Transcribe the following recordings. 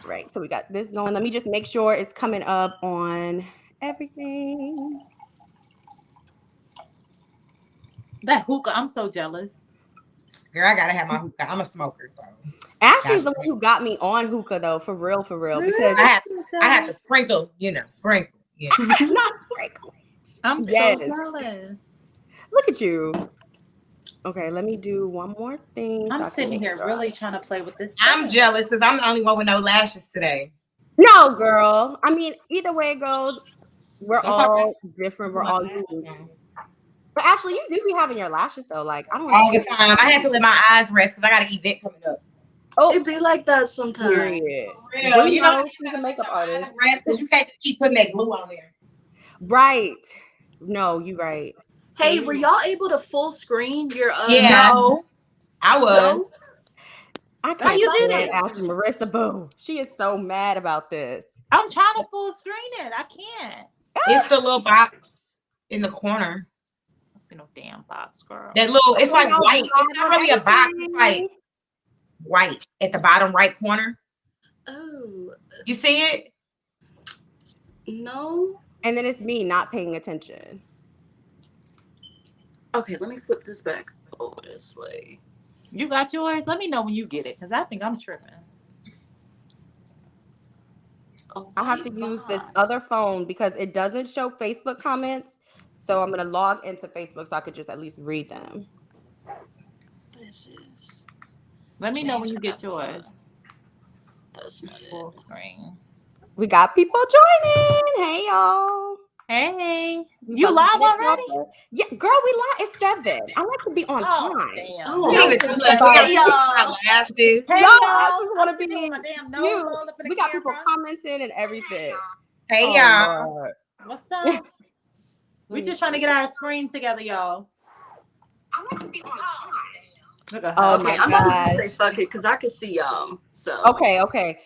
Right. So we got this going. Let me just make sure it's coming up on everything. That hookah, I'm so jealous. Girl, I gotta have my hookah. I'm a smoker, so Ashley's gotta. the one who got me on hookah though, for real, because I I'm have, so I have to jealous. sprinkle, sprinkle. Yeah. not sprinkle. I'm so Yes. jealous. Look at you. Okay, let me do one more thing so I'm I can sitting make here sure. really trying to play with this I'm thing. jealous because I'm the only one with no lashes today. No, girl. I mean, either way it goes, we're That's all right. all different. Put We're my all glasses unique. on. But actually, you do be having your lashes though. Like, I don't All the understand. time. I had to let my eyes rest because I got an event coming up. Oh, It be like that sometimes. period. For real. We You know, know you she's a gotta let makeup your eyes artist. rest because you can't just keep putting that glue on there. Right. No, you right. Hey, were y'all able to full screen your Yeah, No. I no? was. I How can't you did stand it? Ashley Marissa Boo. She is so mad about this. I'm trying to full screen it. I can't. It's the little box in the corner. I don't see no damn box, girl. That little, it's Okay, like y'all white. It's live not on really a box. It's like everything. white at the bottom right corner. Oh, You see it? no. And then it's me not paying attention. Okay, let me flip this back over this way. You got yours? Let me know when you get it, because I think I'm tripping. A I'll have to white use this other box. phone because it doesn't show Facebook comments. So I'm gonna log into Facebook so I could just at least read them. This is Let me know when change you get avatar. yours. That's not it. Full screen. We got people joining. Hey y'all. Hey. We You about to live get already? started. Yeah, girl, we live. It's 7. I like to be on Oh, time. damn. Oh, We Y'all didn't even sitting do here us. We about got hey to to. fix my y'all. lashes. Hey, Y'all, I y'all. just I'm want to sitting be with my damn nose cute. all up in the We got people camera. commenting and everything. Hey, Oh y'all. Lord. What's up? Let We me just trying to see. get our screen together, y'all. I like to be on time. Look at Oh her. Okay, my I'm about to just say gosh. fuck it because I can see y'all. So Okay.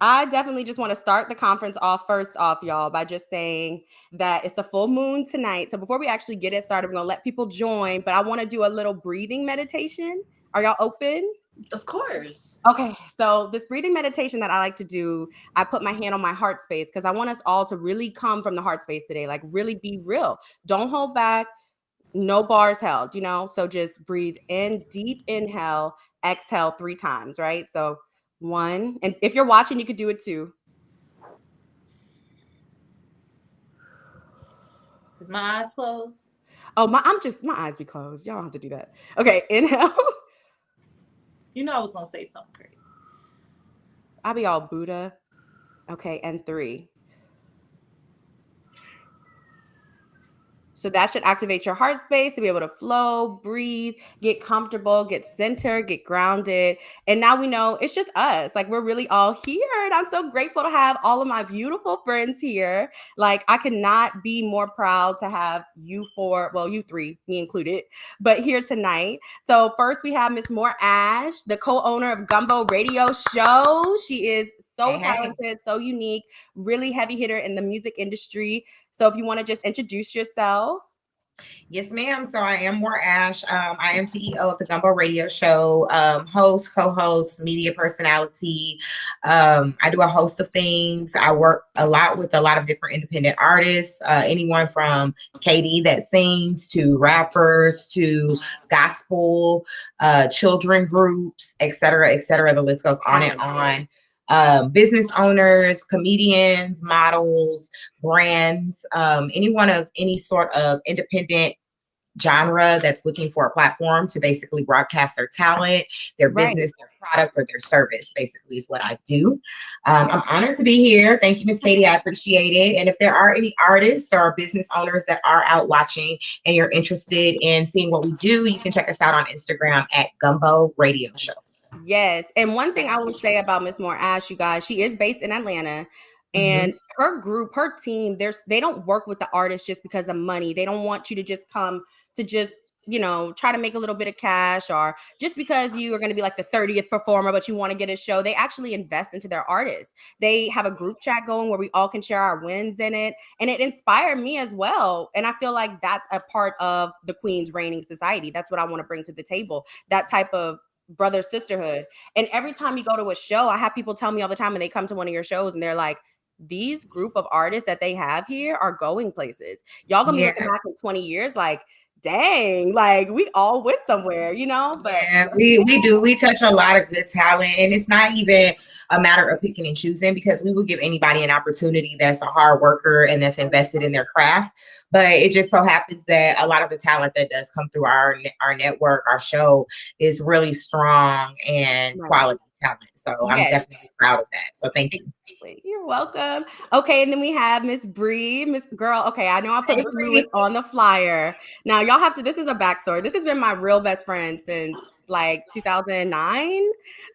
I definitely just want to start the conference off first off, y'all, by just saying that it's a full moon tonight. So before we actually get it started, we're going to let people join, but I want to do a little breathing meditation. Are y'all open? of course. Okay, so this breathing meditation that I like to do, I put my hand on my heart space because I want us all to really come from the heart space today, like really be real. Don't hold back. No bars held, So just breathe in, deep inhale, exhale 3 times, right? So 1, and if you're watching, you could do it too. Is my eyes closed? Oh, my eyes be closed. Y'all don't have to do that. Okay, inhale. You know I was going to say something crazy. I'll be all Buddha. Okay, and 3. So that should activate your heart space to be able to flow, breathe, get comfortable, get centered, get grounded. And now we know it's just us. Like we're really all here. And I'm so grateful to have all of my beautiful friends here. Like I could not be more proud to have you 4, well, you 3, me included, but here tonight. So first we have Miss Moore Ash, the co-owner of Gumbo Radio Show. She is so Hey. talented, so unique, really heavy hitter in the music industry. So if you want to just introduce yourself. Yes, ma'am. So I am More Ash. I am CEO of the Gumbo Radio Show, host, co-host, media personality. I do a host of things. I work a lot with a lot of different independent artists, anyone from Katie that sings to rappers to gospel, children groups, et cetera, et cetera. The list goes on and on. Business owners, comedians, models, brands, anyone of any sort of independent genre that's looking for a platform to basically broadcast their talent, their business, their product, or their service, basically is what I do. I'm honored to be here. Thank you, Miss Katie. I appreciate it. And if there are any artists or business owners that are out watching and you're interested in seeing what we do, you can check us out on Instagram at Gumbo Radio Show. Yes. And one thing I will say about Miss Moore Ash, you guys, she is based in Atlanta. And her group, her team, they don't work with the artists just because of money. They don't want you to just come to just, try to make a little bit of cash or just because you are going to be like the 30th performer, but you want to get a show. They actually invest into their artists. They have a group chat going where we all can share our wins in it. And it inspired me as well. And I feel like that's a part of the Queen's reigning society. That's what I want to bring to the table. That type of brother sisterhood. And every time you go to a show, I have people tell me all the time when they come to one of your shows and they're like, these group of artists that they have here are going places. Y'all gonna be looking back in 20 years like, dang, like we all went somewhere, you know? But yeah, we do. We touch a lot of good talent, and it's not even a matter of picking and choosing, because we will give anybody an opportunity that's a hard worker and that's invested in their craft. But it just so happens that a lot of the talent that does come through our network, our show, is really strong and quality talent. So I'm definitely proud of that. So thank you. You're welcome. Okay, and then we have Miss Bree, Miss Girl. Okay, I know I put Bree Lewis on the flyer. Now y'all have to. This is a backstory. This has been my real best friend since like 2009.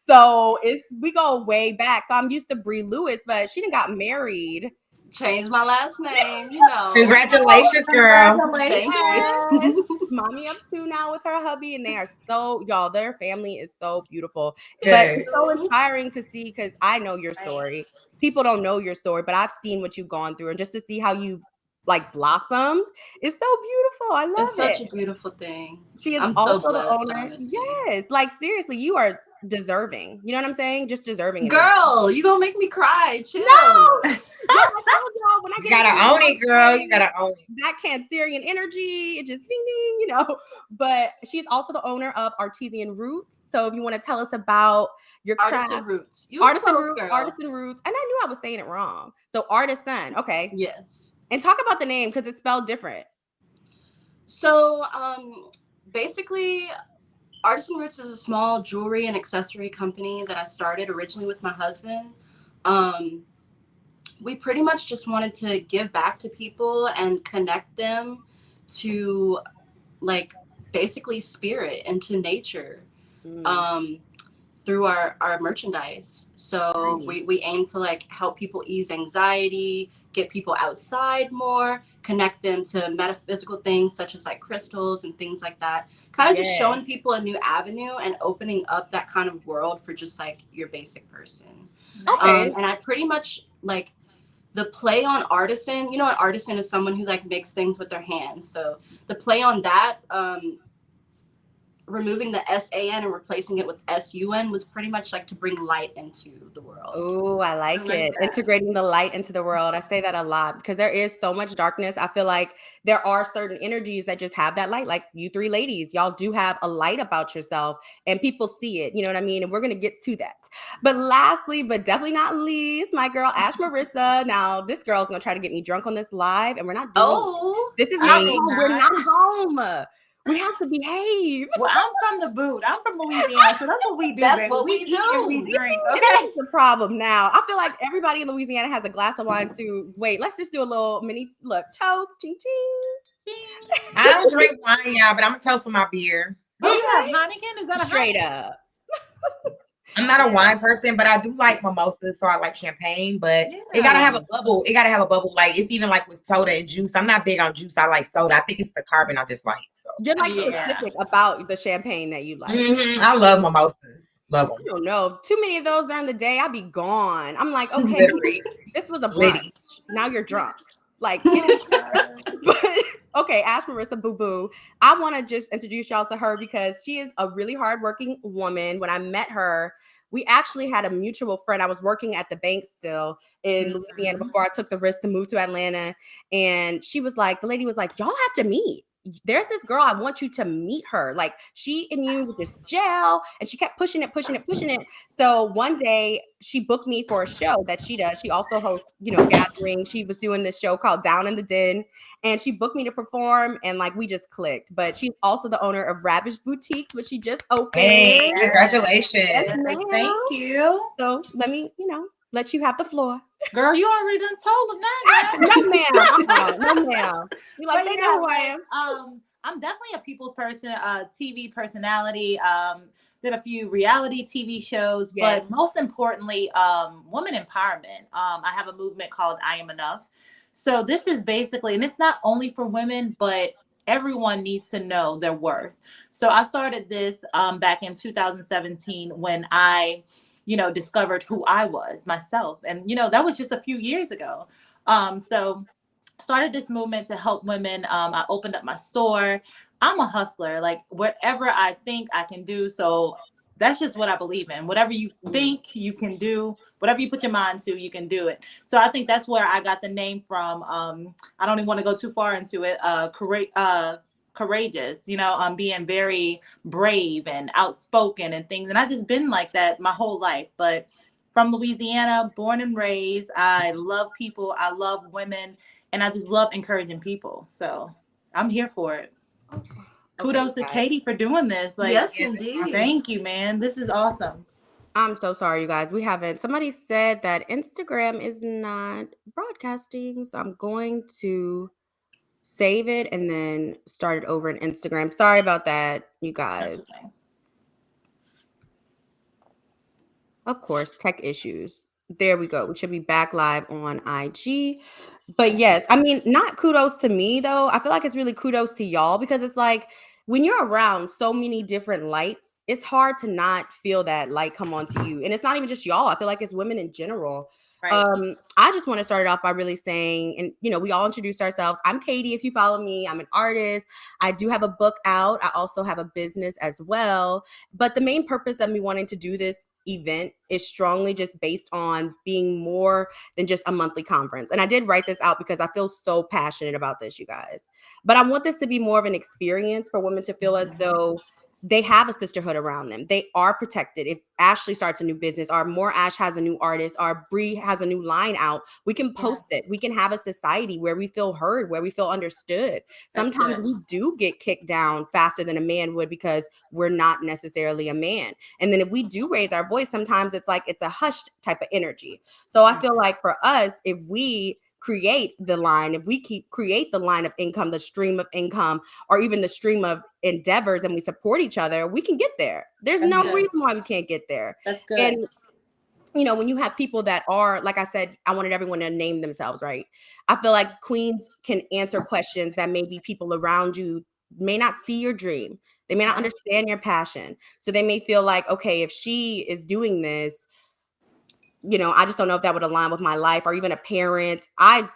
So we go way back. So I'm used to Bree Lewis, but she didn't got married. Changed my last name, you know. Congratulations, girl. Thank you. Mommy up to now with her hubby, and they are so, y'all, their family is so beautiful. Good. But it's so inspiring to see, because I know your story. People don't know your story, but I've seen what you've gone through, and just to see how you've like blossomed is so beautiful. I love it. It's such a beautiful thing. She is I'm also so blessed, the owner. honestly. Yes, like seriously, you are deserving. You know what I'm saying? Just deserving. Girl, you gonna make me cry. Chill. No. I told y'all when I You gotta own it, girl. You gotta own it. That Cancerian energy, it just ding ding, you know. But she's also the owner of Artisan Roots. So if you want to tell us about your craft, Artisan Roots. Artisan Roots. And I knew I was saying it wrong. So Artisan, okay. Yes. And talk about the name, because it's spelled different. So basically, Artisan Roots is a small jewelry and accessory company that I started originally with my husband. We pretty much just wanted to give back to people and connect them to like basically spirit and to nature through our merchandise. So we aim to like help people ease anxiety, get people outside more, connect them to metaphysical things such as like crystals and things like that. Kind of just showing people a new avenue and opening up that kind of world for just like your basic person. Okay. And I pretty much like the play on artisan, you know, an artisan is someone who like makes things with their hands. So the play on that, removing the S-A-N and replacing it with S-U-N was pretty much like to bring light into the world. Oh, I like it. That. Integrating the light into the world. I say that a lot because there is so much darkness. I feel like there are certain energies that just have that light. Like you three ladies, y'all do have a light about yourself and people see it. You know what I mean? And we're going to get to that. But lastly, but definitely not least, my girl, Ash Marissa. Now, this girl's going to try to get me drunk on this live and we're not doing this is not home. We're not home. We have to behave. Well, I'm from the boot. I'm from Louisiana, so that's what we do. That's baby. what we do. Eat and we drink. Okay, that's the problem now. I feel like everybody in Louisiana has a glass of wine too. Wait, let's just do a little mini toast. Ching ching. I don't drink wine, y'all, but I'm gonna toast with my beer. Oh, you have Heineken? Is that a straight Heineken? up? I'm not a wine person, but I do like mimosas, so I like champagne. But it gotta have a bubble. It gotta have a bubble. Like it's even like with soda and juice. I'm not big on juice. I like soda. I think it's the carbon I just like. So you're like specific about the champagne that you like. I love mimosas. Love them. I don't know. Too many of those during the day, I'd be gone. I'm like, okay, this was a brunch. Now you're drunk. Like, but okay, Ash Marissa Boo Boo. I want to just introduce y'all to her because she is a really hardworking woman. When I met her, we actually had a mutual friend. I was working at the bank still in Louisiana before I took the risk to move to Atlanta. And she was like, the lady was like, y'all have to meet. There's this girl, I want you to meet her. Like she and you with this gel, and she kept pushing it. So one day she booked me for a show that she does. She also hosts, gatherings. She was doing this show called Down in the Den, and she booked me to perform, and like we just clicked. But she's also the owner of Ravish Boutiques, which she just opened. Hey, congratulations. Yes, thank you. So let me, let you have the floor. Girl, you already done told them that. No, ma'am. No, ma'am. You like, they know who I am. I'm definitely a people's person, TV personality. Did a few reality TV shows, but most importantly, woman empowerment. I have a movement called I Am Enough. So this is basically, and it's not only for women, but everyone needs to know their worth. So I started this back in 2017 when I discovered who I was myself. And, that was just a few years ago. So started this movement to help women. I opened up my store. I'm a hustler, like whatever I think I can do. So that's just what I believe in. Whatever you think you can do, whatever you put your mind to, you can do it. So I think that's where I got the name from. I don't even want to go too far into it. Courageous, being very brave and outspoken and things. And I've just been like that my whole life. But from Louisiana, born and raised, I love people. I love women. And I just love encouraging people. So I'm here for it. Kudos to Katie for doing this. Like, yes, indeed. Thank you, man. This is awesome. I'm so sorry, you guys. Somebody said that Instagram is not broadcasting. So I'm going to save it and then start it over in Instagram. Sorry about that, you guys. Of course, tech issues. There we go. We should be back live on IG. But yes, I mean, not kudos to me though. I feel like it's really kudos to y'all, because it's like when you're around so many different lights, it's hard to not feel that light come onto you. And it's not even just y'all. I feel like it's women in general. Right. I just want to start it off by really saying, and we all introduced ourselves. I'm Katie. If you follow me, I'm an artist. I do have a book out. I also have a business as well. But the main purpose of me wanting to do this event is strongly just based on being more than just a monthly conference. And I did write this out because I feel so passionate about this, you guys. But I want this to be more of an experience for women to feel as though they have a sisterhood around them. They are protected. If Ashley starts a new business, or More Ash has a new artist, or Bree has a new line out, we can post it. We can have a society where we feel heard, where we feel understood. Sometimes we do get kicked down faster than a man would because we're not necessarily a man. And then if we do raise our voice, sometimes it's like it's a hushed type of energy. So I feel like for us, if we create the line, if we create the line of income, the stream of income, or even the stream of endeavors, and we support each other, we can get there. There's no reason why we can't get there. That's good. And when you have people that are, like I said, I wanted everyone to name themselves, right? I feel like queens can answer questions that maybe people around you may not see your dream. They may not understand your passion. So they may feel like, okay, if she is doing this, I just don't know if that would align with my life, or even a parent. I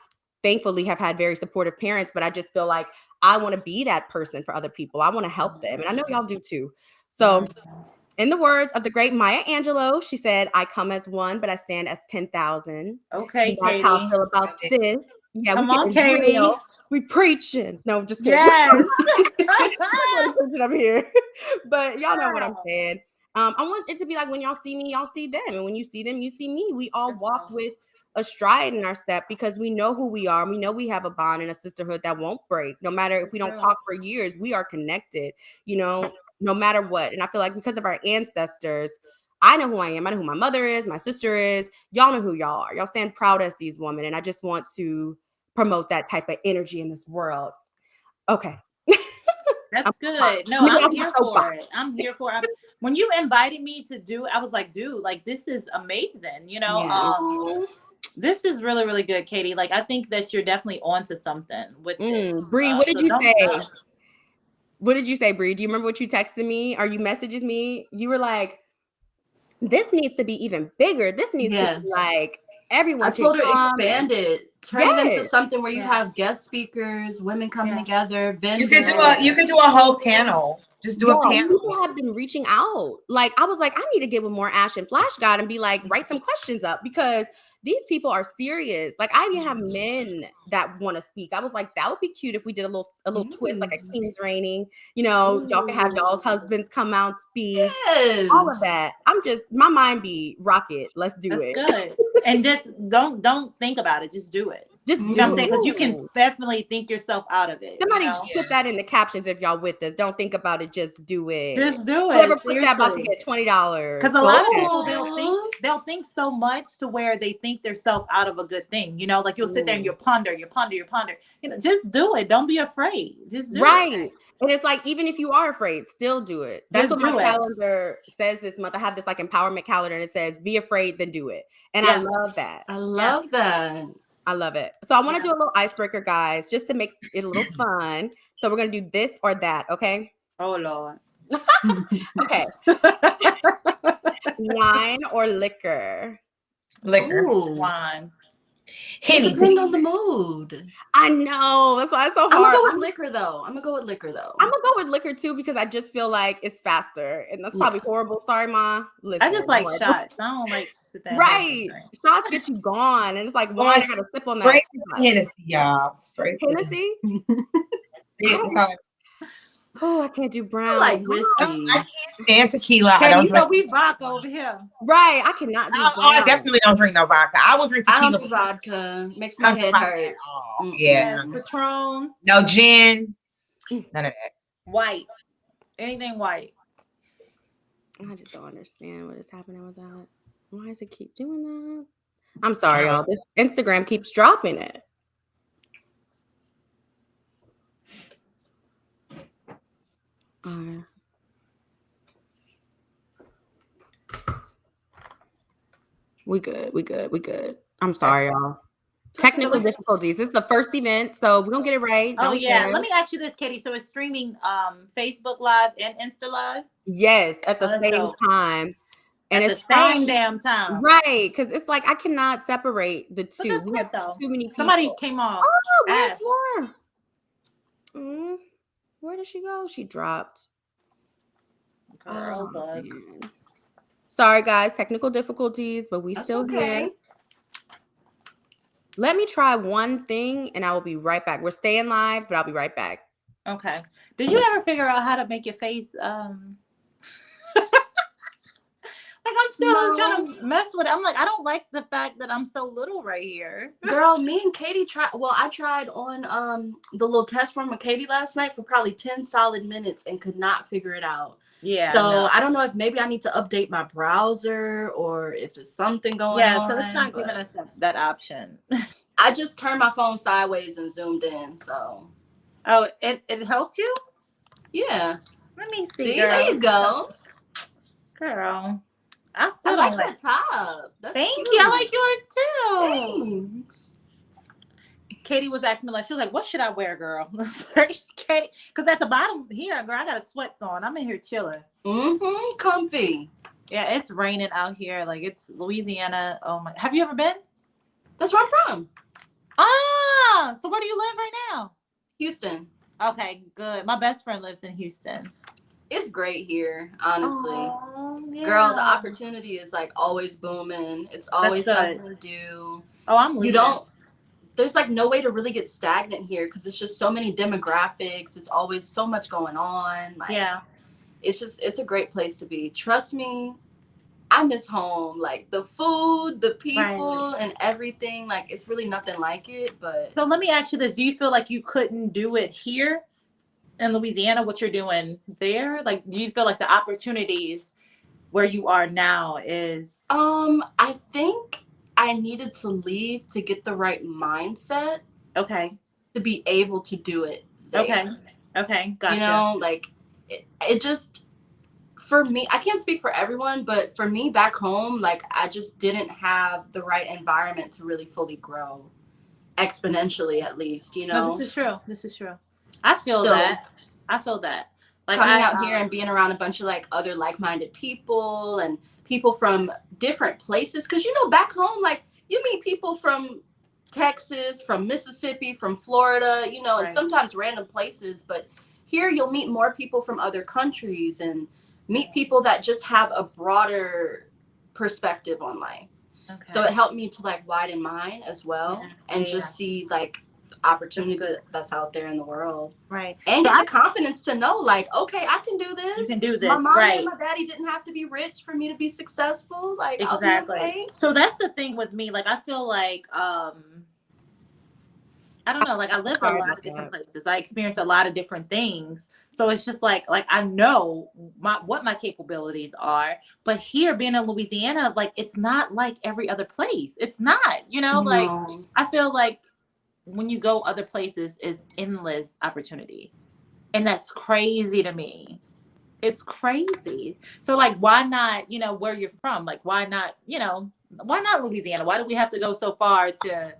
thankfully have had very supportive parents, but I just feel like I want to be that person for other people. I want to help them. And I know y'all do too. So in the words of the great Maya Angelou, she said, I come as one, but I stand as 10,000. Okay, that's Katie. how I feel about this. Yeah, come on, Katie. Real. We preaching. No, just kidding. Yes. I'm here. But y'all know what I'm saying. I want it to be like when y'all see me, y'all see them. And when you see them, you see me. We all walk with a stride in our step because we know who we are. We know we have a bond and a sisterhood that won't break. No matter if we don't talk for years, we are connected, no matter what. And I feel like because of our ancestors, I know who I am. I know who my mother is, my sister is. Y'all know who y'all are. Y'all stand proud as these women. And I just want to promote that type of energy in this world. Okay. That's good. No, I'm here for it. I'm here for it. When you invited me to do it, I was like, dude, like, this is amazing. This is really, really good, Katie. Like, I think that you're definitely onto something with this. Bree, what did you say? What did you say, Bree? Do you remember what you texted me or you messages me? You were like, this needs to be even bigger. This needs to be like everyone. I told her expand it. Turn it into something where you have guest speakers, women coming together, vendors. You could do a whole panel. Just do a panel. People have been reaching out. Like, I was like, I need to get with More Ash and Flash God and be like, write some questions up, because these people are serious. Like, I even have men that want to speak. I was like, that would be cute if we did a little twist, like a King's Reigning. Y'all can have y'all's husbands come out, speak. Yes. All of that. My mind be rocket. Let's do it. That's good. And just don't think about it. Just do it. Just you know what I'm saying? Because you can definitely think yourself out of it. Somebody put that in the captions if y'all with us. Don't think about it. Just do it. Just do it. Whoever put that about to get $20. Because a lot of people they'll think so much to where they think themselves out of a good thing. Like you'll sit there and you ponder. Just do it. Don't be afraid. Just do it. Right. And it's like, even if you are afraid, still do it. That's what my calendar says this month. I have this like empowerment calendar and it says, be afraid, then do it. And I love that. I love that. I love it. So I want to do a little icebreaker, guys, just to make it a little fun. So we're going to do this or that. Okay. Oh, Lord. Okay. Wine or liquor? Liquor. Ooh. Wine. Henny. It depends on the mood. I know. That's why it's so hard. I'm gonna go with liquor though. I'm gonna go with liquor too because I just feel like it's faster, and that's probably horrible. Sorry, Ma. Listen, I just like shots. I don't like sit there. Right, shots get you gone, and it's like wine. I gotta sip on that. Straight Hennessy, y'all. Straight Hennessy. Oh, I can't do brown. I like whiskey. I can't stand tequila. Hey, I don't you know drink. we vodka over here. Right, I cannot do I definitely don't drink no vodka. I will drink tequila. I don't do vodka. Makes my head hurt. Yeah. Yes, Patron. No gin. None of that. White. Anything white. I just don't understand what is happening with that. Why does it keep doing that? I'm sorry, y'all. This Instagram keeps dropping it. We good. I'm sorry, y'all. Technical difficulties. This is the first event, so we're gonna get it right. Oh yeah. Let me ask you this, Katie. So it's streaming Facebook Live and Insta Live? Yes, at the same time. And it's the same damn time. Right. Because it's like I cannot separate the two. We have too many people. Somebody came on. Where did she go? She dropped. Sorry, guys. Technical difficulties, but we still here. Let me try one thing and I will be right back. We're staying live, but I'll be right back. Okay. Did you ever figure out how to make your face like I'm still trying to mess with it. I'm like, I don't like the fact that I'm so little right here. Girl, me and Katie I tried on the little test run with Katie last night for probably 10 solid minutes and could not figure it out. Yeah. So I don't know if maybe I need to update my browser or if there's something going on. Yeah, so it's not giving us that option. I just turned my phone sideways and zoomed in, so. Oh, it helped you? Yeah. Let me see, girl. There you go. Girl. I still like that top. Thank you. I like yours too. Thanks. Katie was asking me, like, she was like, what should I wear, girl? Katie, because at the bottom here, girl, I got a sweats on. I'm in here chilling. Comfy. Yeah, it's raining out here. Like, it's Louisiana. Oh my. Have you ever been? That's where I'm from. Ah, so where do you live right now? Houston. Okay, good. My best friend lives in Houston. It's great here, honestly. Oh, yeah. Girl, the opportunity is like always booming. It's always something to do. Oh, I'm leaving. There's like no way to really get stagnant here because it's just so many demographics. It's always so much going on. Like, yeah. It's a great place to be. Trust me, I miss home. Like the food, the people, and everything. Like it's really nothing like it. But so let me ask you this: do you feel like you couldn't do it here in Louisiana? What you're doing there? Like, do you feel like the opportunities where you are now is? I think I needed to leave to get the right mindset. Okay. To be able to do it there. Okay. Gotcha. You know, like it just, for me, I can't speak for everyone, but for me back home, like I just didn't have the right environment to really fully grow exponentially, at least, you know? No, this is true. I feel that. Like coming out here and being around a bunch of like other like-minded people and people from different places. Cause you know, back home, like you meet people from Texas, from Mississippi, from Florida, you know, and sometimes random places, but here you'll meet more people from other countries and meet people that just have a broader perspective on life. Okay. So it helped me to like widen mine as well and just see like opportunity that's out there in the world. Right. And get the confidence to know like, okay, I can do this. You can do this. My mom and my daddy didn't have to be rich for me to be successful. Like, exactly. I'll be okay. So that's the thing with me. Like, I feel like, I don't know, like I live in a lot of different places. I experience a lot of different things. So it's just like I know what my capabilities are. But here being in Louisiana, like it's not like every other place. It's not, you know, like I feel like when you go other places is endless opportunities. And that's crazy to me. It's crazy. So like, why not, you know, where you're from? Like, why not, you know, why not Louisiana? Why do we have to go so far to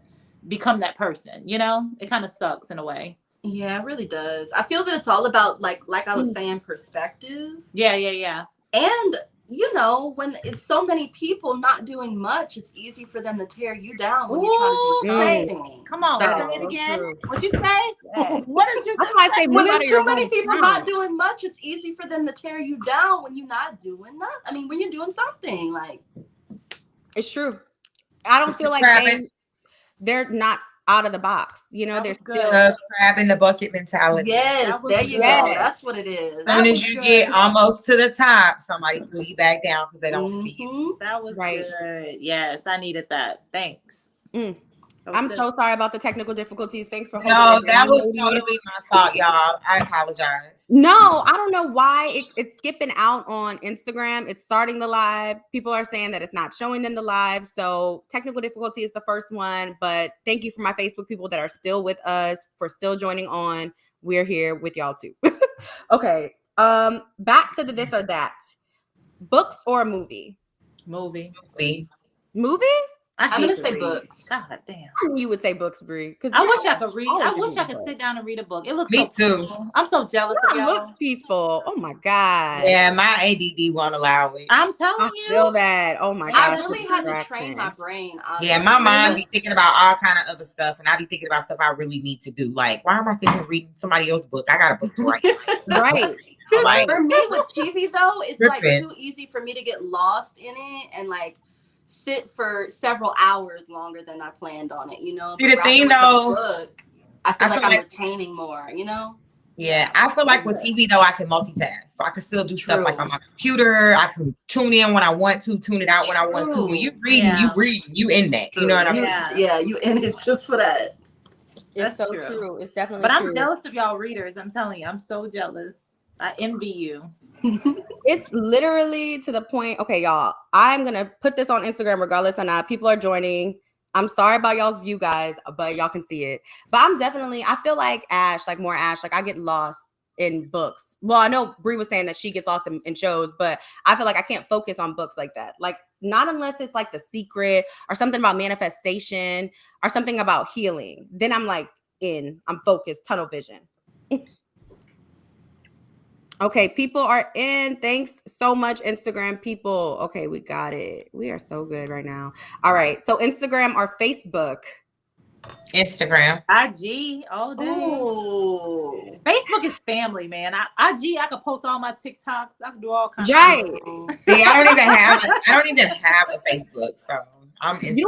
become that person? You know, it kind of sucks in a way. Yeah, it really does. I feel that it's all about like I was saying, perspective. Yeah. And you know, when it's so many people not doing much, it's easy for them to tear you down when you're trying to do something. Come on, That say is it so again. true. What'd you say? Yes. What did you That's why I say When move out there's of your too many people hometown. not doing much, it's easy for them to tear you down when you're not doing nothing. I mean, when you're doing something, like, It's true. I don't feel like they're not out of the box. You know, That they're was good. still Crab in the bucket mentality. yes, That was there you good. go. That's what it is. As That soon as was you good. get almost to the top, somebody pull you back down because they don't see you. Mhm. That was Right. good. Yes, I needed that. Thanks. Mm. That was I'm good. so sorry about the technical difficulties. Thanks for holding No, it that down, was ladies. totally my fault, y'all. I apologize. No, I don't know why it's skipping out on Instagram. It's starting the live. People are saying that it's not showing them the live. So technical difficulty is the first one. But thank you for my Facebook people that are still with us, for still joining on. We're here with y'all too. Okay. Back to the this or that. Books or a movie? Movie. Movie? I'm gonna say books. God damn. I knew you would say books, Brie. Because I wish I could read. always I wish I reading could books. sit down and read a book. It looks Me so too. peaceful. I'm so jealous of You y'all. look peaceful. Oh my God. Yeah, my ADD won't allow it. I'm telling I you. feel that. Oh my I God. really had to train my brain. Yeah, my mind be thinking about all kind of other stuff, and I be thinking about stuff I really need to do. Like, why am I sitting here reading somebody else's book? I got a book to write. Right. Like, For me with TV though, it's like Different. too easy for me to get lost in it and like sit for several hours longer than I planned on it, you know. See, the But thing, with a though, book, I feel like I'm like- retaining more, you know. yeah, I feel like with TV though, I can multitask, so I can still do stuff like on my computer. I can tune in when I want to, tune it out when I want to. When you reading, you in that. You know what I mean? Yeah, you in it just for that. It's That's so true. true. It's definitely But true. I'm jealous of y'all readers. I'm telling you, I'm so jealous. I envy you. It's literally to the point. Okay, y'all, I'm going to put this on Instagram regardless or not. People are joining. I'm sorry about y'all's view, guys, but y'all can see it. But I feel like Ash, like more Ash, like I get lost in books. Well, I know Brie was saying that she gets lost in shows, but I feel like I can't focus on books like that. Like not unless it's like The Secret or something about manifestation or something about healing. Then I'm like I'm focused, tunnel vision. Okay, people are in. Thanks so much, Instagram people. Okay, we got it. We are so good right now. All right, so Instagram or Facebook? Instagram. IG all day. Oh. Facebook is family, man. IG, I could post all my TikToks. I can do all kinds Right. of stuff. See, I don't even have a Facebook, so I'm Instagram. You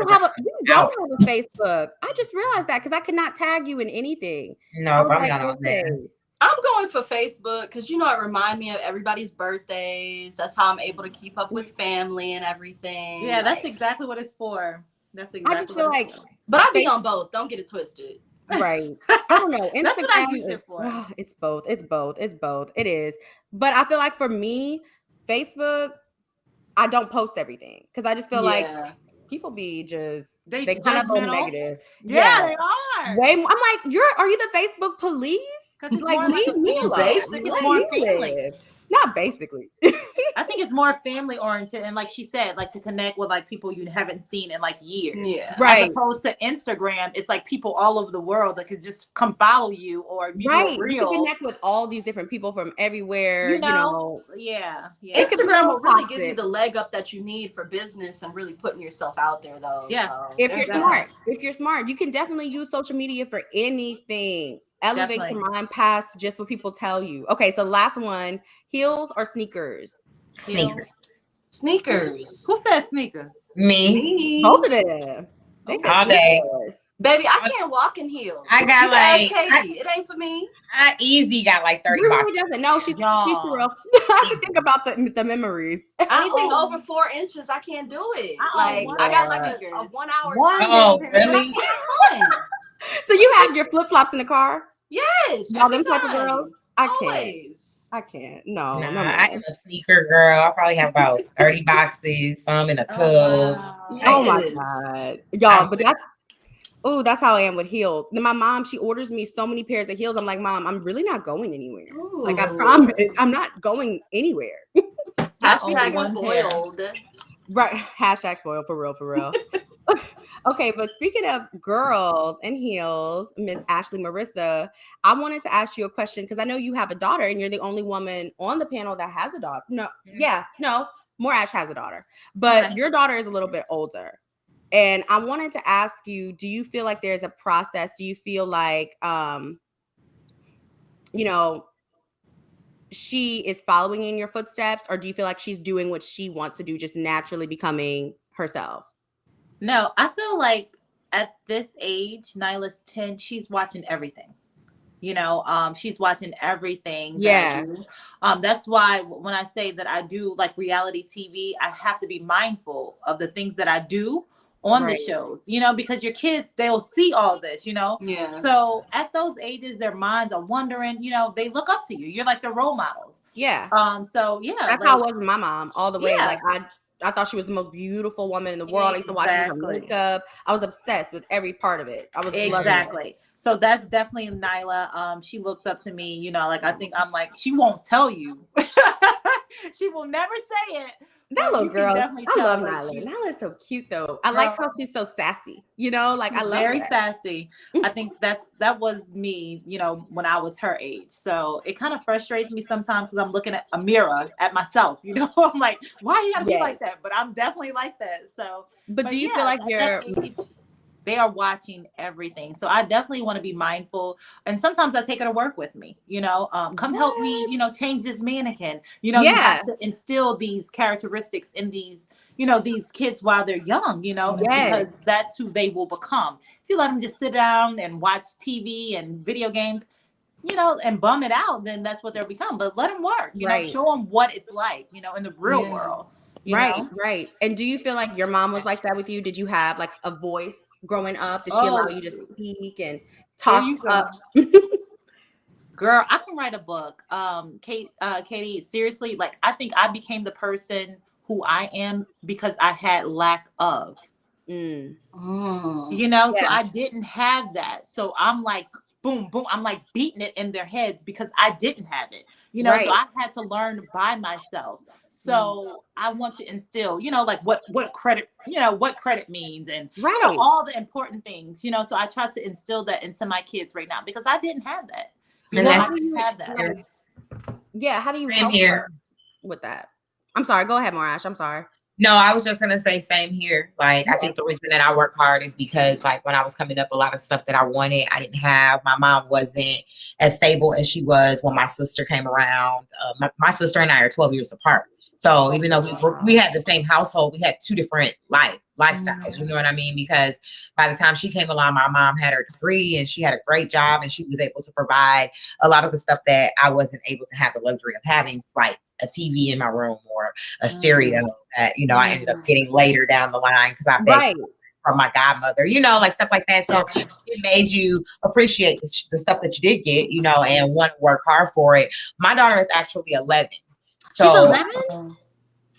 don't have a Facebook. I just realized that because I could not tag you in anything. No, I'm not on there. I'm going for Facebook because you know it reminds me of everybody's birthdays. That's how I'm able to keep up with family and everything. Yeah, that's exactly what it's for. That's exactly. I just feel like, but I be on both. Don't get it twisted. Right. I don't know. Instagram That's what I use it for. It's both. It's both. It's both. It is. But I feel like for me, Facebook, I don't post everything because I just feel like people be they kind of go negative. Yeah, they are. Way more. I'm like, are you the Facebook police? Like, leave me alone. Basically, not basically. I think it's more family oriented, and like she said, like to connect with like people you haven't seen in like years. Yeah, right. As opposed to Instagram, it's like people all over the world that could just come follow you or be more real. You can connect with all these different people from everywhere. You know. Yeah. Instagram will really give you the leg up that you need for business and really putting yourself out there, though. Yeah. So, if you're smart, you can definitely use social media for anything. Elevate your mind past just what people tell you. Okay, so last one, heels or sneakers? Sneakers. Who said sneakers? Me. Both of them. They said all day. Baby, I can't walk in heels. I got Katie, it ain't for me. I easy got like 30 boxes. No, she's for real. I just think about the memories. Anything over 4 inches, I can't do it. I got like a 1 hour. Oh, really? So you have your flip flops in the car? Yes. Y'all them type of girls? I can't. No. I am a sneaker girl. I probably have about 30 boxes, some in a tub. Oh my God. Y'all, but that's how I am with heels. Then my mom, she orders me so many pairs of heels. I'm like, Mom, I'm really not going anywhere. Ooh. Like I promise, I'm not going anywhere. Hashtag spoiled. Right. Hashtag spoiled for real. Okay, but speaking of girls and heels, Miss Ashley Marissa, I wanted to ask you a question because I know you have a daughter and you're the only woman on the panel that has a daughter. No, Morash has a daughter, but Okay. your daughter is a little bit older. And I wanted to ask you, do you feel like there's a process? Do you feel like, you know, she is following in your footsteps, or do you feel like she's doing what she wants to do, just naturally becoming herself? No, I feel like at this age, Nyla's 10, she's watching everything. She's watching everything that I Yeah. do. That's why when I say that I do like reality TV, I have to be mindful of the things that I do on the Right. shows, because your kids, they'll see all this, Yeah. So at those ages, their minds are wondering, they look up to you. You're like the role models. Yeah. So yeah, That's how it was with my mom all the way. Yeah. Like I thought she was the most beautiful woman in the world. I used to watch her Exactly. makeup. I was obsessed with every part of it. I was loving it. Exactly. So that's definitely Nyla. She looks up to me, like I think I'm like, she won't tell you. She will never say it. That but little you can girl, definitely I tell, love like, Nyla. she's Nyla's so cute though. I like how she's so sassy. Like I love very that. sassy. I think that was me, when I was her age. So it kind of frustrates me sometimes because I'm looking at a mirror at myself. I'm like, why you gotta be Yes. like that? But I'm definitely like that. So, But do you feel like at you're that age, they are watching everything. So I definitely want to be mindful. And sometimes I take her to work with me, come help me, change this mannequin. You Yeah. have to instill these characteristics in these, these kids while they're young, Yes. because that's who they will become. If you let them just sit down and watch TV and video games, and bum it out, then that's what they'll become. But let them work, Right. show them what it's like, in the real world. Right. And do you feel like your mom was like that with you? Did you have like a voice growing up? Did she allow you to speak and talk up? Girl, I can write a book. Katie, seriously, like I think I became the person who I am because I had lack of. Mm. So I didn't have that. So I'm like, boom, boom. I'm like beating it in their heads because I didn't have it. Right. So I had to learn by myself. So I want to instill, like what credit, what credit means and Right. all the important things, so I try to instill that into my kids right now because I didn't have that. And I that's didn't have that. Yeah, how do you same help here. her with that? I'm sorry. Go ahead, Morash. I'm sorry. No, I was just gonna say same here. Like, I think the reason that I work hard is because, like, when I was coming up, a lot of stuff that I wanted, I didn't have. My mom wasn't as stable as she was when my sister came around. My sister and I are 12 years apart. So even though we had the same household, we had two different lifestyles. You know what I mean? Because by the time she came along, my mom had her degree and she had a great job and she was able to provide a lot of the stuff that I wasn't able to have the luxury of having, like a TV in my room or a stereo that, I ended up getting later down the line because I begged from my godmother, like stuff like that. So it made you appreciate the stuff that you did get, and want to work hard for it. My daughter is actually 11. So, she's 11?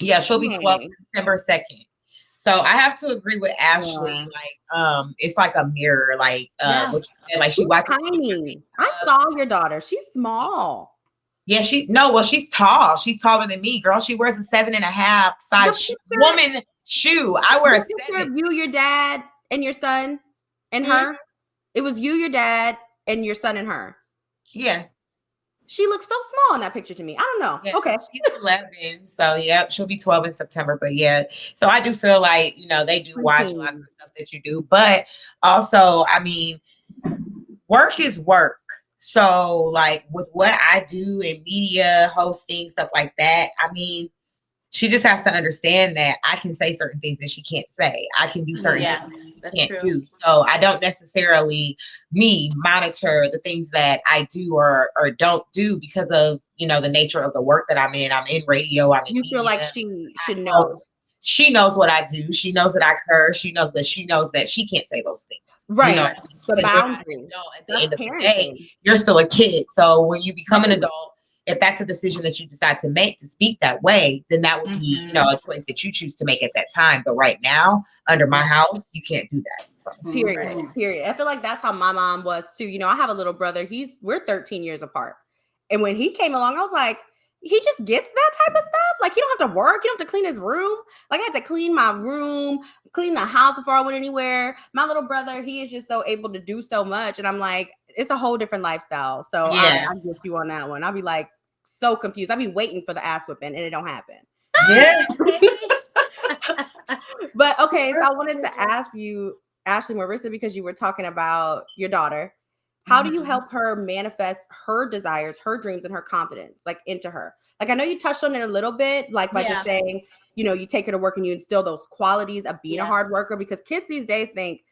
Yeah, she'll be 12 September 2nd. So I have to agree with Ashley. Yeah. Like, it's like a mirror. Like, what you said, like she watches. Tiny. I saw your daughter. She's small. Yeah, she's tall. She's taller than me, girl. She wears a 7.5 size woman shoe. I wear a 7. You, your dad, and your son, and her. It was you, your dad, and your son, and her. Yeah. She looks so small in that picture to me. I don't know. Yeah, okay. She's 11. So, yeah, she'll be 12 in September. But, yeah. So, I do feel like, they do watch a lot of the stuff that you do. But also, I mean, work is work. So, like, with what I do in media, hosting, stuff like that, I mean, she just has to understand that I can say certain things that she can't say. I can do certain things that she can't do. So I don't necessarily monitor the things that I do or don't do because of, the nature of the work that I'm in. I'm in radio. I'm in media. You feel like she should know. She knows what I do. She knows that I curse. She knows that she can't say those things. Right. The boundary. At the end of the day, you're still a kid. So when you become an adult, if that's a decision that you decide to make to speak that way, then that would be, a choice that you choose to make at that time. But right now, under my house, you can't do that. So. Period. I feel like that's how my mom was too. I have a little brother. We're 13 years apart. And when he came along, I was like, he just gets that type of stuff. Like, he don't have to work. He don't have to clean his room. Like, I had to clean my room, clean the house before I went anywhere. My little brother, he is just so able to do so much. And I'm like, it's a whole different lifestyle. So I get you on that one. I'll be like so confused. I'll be waiting for the ass whipping and it don't happen. Yeah. But okay, so I wanted to ask you, Ashley Marissa, because you were talking about your daughter. How do you help her manifest her desires, her dreams, and her confidence, like into her? Like, I know you touched on it a little bit, like by just saying, you take her to work and you instill those qualities of being a hard worker, because kids these days think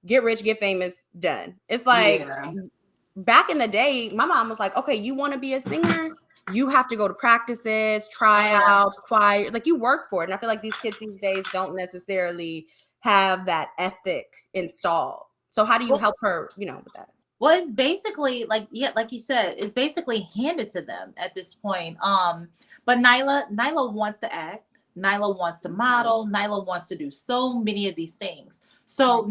get rich, get famous, done. It's like back in the day, my mom was like, okay, you want to be a singer? You have to go to practices, tryouts, choir, like you work for it. And I feel like these kids these days don't necessarily have that ethic installed. So how do you help her, with that? Well, it's basically like you said, it's basically handed to them at this point. But Nyla wants to act. Nyla wants to model. Nyla wants to do so many of these things. So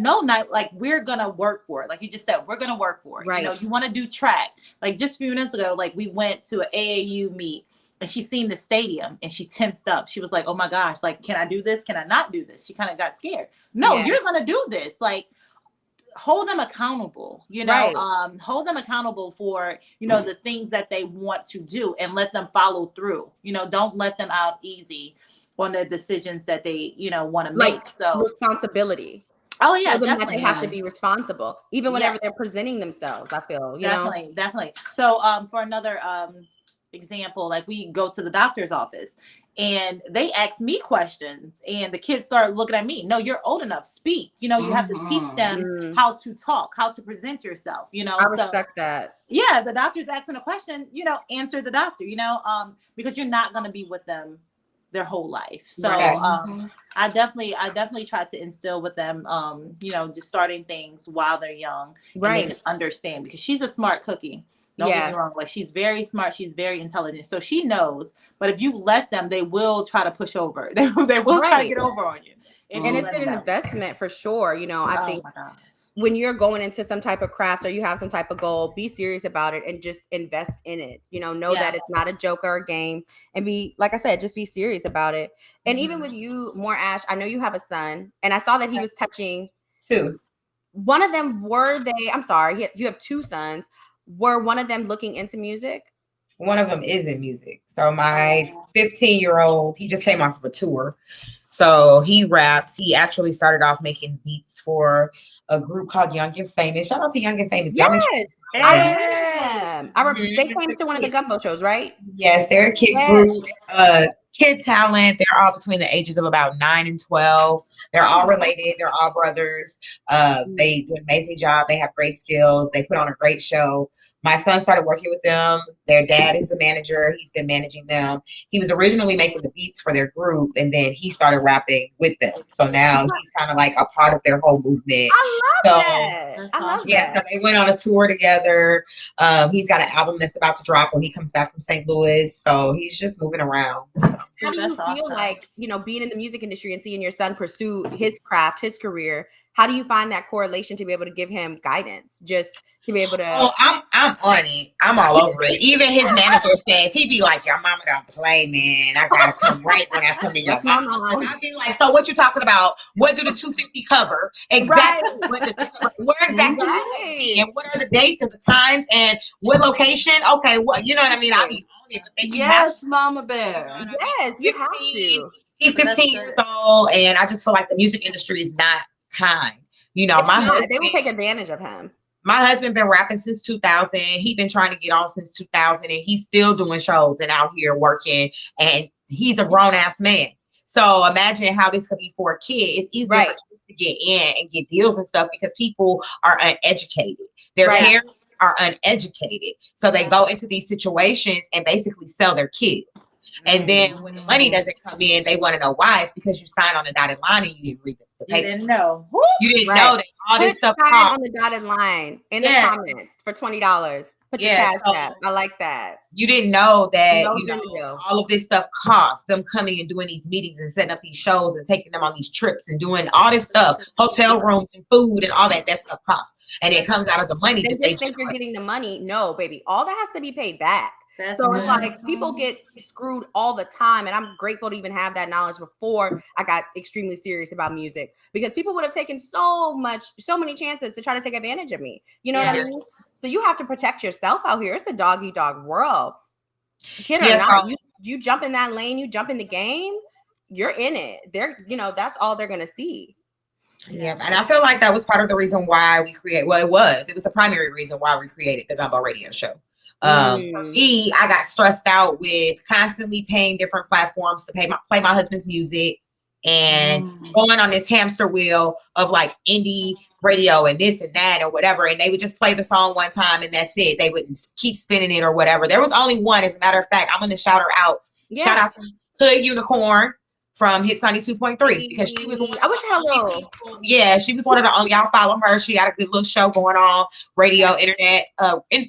like we're gonna work for it. Like you just said, we're gonna work for it. Right. You want to do track. Like just a few minutes ago, like we went to an AAU meet and she seen the stadium and she tensed up. She was like, oh my gosh, like, can I do this? Can I not do this? She kind of got scared. No, you're gonna do this. Like, hold them accountable, hold them accountable for, the things that they want to do and let them follow through. Don't let them out easy on the decisions that they, want to make. So responsibility. Oh yeah, definitely. They have to be responsible, even whenever they're presenting themselves. I feel, definitely. So, for another example, like we go to the doctor's office and they ask me questions and the kids start looking at me. No, you're old enough. Speak. You have to teach them how to talk, how to present yourself. I respect that. Yeah, if the doctor's asking a question, answer the doctor. Because you're not going to be with them their whole life. So I definitely try to instill with them, just starting things while they're young, and they can understand, because she's a smart cookie. Don't get me wrong. Like, she's very smart. She's very intelligent. So she knows, but if you let them, they will try to push over. They will try to get over on you. And it's an investment for sure. I think when you're going into some type of craft or you have some type of goal, be serious about it and just invest in it. Know that it's not a joke or a game, and be, like I said, just be serious about it. And even with you, more Ash, I know you have a son, and I saw that he was touching 2. One of them, you have 2 sons. Were one of them looking into music? One of them is in music. So my 15-year-old, he just came off of a tour. So he raps. He actually started off making beats for a group called Young and Famous. Shout out to Young and Famous. Yes. They came to one of the Gumbo shows, right? Yes, they're a kid group. Kid talent. They're all between the ages of about 9 and 12. They're all related. They're all brothers. They do an amazing job. They have great skills. They put on a great show. My son started working with them. Their dad is the manager. He's been managing them. He was originally making the beats for their group, and then he started rapping with them. So now he's kind of like a part of their whole movement. I love that. So they went on a tour together. He's got an album that's about to drop when he comes back from St. Louis. So he's just moving around. So. How do you feel like, being in the music industry and seeing your son pursue his craft, his career? How do you find that correlation to be able to give him guidance? Just to be able to. Oh, I'm on it. I'm all over it. Even his manager says, he'd be like, your mama don't play, man. I gotta come right when I come in your mama. I'd be like, so what you talking about? What do the 250 cover? Exactly. Where exactly and what are the dates and the times and what location? Okay, what you know what I mean? I'll be on it. But yes, Mama Bear. Yes, you have to. He's 15 years old, and I just feel like the music industry is not kind. They will take advantage of him. My husband been rapping since 2000. He been trying to get on since 2000, and he's still doing shows and out here working. And he's a grown ass man. So imagine how this could be for a kid. It's easier for kids to get in and get deals and stuff because people are uneducated. Their parents are uneducated, so they go into these situations and basically sell their kids. And then when the money doesn't come in, they want to know why. It's because you signed on the dotted line and you didn't read the paper. You didn't know. You didn't know that all this stuff on the dotted line in the comments for $20. Put your cash app. I like that. You didn't know that all of this stuff costs. Them coming and doing these meetings and setting up these shows and taking them on these trips and doing all this stuff, hotel rooms and food and all that stuff costs. And it comes out of the money that they think you're getting the money. No, baby. All that has to be paid back. So it's like people get screwed all the time, and I'm grateful to even have that knowledge before I got extremely serious about music, because people would have taken so many chances to try to take advantage of me. You know what I mean? So you have to protect yourself out here. It's a dog-eat-dog world. Kid or not, you jump in that lane, you jump in the game, you're in it. They're, that's all they're gonna see. Yeah, and I feel like that was part of the reason why we create. Well, it was the primary reason why we created the Gumbo Radio Show. For me, I got stressed out with constantly paying different platforms to play my husband's music and going on this hamster wheel of like indie radio and this and that or whatever. And they would just play the song one time and that's it. They wouldn't keep spinning it or whatever. There was only one. As a matter of fact, I'm going to shout her out. Yeah. Shout out to Hood Unicorn from Hits 92.3 because she was one. I wish I had a little. Yeah, she was one of the only. Y'all follow her. She had a good little show going on,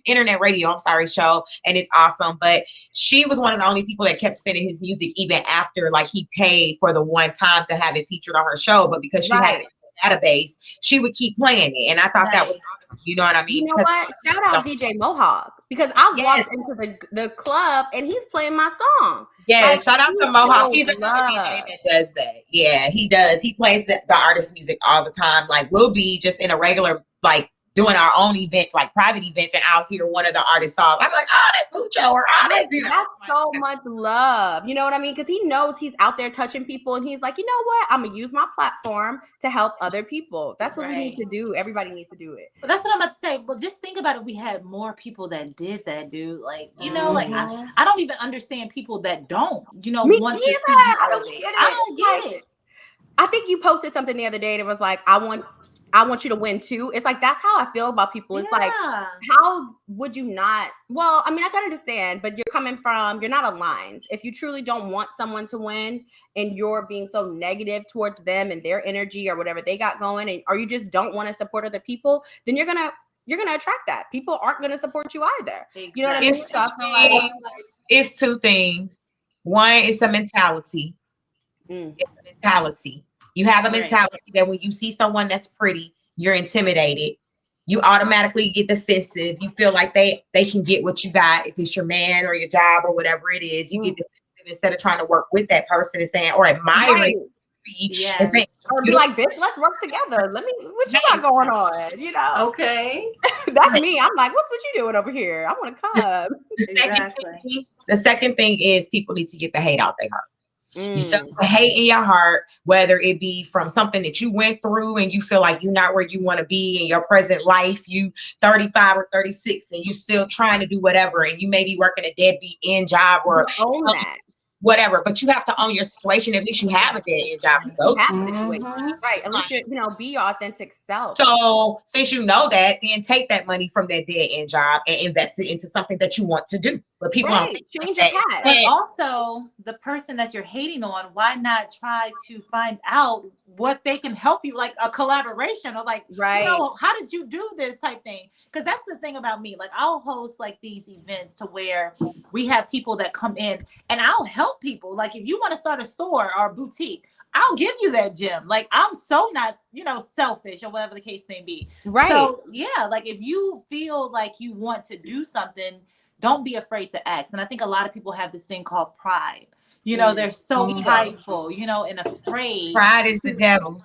internet radio. Show, and it's awesome. But she was one of the only people that kept spinning his music even after like he paid for the one time to have it featured on her show. But because she had a database, she would keep playing it, and I thought that was awesome. You know what I mean? You know what? Shout out DJ Mohawk because I walked into the club and he's playing my song. Yeah, like, shout out to Mohawk. He's another DJ that does that. Yeah, he does. He plays the artist music all the time. Like we'll be just in a regular, like doing our own events, like private events, and I'll hear one of the artist songs. I'm like, oh, that's Lucho, or oh, that's That's so much love. You know what I mean? Because he knows he's out there touching people, and he's like, you know what? I'm gonna use my platform to help other people. That's what we need to do. Everybody needs to do it. But that's what I'm about to say. Well, just think about it. We had more people that did that, dude. Like, you know, like I don't even understand people that don't. You know, want to see I don't get it. I don't get it. I think you posted something the other day and it was like, I want you to win too. It's like, that's how I feel about people. It's like, how would you not? Well, I mean, I can understand, but you're not aligned. If you truly don't want someone to win and you're being so negative towards them and their energy or whatever they got going, or you just don't want to support other people, then you're going to attract that. People aren't going to support you either. Exactly. You know what I mean? It's two things. One is a mentality. It's a mentality. You have a mentality that when you see someone that's pretty, you're intimidated. You automatically get defensive. You feel like they can get what you got. If it's your man or your job or whatever it is, you get defensive instead of trying to work with that person and saying, or admiring. And saying, or be like, bitch, let's work together. What you got going on? You know? Okay. That's me. I'm like, what you doing over here? I want to come. The second thing is people need to get the hate out their heart. You stuff the hate in your heart, whether it be from something that you went through and you feel like you're not where you want to be in your present life. You 35 or 36 and you still trying to do whatever, and you may be working a deadbeat end job or own that. Whatever, but you have to own your situation. At least you have a dead end job to go to. Right. At least be your authentic self. So since you know that, then take that money from that dead end job and invest it into something that you want to do. But people don't change your path. But also, the person that you're hating on, why not try to find out what they can help you, like a collaboration or like, you know, how did you do this type thing? Because that's the thing about me. Like, I'll host like these events to where we have people that come in and I'll help people. Like, if you want to start a store or a boutique, I'll give you that gym. Like, I'm so not, you know, selfish or whatever the case may be. Right. So yeah, like if you feel like you want to do something, don't be afraid to ask. And I think a lot of people have this thing called pride. You know, they're so prideful, you know, and afraid. Pride is the devil.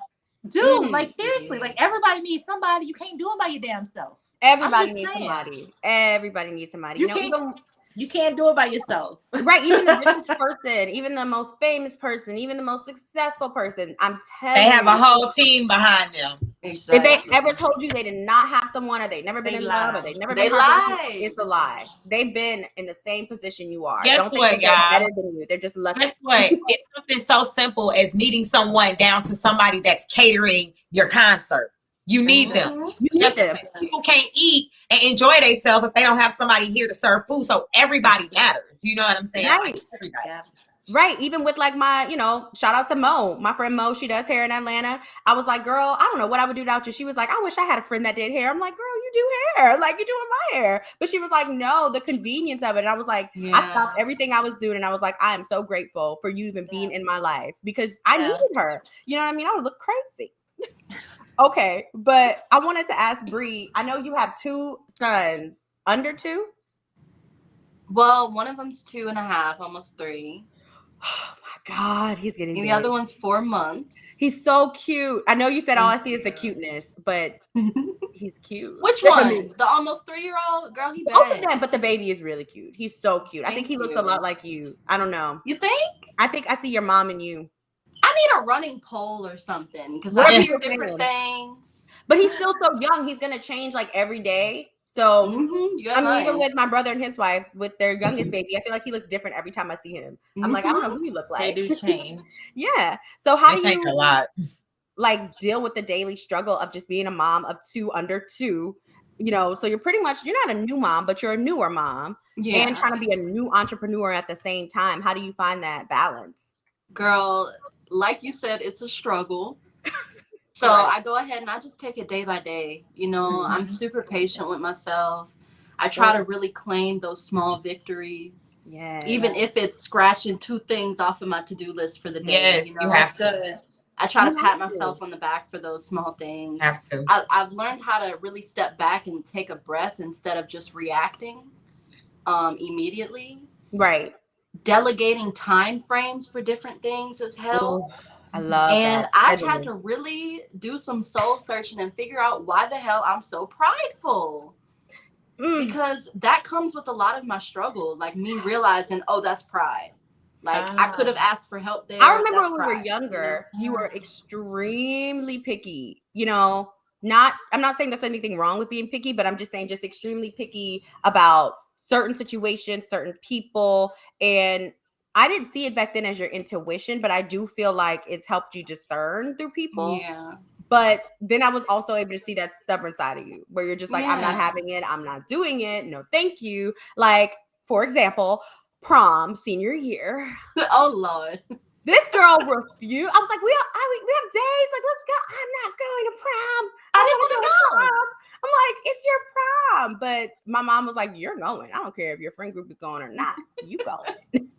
Dude, like seriously, like everybody needs somebody. You can't do it by your damn self. Everybody needs somebody. Everybody needs somebody. You can't do it by yourself. Right. Even the richest person, even the most famous person, even the most successful person. I'm telling you. They have a whole team behind them. Exactly. If they ever told you they did not have someone, or they've never been in love, or they've never been it's a lie. They've been in the same position you are. Guess what, y'all? Better than you. They're just lucky. Guess what? It's something so simple as needing someone down to somebody that's catering your concert. You need them. You need them. People can't eat and enjoy themselves if they don't have somebody here to serve food. So everybody matters. You know what I'm saying? Right. Like everybody. Yeah. Right. Even with like my, you know, shout out to Mo, my friend Mo, she does hair in Atlanta. I was like, girl, I don't know what I would do without you. She was like, I wish I had a friend that did hair. I'm like, girl, you do hair. Like, you're doing my hair. But she was like, no, the convenience of it. And I was like, I stopped everything I was doing. And I was like, I am so grateful for you even being in my life because I needed her. You know what I mean? I would look crazy. Okay. But I wanted to ask Bree, I know you have 2 sons, under 2? Well, one of them's 2.5, almost 3. Oh my God, he's getting and big. The other one's 4 months. He's so cute. I know you said all I see is the cuteness, but he's cute. Which one? The almost 3-year-old? Girl, he bad. Both of them, but the baby is really cute. He's so cute. I think he looks a lot like you. I don't know. You think? I think I see your mom and you. I need a running poll or something because What I is hear your different opinion? things. But he's still so young. He's gonna change like every day. So You I got mean, even mine. with my brother and his wife, with their youngest baby, I feel like he looks different every time I see him. I'm like, I don't know who you look They like. do change. Yeah. So how They do change a you lot. like deal with the daily struggle of just being a mom of two under two? You know, so you're not a new mom, but you're a newer mom and trying to be a new entrepreneur at the same time. How do you find that balance? Girl, like you said, it's a struggle. So Right. I go ahead and I just take it day by day. You know, Mhm. I'm super patient with myself. I try to really claim those small victories. Yeah. Even if it's scratching 2 things off of my to-do list for the day. Yes, You know, you have to. Good. I try You to have pat to. myself on the back for those small things. Have to. I've learned how to really step back and take a breath instead of just reacting immediately. Right. Delegating time frames for different things has helped. I love And that. I've had to really do some soul searching and figure out why the hell I'm so prideful. Because that comes with a lot of my struggle, like me realizing, oh, that's pride. Like I could have asked for help there. I remember that's when we were pride, younger, you were extremely picky. You know, I'm not saying there's anything wrong with being picky, but I'm just saying just extremely picky about certain situations, certain people. And I didn't see it back then as your intuition, but I do feel like it's helped you discern through people. Yeah. But then I was also able to see that stubborn side of you where you're just like, I'm not Yeah. having it. I'm not doing it. No, thank you. Like, for example, prom senior year. Oh Lord. This girl refused. I was like, we have days. Like, let's go. I'm not going to prom. I didn't want to go. Prom. I'm like, it's your prom. But my mom was like, you're going. I don't care if your friend group is going or not. You going.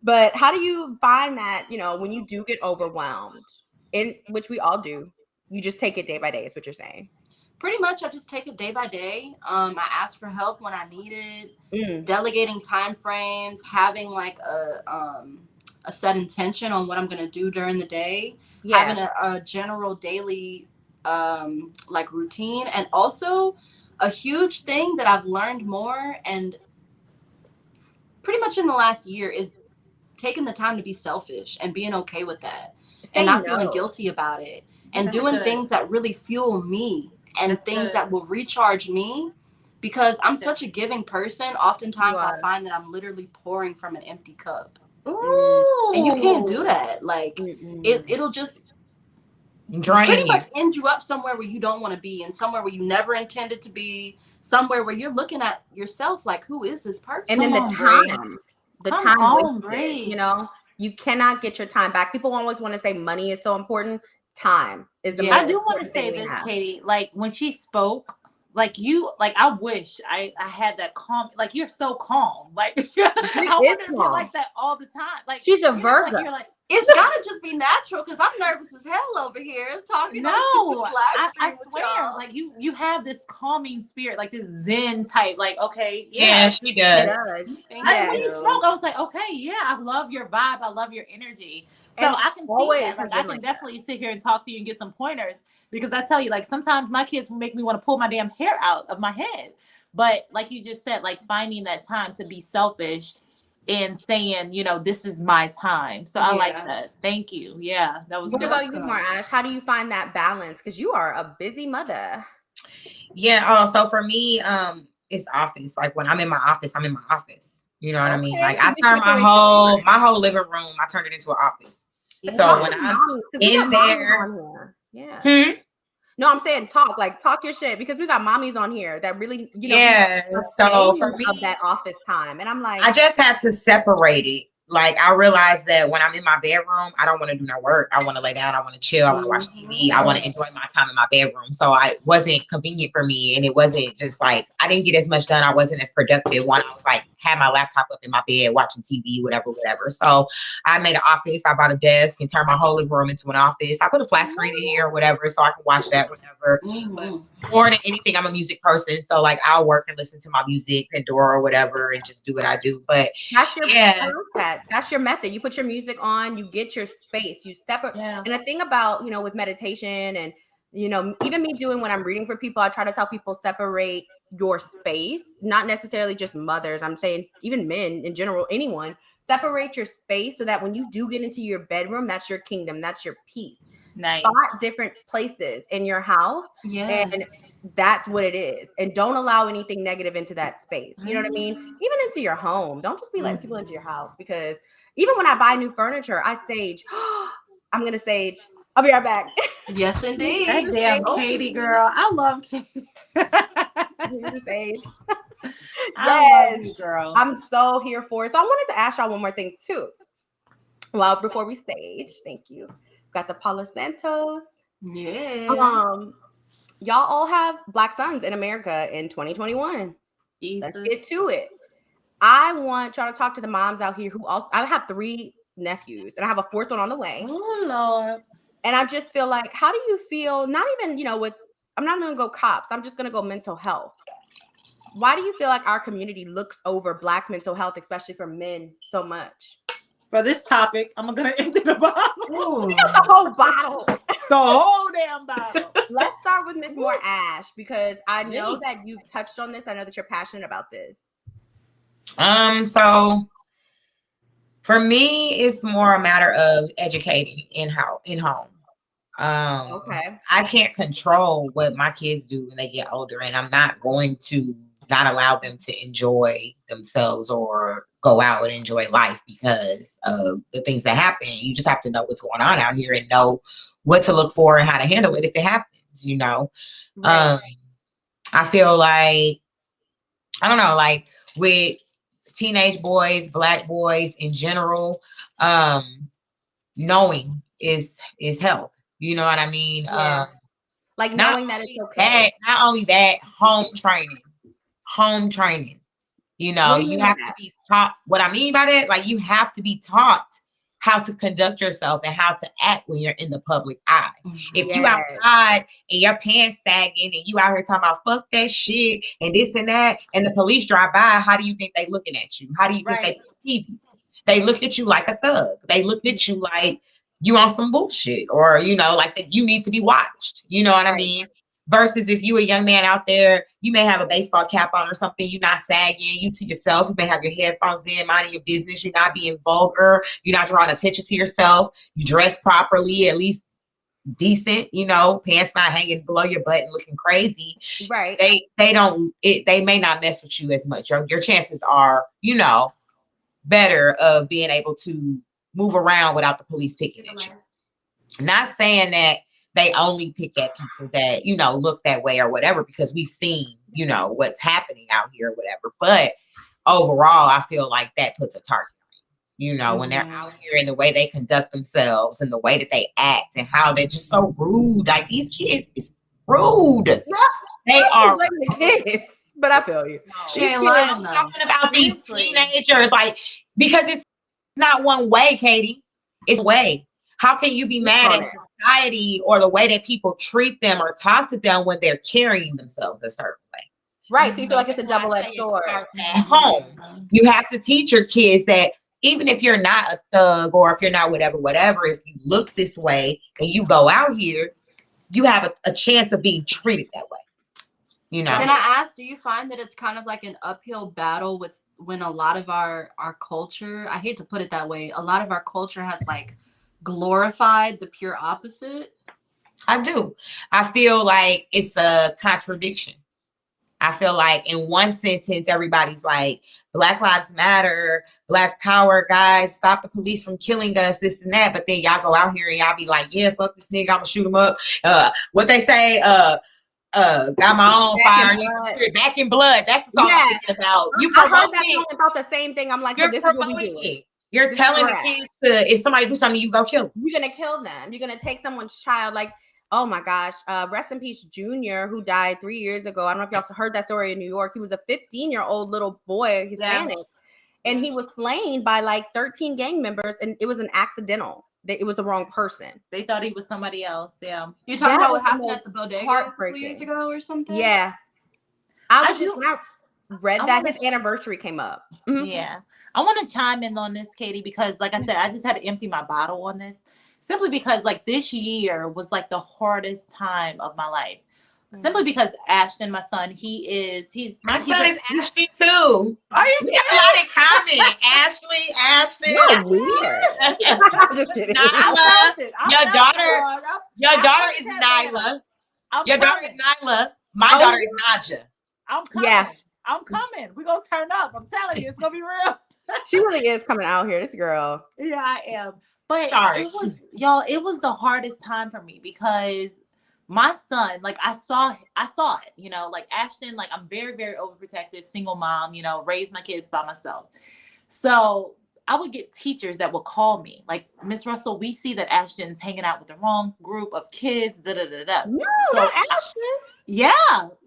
But how do you find that, you know, when you do get overwhelmed, in which we all do, you just take it day by day, is what you're saying? Pretty much, I just take it day by day. I ask for help when I need it. Delegating time frames, having like a set intention on what I'm going to do during the day. Having a general daily like routine, and also a huge thing that I've learned more and pretty much in the last year is taking the time to be selfish and being okay with that and not feeling guilty about it and doing things that really fuel me and things that will recharge me, because I'm such a giving person. Oftentimes I find that I'm literally pouring from an empty cup. Ooh. And you can't do that. Like it'll just pretty much end you up somewhere where you don't want to be, and somewhere where you never intended to be, somewhere where you're looking at yourself like, who is this person? And then the time wasted, you know, you cannot get your time back. People always want to say money is so important. Time is the most I do want to say this, Katie. Like when she spoke, like you, like I wish I had that calm. Like you're so calm. Like I wonder if you're like that all the time. Like she's a Virgo. Like, you're like, it's gotta just be natural because I'm nervous as hell over here talking. No, I swear, like you have this calming spirit, like this Zen type. Like, okay, yeah, she does. When you spoke, I was like, okay, yeah, I love your vibe, I love your energy. So and I can see that. Like, I can definitely sit here and talk to you and get some pointers, because I tell you, like sometimes my kids will make me want to pull my damn hair out of my head. But like you just said, like finding that time to be selfish and saying, you know, this is my time. So I like that. Thank you. Yeah, that was good. What about you, Morash? How do you find that balance? Because you are a busy mother. Yeah. So for me, it's office. Like when I'm in my office, I'm in my office. You know what I mean? Like I turn my whole living room, I turned it into an office. So when I'm in there, No, I'm saying talk your shit, because we got mommies on here that really, you know, so for me, of that office time. And I'm like, I just had to separate it. Like I realized that when I'm in my bedroom, I don't want to do no work. I want to lay down. I want to chill. I want to watch TV. I want to enjoy my time in my bedroom. So it wasn't convenient for me, and it wasn't just like I didn't get as much done. I wasn't as productive when I was like had my laptop up in my bed watching TV, whatever. So I made an office. I bought a desk and turned my whole living room into an office. I put a flat screen in here or whatever, so I can watch that whenever. But more than anything, I'm a music person, so like I'll work and listen to my music, Pandora or whatever, and just do what I do. But that's your that's your method. You put your music on, you get your space, you separate. And the thing about, you know, with meditation and You know, even me doing when I'm reading for people, I try to tell people separate your space, not necessarily just mothers. I'm saying even men in general, anyone, separate your space so that when you do get into your bedroom, that's your kingdom, that's your peace. Nice. Spot different places in your house, and that's what it is. And don't allow anything negative into that space. You know what I mean? Even into your home. Don't just be letting people into your house, because even when I buy new furniture, I sage. I'm gonna sage. I'll be right back. Yes, indeed. That damn Katie girl. I love Katie. Sage. I love you, girl. I'm so here for it. So I wanted to ask y'all one more thing too. Well, before we stage, thank you. Got the Paula Santos. Yeah. Y'all all have Black sons in America in 2021. Jesus. Let's get to it. I want y'all to talk to the moms out here who also, I have 3 nephews and I have a 4th one on the way. Oh, Lord. And I just feel like, how do you feel, not even, you know, with, I'm not going to go cops. I'm just going to go mental health. Why do you feel like our community looks over Black mental health, especially for men, so much? For this topic, I'm going to empty the bottle. The whole bottle. The whole damn bottle. Let's start with Miss Moore Ash, because I know that you've touched on this. I know that you're passionate about this. So for me, it's more a matter of educating in home. Okay. I can't control what my kids do when they get older, and I'm not going to not allow them to enjoy themselves or go out and enjoy life because of the things that happen. You just have to know what's going on out here and know what to look for and how to handle it if it happens, you know. Right. I feel like, I don't know, like with teenage boys, Black boys in general, knowing is health. You know what I mean? Yeah. Like knowing that it's okay. Not only that, home training. You know, you have to be taught. What I mean by that, like you have to be taught how to conduct yourself and how to act when you're in the public eye. If you outside and your pants sagging and you out here talking about fuck that shit and this and that, and the police drive by, how do you think they looking at you? How do you think they perceive you? They look at you like a thug. They look at you like you on some bullshit, or, you know, like that you need to be watched. You know what I mean? Versus if you a young man out there, you may have a baseball cap on or something, you're not sagging, you to yourself, you may have your headphones in, minding your business, you're not being vulgar, you're not drawing attention to yourself, you dress properly, at least decent, you know, pants not hanging below your butt and looking crazy. Right. They may not mess with you as much. Your chances are, you know, better of being able to move around without the police picking at you. Not saying that they only pick at people that, you know, look that way or whatever, because we've seen, you know, what's happening out here or whatever. But overall, I feel like that puts a target on you, you know, when they're out here and the way they conduct themselves and the way that they act and how they're just so rude. Like these kids is rude. They are kids, but I feel you. I'm talking about these teenagers, like, because it's not one way, Katie. It's a way. How can you be mad at society or the way that people treat them or talk to them when they're carrying themselves a certain way? Right. So you feel like it's a double-edged sword. At home, you have to teach your kids that even if you're not a thug or if you're not whatever, if you look this way and you go out here, you have a chance of being treated that way. You know. Can I ask, do you find that it's kind of like an uphill battle with when a lot of our culture, I hate to put it that way, a lot of our culture has like glorified the pure opposite? I do. I feel like it's a contradiction. I feel like in one sentence, everybody's like, Black Lives Matter, Black Power, guys, stop the police from killing us, this and that. But then y'all go out here and y'all be like, yeah, fuck this nigga, I'm gonna shoot him up. What they say, got my own fire, back in blood. That's the song I'm thinking about. I heard that song about the same thing. I'm like, so this is what we do. You're telling the kids to, if somebody do something, you go kill them. You're gonna kill them. You're gonna take someone's child. Like, oh my gosh, rest in peace, Junior, who died 3 years ago. I don't know if y'all heard that story in New York. He was a 15-year-old little boy, Hispanic, and he was slain by like 13 gang members, and it was an accidental. It was the wrong person. They thought he was somebody else. Yeah. You talking about what happened at the bodega a few years ago or something? Yeah. I read that his anniversary came up. Mm-hmm. Yeah. I want to chime in on this, Katie, because like I said, I just had to empty my bottle on this. simply because like this year was like the hardest time of my life. Simply because Ashton, my son, he's my son is Ashley too. Are you serious? We have a lot in common. Ashley, Ashton. You're weird. I'm just kidding. Nyla, your daughter is Nyla. Your daughter is Nyla. My daughter is Naja. I'm coming. Yeah. I'm coming. We're gonna turn up. I'm telling you, it's gonna be real. She really is coming out here, this girl. Yeah, I am. But it was the hardest time for me because my son, like I saw it, you know, like Ashton, like I'm very, very overprotective, single mom, you know, raised my kids by myself. So I would get teachers that would call me like, Miss Russell, we see that Ashton's hanging out with the wrong group of kids. No, not Ashton. Yeah.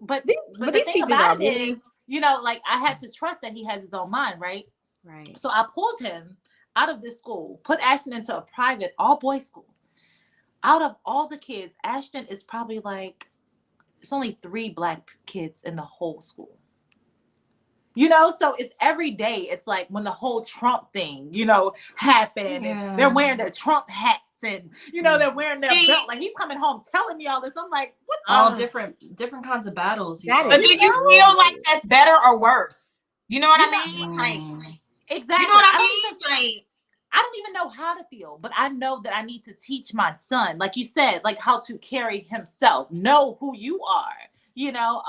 But the these thing about it is, you know, like I had to trust that he has his own mind, right? Right. So I pulled him out of this school, put Ashton into a private all-boys school. Out of all the kids, Ashton is probably like, it's only 3 Black kids in the whole school. You know, so it's every day. It's like when the whole Trump thing, you know, happened, and they're wearing their Trump hats, and you know they're wearing their belt. Like he's coming home telling me all this. I'm like, what? All different kinds of battles. But do you feel like that's better or worse? You know what I mean? Like, exactly. You know what I mean? Like, I don't even know how to feel, but I know that I need to teach my son, like you said, like how to carry himself, know who you are, you know?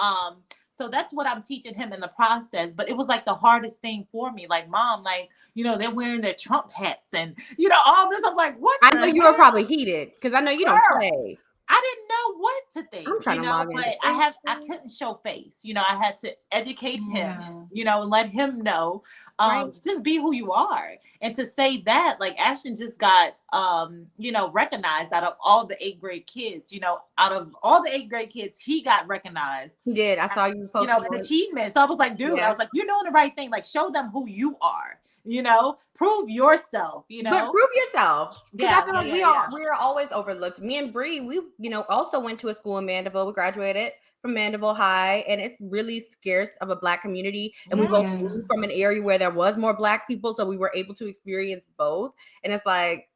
So that's what I'm teaching him in the process. But it was like the hardest thing for me. Like, Mom, like, you know, they're wearing their Trump hats and, you know, all this. I'm like, what? I know you were probably heated because I know you don't play. I didn't know what to think, I'm trying to log in, but I couldn't show face. You know, I had to educate him, you know, and let him know, just be who you are. And to say that, like Ashton just got, you know, recognized out of all the 8th grade kids, you know, out of all the 8th grade kids, he got recognized. He did. I saw you post, you know, an achievement. So I was like, dude, I was like, you're doing the right thing. Like, show them who you are. You know, prove yourself, you know. But prove yourself. Because I feel like we are always overlooked. Me and Bree, we, you know, also went to a school in Mandeville. We graduated from Mandeville High, and it's really scarce of a Black community. And we both moved from an area where there was more Black people, so we were able to experience both. And it's like,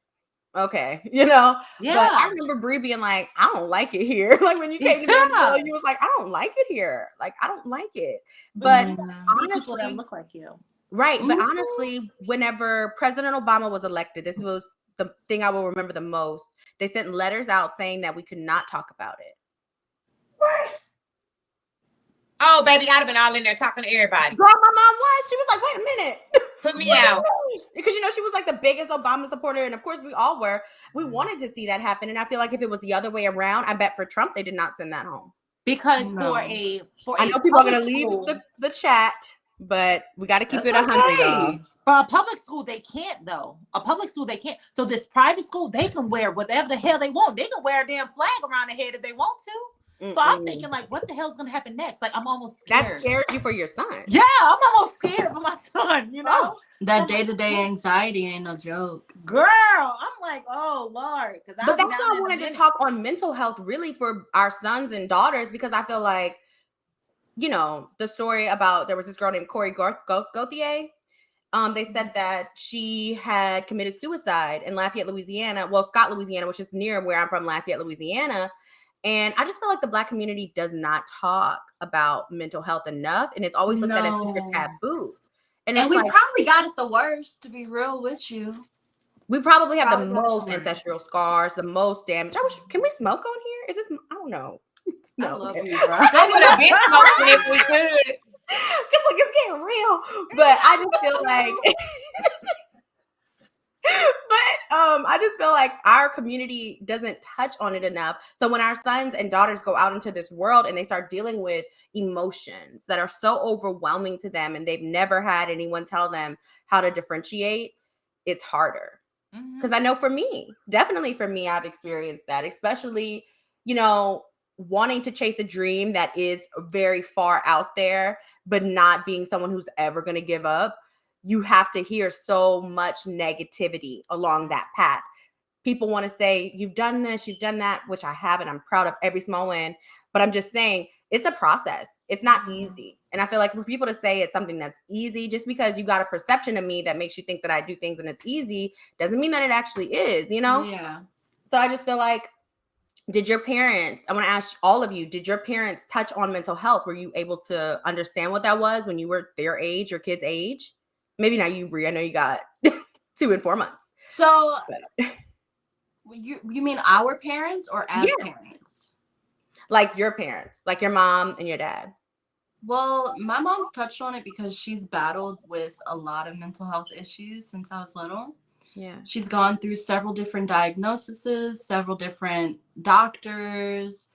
okay, you know. But I remember Bree being like, I don't like it here. Like when you came to Mandeville, you was like, I don't like it here. Like I don't like it. But honestly, people that look like you. Right. But honestly, whenever President Obama was elected, this was the thing I will remember the most. They sent letters out saying that we could not talk about it. What? Oh, baby, I'd have been all in there talking to everybody. Girl, my mom was. She was like, wait a minute. Put me out. Because, you know, she was like the biggest Obama supporter. And of course, we all were. We wanted to see that happen. And I feel like if it was the other way around, I bet for Trump, they did not send that home. Because I know people are going to leave the chat. But we got to keep it 100, y'all. For a public school, they can't, though. A public school, they can't. So this private school, they can wear whatever the hell they want. They can wear a damn flag around their head if they want to. So I'm thinking, like, what the hell's going to happen next? Like, I'm almost scared. That scared you for your son. Yeah, I'm almost scared for my son, you know? That day-to-day anxiety ain't no joke. Girl, I'm like, oh, Lord. But that's why I wanted to talk on mental health, really, for our sons and daughters, because I feel like, you know, the story about there was this girl named Corey Gauthier. They said that she had committed suicide in Lafayette, Louisiana. Well, Scott, Louisiana, which is near where I'm from, Lafayette, Louisiana. And I just feel like the Black community does not talk about mental health enough. And it's always looked at as super taboo. And we probably got it the worst, to be real with you. We probably have the most ancestral scars, the most damage. Can we smoke on here? Is this, I don't know. No. I love you, bro. I would have been smoking if we could. Because like it's getting real. But I just feel like I just feel like our community doesn't touch on it enough. So when our sons and daughters go out into this world and they start dealing with emotions that are so overwhelming to them and they've never had anyone tell them how to differentiate, it's harder. Because I know for me, definitely for me, I've experienced that, especially, you know, wanting to chase a dream that is very far out there, but not being someone who's ever going to give up. You have to hear so much negativity along that path. People want to say, you've done this, you've done that, which I have, and I'm proud of every small win. But I'm just saying, it's a process. It's not easy. And I feel like for people to say it's something that's easy, just because you got a perception of me that makes you think that I do things and it's easy, doesn't mean that it actually is, you know? Yeah. So I just feel like, did your parents, I want to ask all of you, did your parents touch on mental health? Were you able to understand what that was when you were their age, your kids' age? Maybe not you, Brie. I know you got 2 and 4 months. So you mean our parents or as parents? Like your parents, like your mom and your dad. Well, my mom's touched on it because she's battled with a lot of mental health issues since I was little. Yeah. She's gone through several different diagnoses, several different doctors.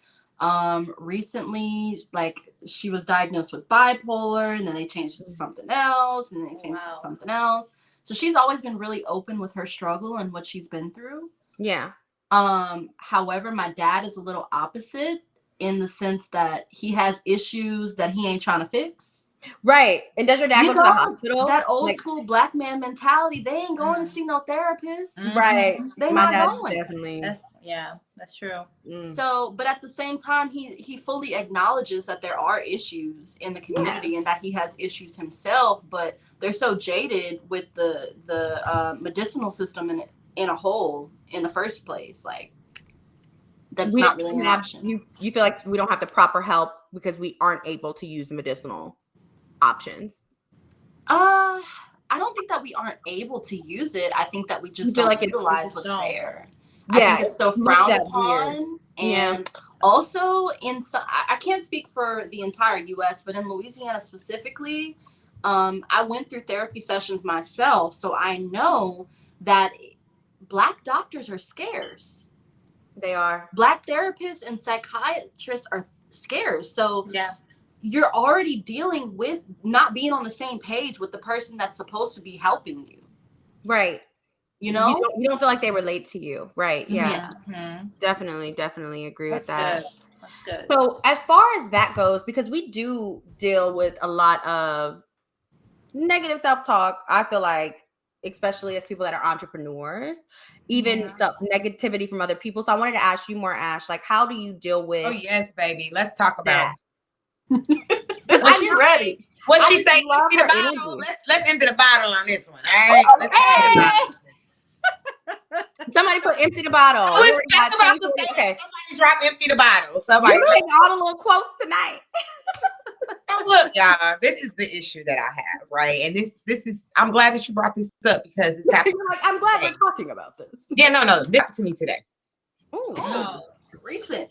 Recently, like, she was diagnosed with bipolar, and then they changed it to something else, and then they changed it to something else. So she's always been really open with her struggle and what she's been through. Yeah. However, my dad is a little opposite in the sense that he has issues that he ain't trying to fix. Right. And does your dad go to the hospital? That old school black man mentality. They ain't going to see no therapist. Right. They My not going. Definitely. That's true. So, but at the same time, he fully acknowledges that there are issues in the community and that he has issues himself, but they're so jaded with the medicinal system in a whole in the first place. Like, that's not really an option. You feel like we don't have the proper help because we aren't able to use medicinal options? I don't think that we aren't able to use it. I think that we just don't utilize what's there. I think it's so frowned upon. And also I can't speak for the entire US, but in Louisiana specifically, I went through therapy sessions myself, so I know that Black doctors are scarce. They are. Black therapists and psychiatrists are scarce. So you're already dealing with not being on the same page with the person that's supposed to be helping you. Right. You know? You don't feel like they relate to you. Right. Yeah. Definitely agree with that. That's good. So as far as that goes, because we do deal with a lot of negative self-talk, I feel like, especially as people that are entrepreneurs, even negativity from other people. So I wanted to ask you more, Ash, like, how do you deal with... Oh, yes, baby. Let's talk about it. Was she ready? What she say? Empty the bottle. Let's empty the bottle on this one. All right. Let's empty the bottle. Somebody put empty the bottle. I was just about to say, somebody drop empty the bottle. Somebody put all the little quotes tonight. Oh, look, y'all, this is the issue that I have, right? And this is, I'm glad that you brought this up because this happened. Like, I'm glad we're talking about this. Yeah, no, this happened to me today. Recent.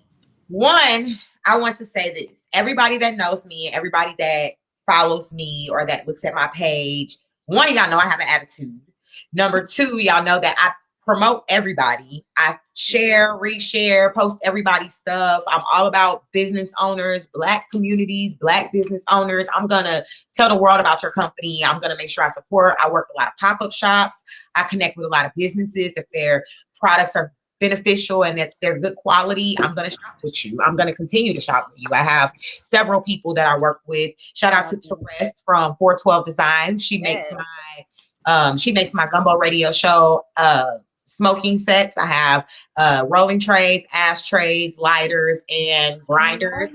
One, I want to say this. Everybody that knows me, everybody that follows me or that looks at my page, one, y'all know I have an attitude. Number two, y'all know that I promote everybody. I share, reshare, post everybody's stuff. I'm all about business owners, Black communities, Black business owners. I'm going to tell the world about your company. I'm going to make sure I support. I work with a lot of pop-up shops. I connect with a lot of businesses. If their products are beneficial and that they're good quality, I'm going to shop with you. I'm going to continue to shop with you. I have several people that I work with. Shout out to Therese from 412 Designs. She makes my Gumbo Radio show smoking sets. I have rolling trays, ashtrays, lighters, and grinders.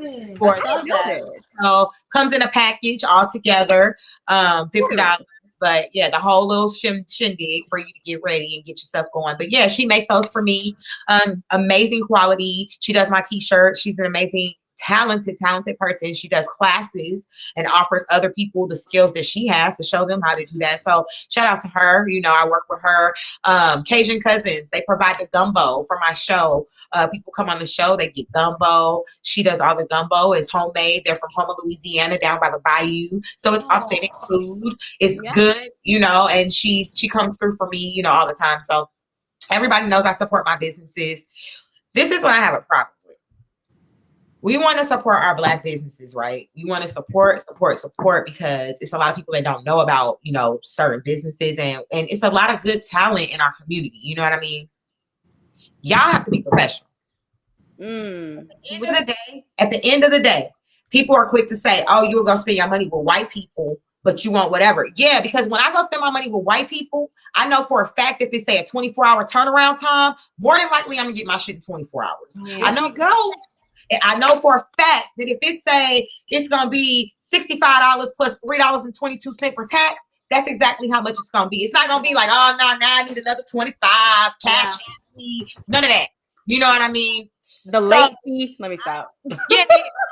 So comes in a package all together, $50. But yeah, the whole little shindig for you to get ready and get yourself going. But yeah, she makes those for me. Amazing quality. She does my t-shirts. She's an amazing, talented person. She does classes and offers other people the skills that she has to show them how to do that. So shout out to her. You know, I work with her. Cajun Cousins, they provide the gumbo for my show. People come on the show, they get gumbo. She does all the gumbo. It's homemade. They're from Houma, Louisiana, down by the bayou. So it's authentic food. It's good, you know, and she comes through for me, you know, all the time. So everybody knows I support my businesses. This is when I have a problem. We want to support our Black businesses, right? We want to support because it's a lot of people that don't know about, you know, certain businesses and it's a lot of good talent in our community. You know what I mean? Y'all have to be professional. At the end of the day, people are quick to say, oh, you're going to spend your money with white people, but you want whatever. Yeah, because when I go spend my money with white people, I know for a fact if it's, say, a 24-hour turnaround time, more than likely I'm going to get my shit in 24 hours. I know for a fact that if it say it's going to be $65 plus $3.22 for tax, that's exactly how much it's going to be. It's not going to be like, oh, no, now I need another 25 cash. None of that. You know what I mean? The late fee. Let me stop. Yeah.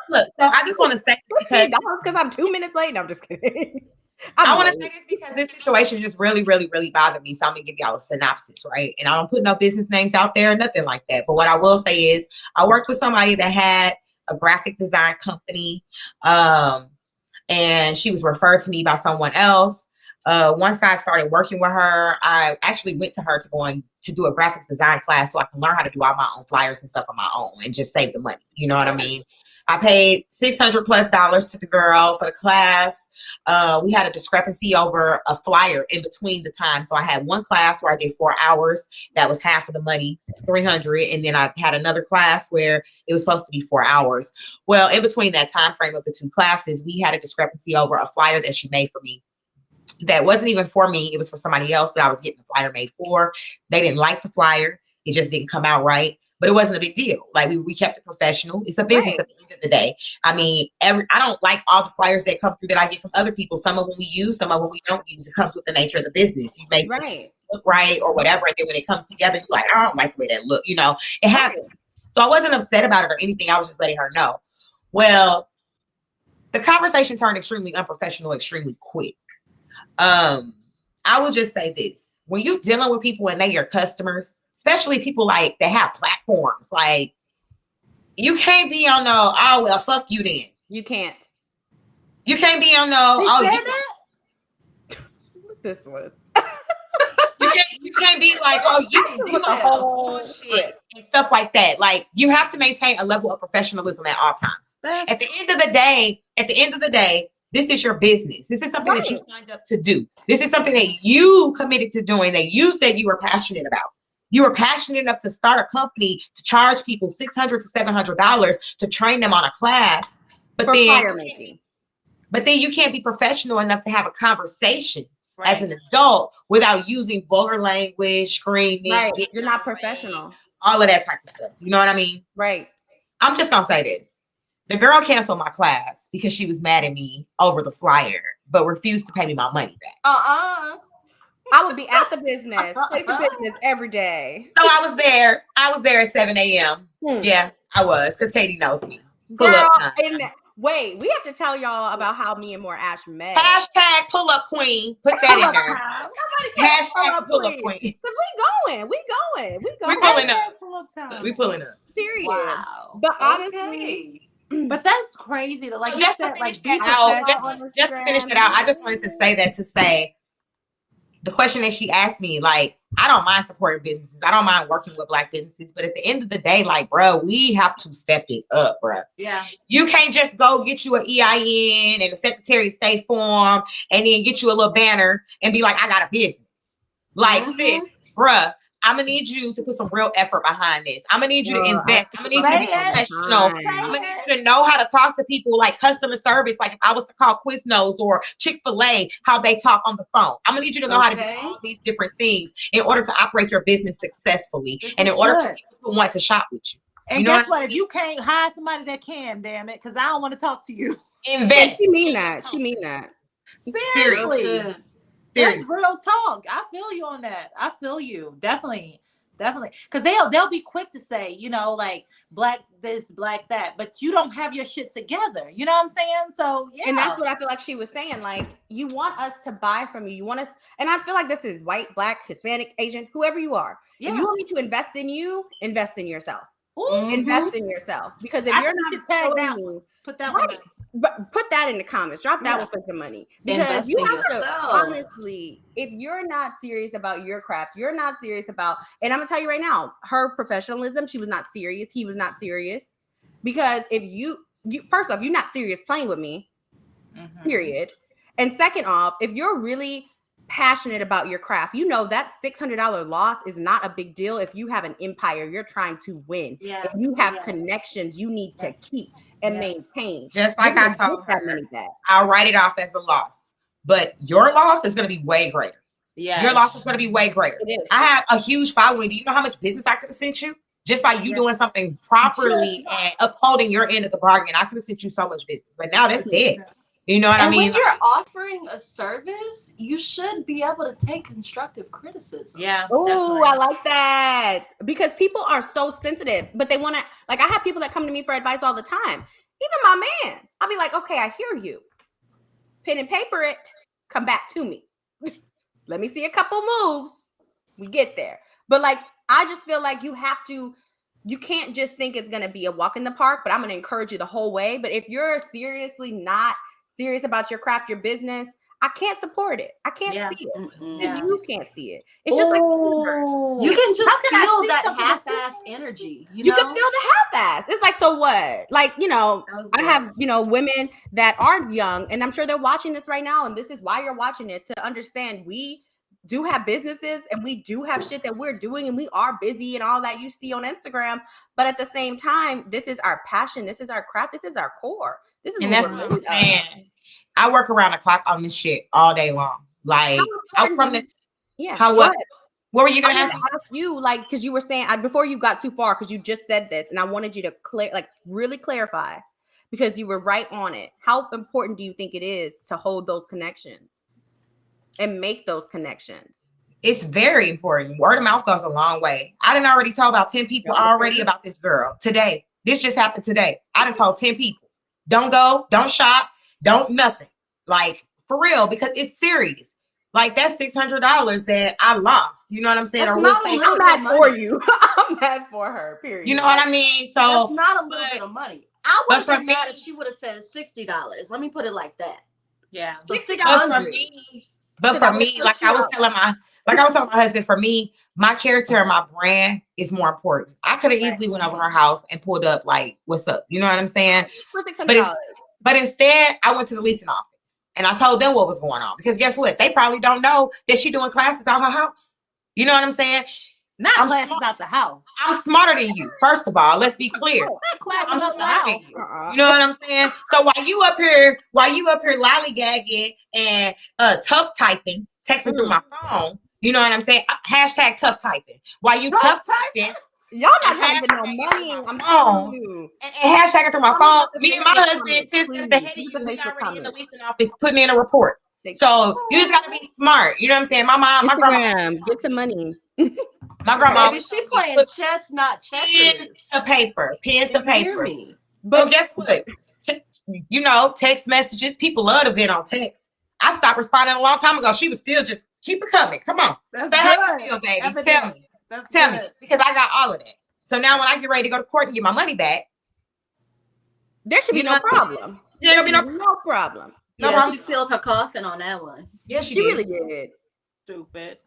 Look, so I just want to say because I'm 2 minutes late. No, I'm just kidding. I want to say this because this situation just really, really, really bothered me. So I'm gonna give y'all a synopsis, right? And I don't put no business names out there, nothing like that. But what I will say is, I worked with somebody that had a graphic design company, and she was referred to me by someone else. Once I started working with her, I actually went to her to do a graphics design class so I can learn how to do all my own flyers and stuff on my own and just save the money. You know what I mean? I paid $600+ to the girl for the class. We had a discrepancy over a flyer in between the time. So I had one class where I did 4 hours. That was half of the money, $300. And then I had another class where it was supposed to be 4 hours. Well, in between that time frame of the two classes, we had a discrepancy over a flyer that she made for me. That wasn't even for me. It was for somebody else that I was getting the flyer made for. They didn't like the flyer. It just didn't come out right. But it wasn't a big deal. Like we kept it professional. It's a business at the end of the day. I mean, I don't like all the flyers that come through that I get from other people. Some of them we use, some of them we don't use. It comes with the nature of the business. You make it look right or whatever. And then when it comes together, you're like, I don't like the way that look. You know, it happened. So I wasn't upset about it or anything. I was just letting her know. Well, the conversation turned extremely unprofessional, extremely quick. I will just say this. When you're dealing with people and they're your customers, especially people like that have platforms, like you can't be on no, oh, well, fuck you then. You can't. You can't be on no, this one. You can't be like, oh, you can do the whole shit and stuff like that. Like you have to maintain a level of professionalism at all times. At the end of the day, this is your business. This is something that you signed up to do. This is something that you committed to doing, that you said you were passionate about. You were passionate enough to start a company to charge people $600 to $700 to train them on a class. But then you can't be professional enough to have a conversation as an adult without using vulgar language, screaming. Right. You're not professional. All of that type of stuff. You know what I mean? Right. I'm just going to say this. The girl canceled my class because she was mad at me over the flyer, but refused to pay me my money back. I would be at the business, place the business every day. So I was there. At 7 a.m. Yeah, I was, because Katie knows me. Girl, wait, we have to tell y'all about how me and More Ash met. Hashtag pull up queen. Put that in there. Hashtag pull up queen. Because we going. We pulling up. Period. Wow. But honestly. But that's crazy. Like you just said, to finish that out, I just wanted to say that to say the question that she asked me, like, I don't mind supporting businesses. I don't mind working with Black businesses. But at the end of the day, like, bro, we have to step it up, bro. Yeah. You can't just go get you an EIN and a Secretary of State form and then get you a little banner and be like, I got a business. Like, sis, bruh, I'm going to need you to put some real effort behind this. I'm going to need you to invest. I'm going to need you to be professional. I'm going to need you to know how to talk to people like customer service. Like if I was to call Quiznos or Chick-fil-A, how they talk on the phone. I'm going to need you to know how to do all these different things in order to operate your business successfully and in order for people to want to shop with you. And guess what? If you can't hire somebody that can, damn it, because I don't want to talk to you. Invest. She mean that. Seriously. That's real talk. I feel you on that. I feel you. Definitely. Because they'll be quick to say, you know, like Black this, Black that, but you don't have your shit together. You know what I'm saying? So yeah. And that's what I feel like she was saying. Like, you want us to buy from you. You want us, and I feel like this is white, Black, Hispanic, Asian, whoever you are. Yeah. If you want me to invest in you, invest in yourself. Invest in yourself. Because if you're not showing me, put that one. But put that in the comments. Drop that one for some money. Because you have to, honestly, if you're not serious about your craft, you're not serious about, and I'm gonna tell you right now, her professionalism, she was not serious. He was not serious. Because if you first off, you're not serious playing with me, period. And second off, if you're really passionate about your craft, you know that $600 loss is not a big deal if you have an empire you're trying to win. Yeah. If you have connections you need to keep and maintain. Just like I told her, I'll write it off as a loss. But your loss is going to be way greater. Yeah. Your loss is going to be way greater. I have a huge following. Do you know how much business I could have sent you? Just by you doing something properly and upholding your end of the bargain, I could have sent you so much business. But now that's dead. You know what I mean? When you're offering a service, you should be able to take constructive criticism. Yeah. Oh, I like that. Because people are so sensitive, but they want to, like, I have people that come to me for advice all the time. Even my man. I'll be like, okay, I hear you. Pen and paper it. Come back to me. Let me see a couple moves. We get there. But like, I just feel like you can't just think it's going to be a walk in the park, but I'm going to encourage you the whole way. But if you're seriously not serious about your craft, your business, I can't support it. I can't see it. Because you can't see it. It's just like you can just feel that half-ass energy. You can feel the half-ass. It's like, so what? Like, I have, women that are young, and I'm sure they're watching this right now, and this is why you're watching it, to understand we do have businesses and we do have shit that we're doing, and we are busy and all that you see on Instagram. But at the same time, this is our passion. This is our craft. This is our core. This is, and that's what I'm saying. I work around the clock on this shit all day long. Like, out from the what were you gonna ask you? Like, because you were saying before you got too far, because you just said this, and I wanted you to really clarify, because you were right on it. How important do you think it is to hold those connections and make those connections? It's very important. Word of mouth goes a long way. I done already told about 10 people already about this girl today. This just happened today. I done told 10 people. Don't go, don't shop, don't nothing. Like, for real, because it's serious. Like, that's $600 that I lost. You know what I'm saying? That's not I'm mad for you. I'm mad for her, period. You know what I mean? So that's not a little bit of money. I would have been mad if she would have said $60. Let me put it like that. Yeah. So $600. But for me, like I was telling my husband, for me, my character and my brand is more important. I could have easily went over her house and pulled up like, what's up? You know what I'm saying? But instead, I went to the leasing office and I told them what was going on, because guess what? They probably don't know that she's doing classes out her house. You know what I'm saying? Not classes out the house. I'm smarter than you. First of all, let's be clear. Not classes out the house. You know what I'm saying? So while you up here lollygagging and tough typing, texting through my phone, you know what I'm saying? Hashtag tough typing. While you tough typing, y'all not having no money. I'm telling you. And hashtagging through my phone. Me and my husband, 10 steps ahead of you, we already in the leasing office putting in a report. So you just gotta be smart. You know what I'm saying? My grandma, get some money. My grandma, maybe she playing chess, not checkers. Pen to paper. But guess what? Text messages. People love to vent on text. I stopped responding a long time ago. She was still just keep it coming. Come on, that's say how you feel, baby. Tell me, because I got all of that. So now when I get ready to go to court and get my money back, there should be no problem. There'll be no problem. Yeah, she sealed her coffin on that one. Yes, she really did. Stupid.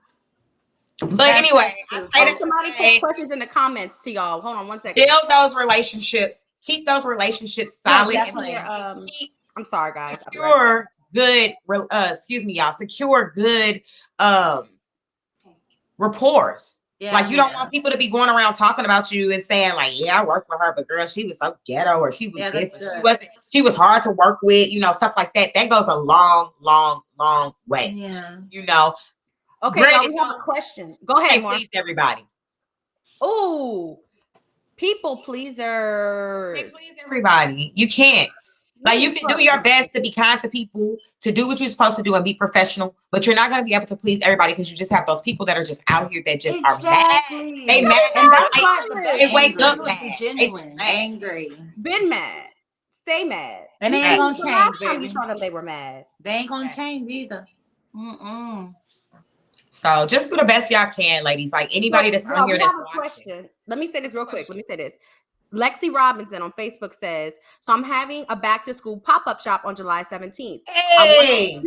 But anyway, somebody put questions in the comments to y'all. Hold on one second. Build those relationships. Keep those relationships solid. I'm sorry, guys. Secure good. Secure good rapports. Yeah, like you don't want people to be going around talking about you and saying like, yeah, I worked with her, but girl, she was so ghetto, or she was she was hard to work with, stuff like that. That goes a long, long, long way. Yeah. Okay, now we have a question. Go ahead, Mark. Please everybody. Ooh, people pleasers. Please everybody. You can't. Like, you can do your best to be kind to people, to do what you're supposed to do and be professional, but you're not going to be able to please everybody, because you just have those people that are just out here that just are mad. They mad. And that's why they wake up mad. Genuine. Angry. Been mad. Stay mad. And they ain't going to change, last time you saw them, they were mad. They ain't going to change either. So just do the best y'all can, ladies. Like, anybody that's on here that's watching. Let me say this real quick. Lexi Robinson on Facebook says, so I'm having a back to school pop-up shop on July 17th. Hey.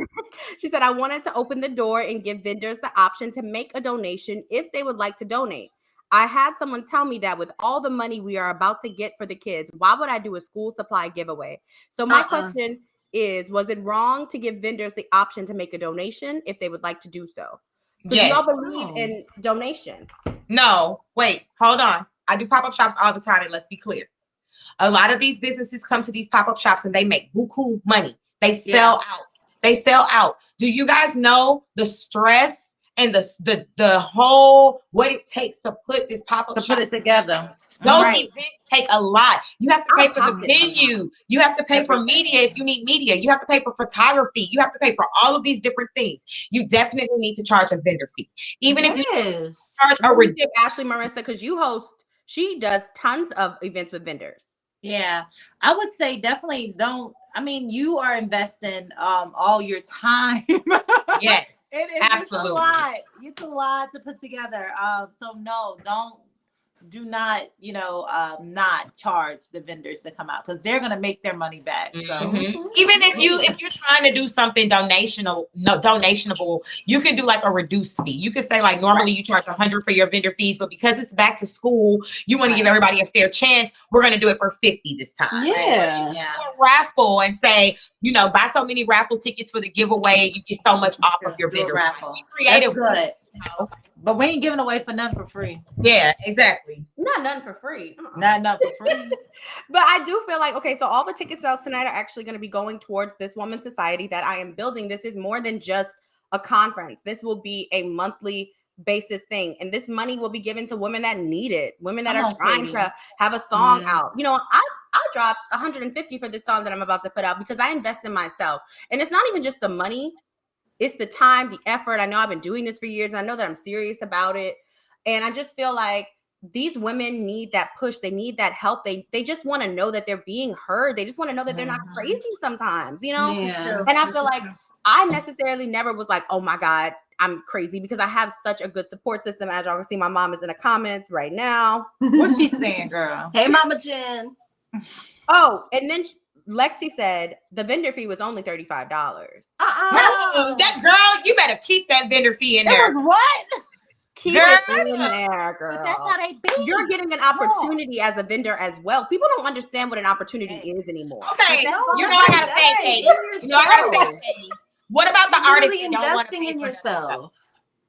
She said, I wanted to open the door and give vendors the option to make a donation if they would like to donate. I had someone tell me that with all the money we are about to get for the kids, why would I do a school supply giveaway? So my question is, was it wrong to give vendors the option to make a donation if they would like to do so? So yes. Do y'all believe in donations? No, wait, hold on. I do pop-up shops all the time, and let's be clear. A lot of these businesses come to these pop-up shops and they make buku money. They sell out. They sell out. Do you guys know the stress and the whole what it takes to put this pop-up shop together? Those Right. events take a lot. You have to pay for the Out-of-pocket venue. You have to pay for Everything. media if you need media. You have to pay for photography. You have to pay for all of these different things. You definitely need to charge a vendor fee. Even if you Yes. charge a What do you re- think, Ashley Marissa? Because you host, she does tons of events with vendors. Yeah, I would say definitely don't. I mean, you are investing all your time. yes, It's a absolutely. lot. It's a lot to put together. So no, do not, not charge the vendors to come out because they're gonna make their money back. So Even if you're trying to do something donationable, you can do like a reduced fee. You can say like normally you charge $100 for your vendor fees, but because it's back to school, you want to give everybody a fair chance. We're gonna do it for $50 this time. Yeah. Do a raffle and say, buy so many raffle tickets for the giveaway, you get so much off of your do a vendor. raffle. Be creative. That's good. But we ain't giving away for nothing for free. Yeah, exactly. Not for free. Not for free. But I do feel like, okay, so all the ticket sales tonight are actually going to be going towards this women's society that I am building. This is more than just a conference. This will be a monthly basis thing. And this money will be given to women that need it, women that are trying to have a song out. I dropped $150 for this song that I'm about to put out because I invest in myself. And it's not even just the money. It's the time, the effort. I know I've been doing this for years and I know that I'm serious about it. And I just feel like these women need that push. They need that help. They just want to know that they're being heard. They just want to know that they're not crazy sometimes, Yeah. And I feel like I necessarily never was like, oh my God, I'm crazy because I have such a good support system. As y'all can see, my mom is in the comments right now. What's she saying, girl? Hey, Mama Jen. Oh, and then Lexi said the vendor fee was only $35. That girl, you better keep that vendor fee in there. It was what? Keep it in there, girl. But that's how they be. You're getting an opportunity as a vendor as well. People don't understand what an opportunity is anymore. Okay, I gotta say, Katie. I gotta say, Katie. What about the artists really that don't want to investing pay in for yourself?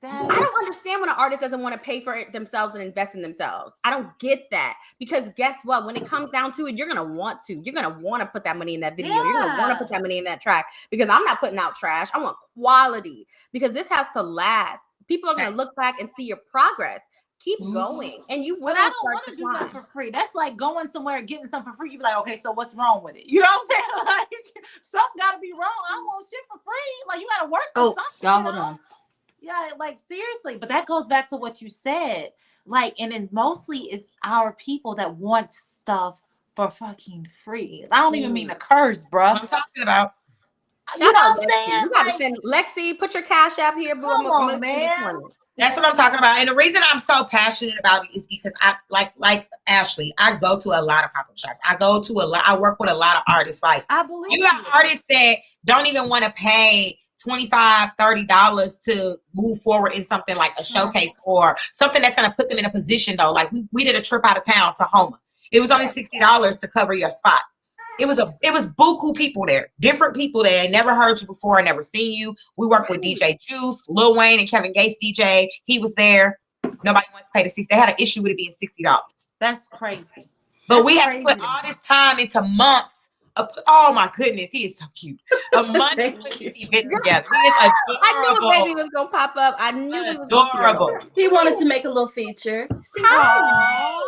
I don't understand when an artist doesn't want to pay for it themselves and invest in themselves. I don't get that because guess what? When it comes down to it, you're going to want to. You're going to want to put that money in that video. You're going to want to put that money in that track because I'm not putting out trash. I want quality because this has to last. People are going to look back and see your progress. Keep going. And you will. But I don't want to do that for free. That's like going somewhere and getting something for free. You be like, okay, so what's wrong with it? You know what I'm saying? Like something got to be wrong. I don't want shit for free. Like you got to work for something. Y'all hold on. Yeah, like seriously, but that goes back to what you said. Like, and it mostly is our people that want stuff for fucking free. I don't even mean to curse, bro. What I'm talking about. You know what I'm saying? You gotta send Lexi, put your cash app here, boo. Come on, man. That's what I'm talking about. And the reason I'm so passionate about it is because I like Ashley, I go to a lot of pop-up shops. I work with a lot of artists. Like I believe you have artists that don't even want to pay $25-$30 to move forward in something like a showcase or something that's going to put them in a position though. Like we did a trip out of town to Homa. It was only $60 to cover your spot. It was buku people there, different people there. I never heard you before. I never seen you. We worked with DJ Juice, Lil Wayne, and Kevin Gates DJ. He was there. Nobody wants to pay the $60. They had an issue with it being $60. That's crazy. But we have to put all this time into months. Oh my goodness, he is so cute. A month to put this event together. He is adorable. I knew a baby was gonna pop up. I knew he was adorable. He wanted to make a little feature. Hi.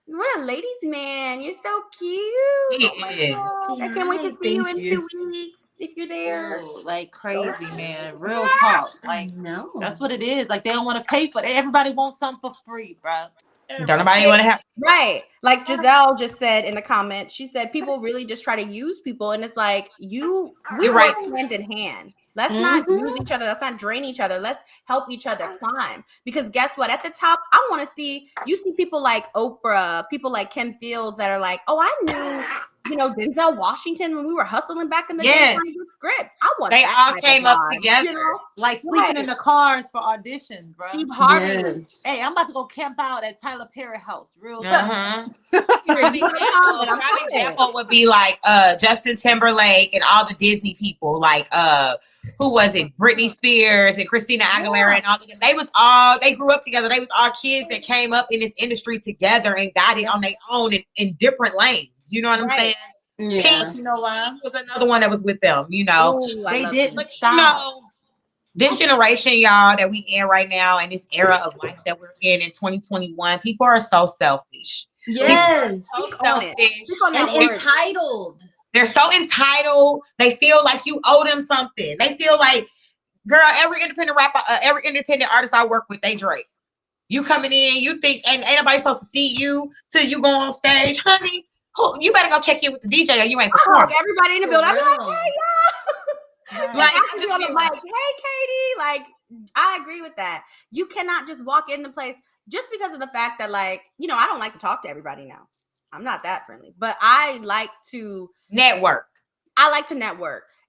What a ladies' man. You're so cute. He is. I can't wait to see you in 2 weeks if you're there. Like crazy, man. Real talk. Like, no. That's what it is. Like, they don't want to pay for it. Everybody wants something for free, bro. Don't nobody want to have. Right. Like Giselle just said in the comment, she said people really just try to use people. And it's like, we work hand in hand. Let's not use each other. Let's not drain each other. Let's help each other climb. Because guess what? At the top, I want to see people like Oprah, people like Kim Fields that are like, oh, I knew, Denzel Washington when we were hustling back in the day trying to do scripts. I want they all came up together. Like sleeping in the cars for auditions, bro. Steve Harvey. Yes. Hey, I'm about to go camp out at Tyler Perry house. Real Prime example would be like Justin Timberlake and all the Disney people, like who was it? Britney Spears and Christina Aguilera and all of them. They grew up together. They was all kids that came up in this industry together and got it on their own in different lanes. You know what I'm saying? Yeah. Pink, you know why? was another one that was with them, you know. Ooh, They didn't But stop. This generation, y'all, that we in right now, and this era of life that we're in 2021, people are so selfish. Yes. So Speak on it. selfish. Speak on And that word. entitled. They're so entitled. They feel like you owe them something. They feel like, girl, every independent rapper, every independent artist I work with, they Drake. You coming in, you think, and ain't nobody supposed to see you till you go on stage, honey. You better go check in with the DJ or you ain't performing. Everybody in the building, I'm like, real. hey, y'all. Right. Like, I I just just be feel like, hey, Katie. Like, I agree with that. You cannot just walk in the place just because of the fact that, like, you know, I don't like to talk to everybody now. I'm not that friendly, but I like to network.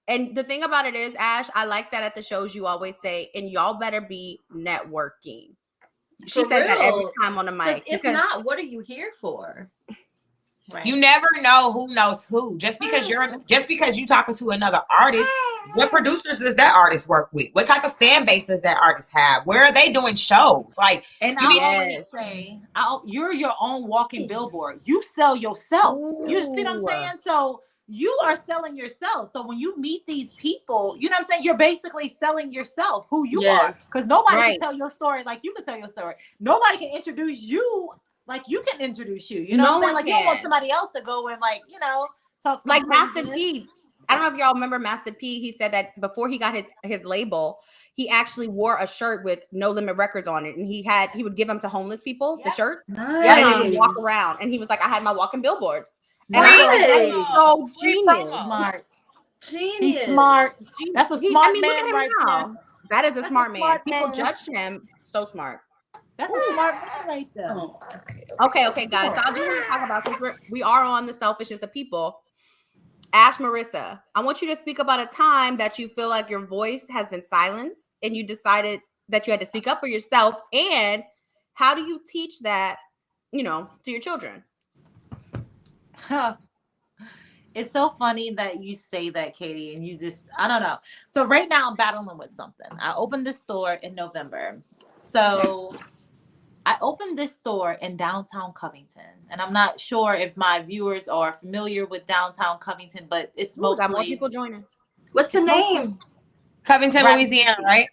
And the thing about it is, Ash, I like that at the shows you always say, and y'all better be networking. She For says that every real. time on the mic. If not, what are you here for? Right. You never know who knows who. Just because you talking to another artist, what producers does that artist work with? What type of fan base does that artist have? Where are they doing shows? Like, And you I need to- always say, you're your own walking billboard. You sell yourself. You see what I'm Ooh. saying? So you are selling yourself. So when you meet these people, you know what I'm saying? You're basically selling yourself, who you are. Yes. Because nobody Right. can tell your story like you can tell your story. Nobody can introduce you like you can introduce you. You know No what I'm saying? one Like you don't want can. somebody else to go and like, you know, talk some Like Master craziness. P. I don't know if y'all remember Master P. He said that before he got his label, he actually wore a shirt with No Limit Records on it, and he would give them to homeless people, the Yep. shirt, Nice. and they would walk around. And he was like, I had my walking billboards. And I was like, that is Nice. so Free genius. promo. Smart. Genius. He's smart. That's a smart I mean, look man at him right now. there. That is a That's a smart man. smart People man. judge him. So smart. That's a smart man right there. Oh, okay. Okay, guys. So I do want to talk about, since we are on the selfishness of people. Ash Marissa, I want you to speak about a time that you feel like your voice has been silenced and you decided that you had to speak up for yourself. And how do you teach that, you know, to your children? It's so funny that you say that, Katie, and you just, I don't know. So right now I'm battling with something. I opened this store in November. So I opened this store in downtown Covington. And I'm not sure if my viewers are familiar with downtown Covington, but it's Ooh, got more mostly people joining. What's the name? Covington, Ravish Louisiana, Boutique. right?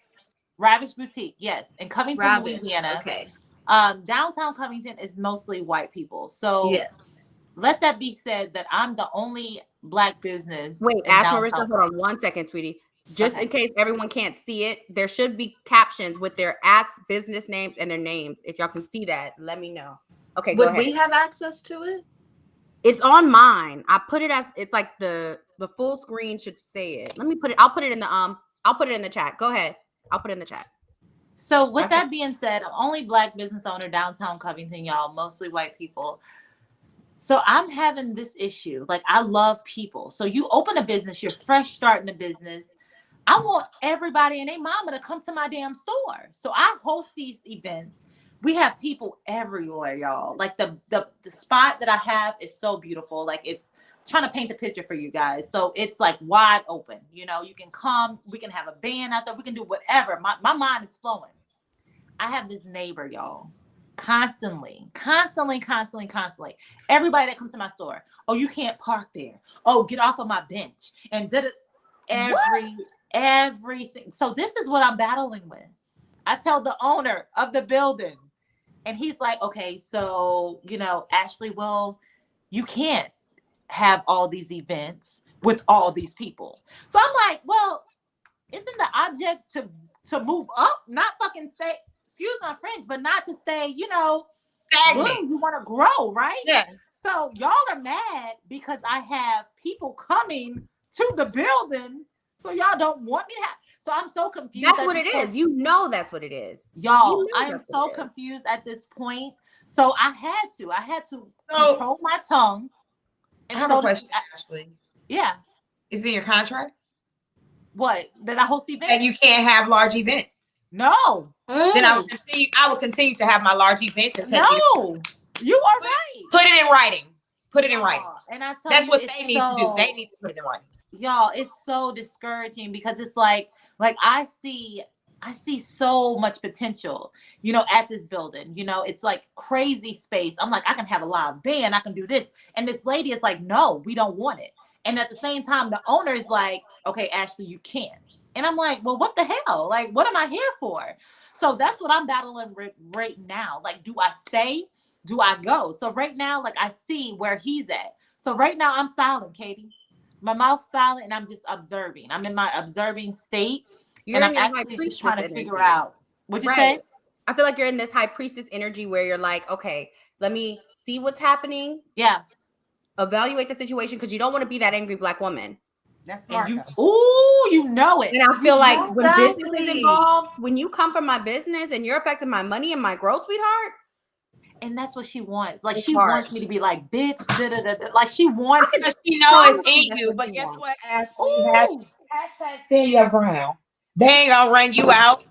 Ravish Boutique, yes. In Covington, Ravish. Louisiana. Okay. Downtown Covington is mostly white people. So Yes. let that be said that I'm the only Black business. Wait, in Ash downtown Marissa, hold on 1 second, sweetie. Just Okay. in case everyone can't see it, there should be captions with their ats, business names, and their names. If y'all can see that, let me know. Okay, go Would ahead. we have access to it? It's on mine. I put it as, it's like the full screen should say it. Let me put it. I'll put it in the chat. Go ahead. I'll put it in the chat. So with Okay. that being said, I'm only Black business owner downtown Covington, y'all, mostly white people. So I'm having this issue. Like, I love people. So you open a business, you're fresh starting a business. I want everybody and their mama to come to my damn store. So I host these events. We have people everywhere, y'all. Like the spot that I have is so beautiful. Like, it's trying to paint the picture for you guys. So it's like wide open. You know, you can come, we can have a band out there, we can do whatever. My mind is flowing. I have this neighbor, y'all. Constantly. Everybody that comes to my store, oh, you can't park there. Oh, get off of my bench. And did it every so this is what I'm battling with. I tell the owner of the building, and he's like, okay, so, you know, Ashley, well, you can't have all these events with all these people. So I'm like, well, isn't the object to move up, not fucking stay, excuse my French, but not to say, you know, Stagnant. you want to grow, right? Yeah. So y'all are mad because I have people coming to the building, so y'all don't want me to have. So I'm so confused. That's what it is. You know that's what it is. Y'all, You know I am that's so what it is. confused at this point. So I had to control my tongue. I And have so a question, Ashley. yeah. Is it in your contract? What? That I host events? And you can't have large events. No. Then I will continue to have my large events and take No. You are right. Put it in writing. Put it in writing. And I tell That's you, what it's they need to do. so- They need to put it in writing. Y'all, it's so discouraging because it's like I see so much potential, you know, at this building. You know, it's like crazy space. I'm like, I can have a live band, I can do this. And this lady is like, no, we don't want it. And at the same time, the owner is like, okay, Ashley, you can. And I'm like, well, what the hell? Like, what am I here for? So that's what I'm battling right now. Like, do I stay? Do I go? So right now, like, I see where he's at. So right now, I'm silent, Katie. My mouth's silent, and I'm just observing. I'm in my observing state, You're and in I'm your high actually just priestess trying to energy. figure out. What'd you Right. say? I feel like you're in this high priestess energy where you're like, okay, let me see what's happening. Yeah. Evaluate the situation, because you don't want to be that angry Black woman. That's And smart. you, though. ooh, you know it. And I feel like when business is Exactly. involved, when you come from my business and you're affecting my money and my growth, sweetheart, And that's what she wants. Like, it's she hard. wants me to be like, bitch, da, da, da, da. Like, she wants it. Because she know it's That's in you. what But she guess wants. what, Ashley? Ooh. Hashtag stand your ground. They ain't gonna run you out.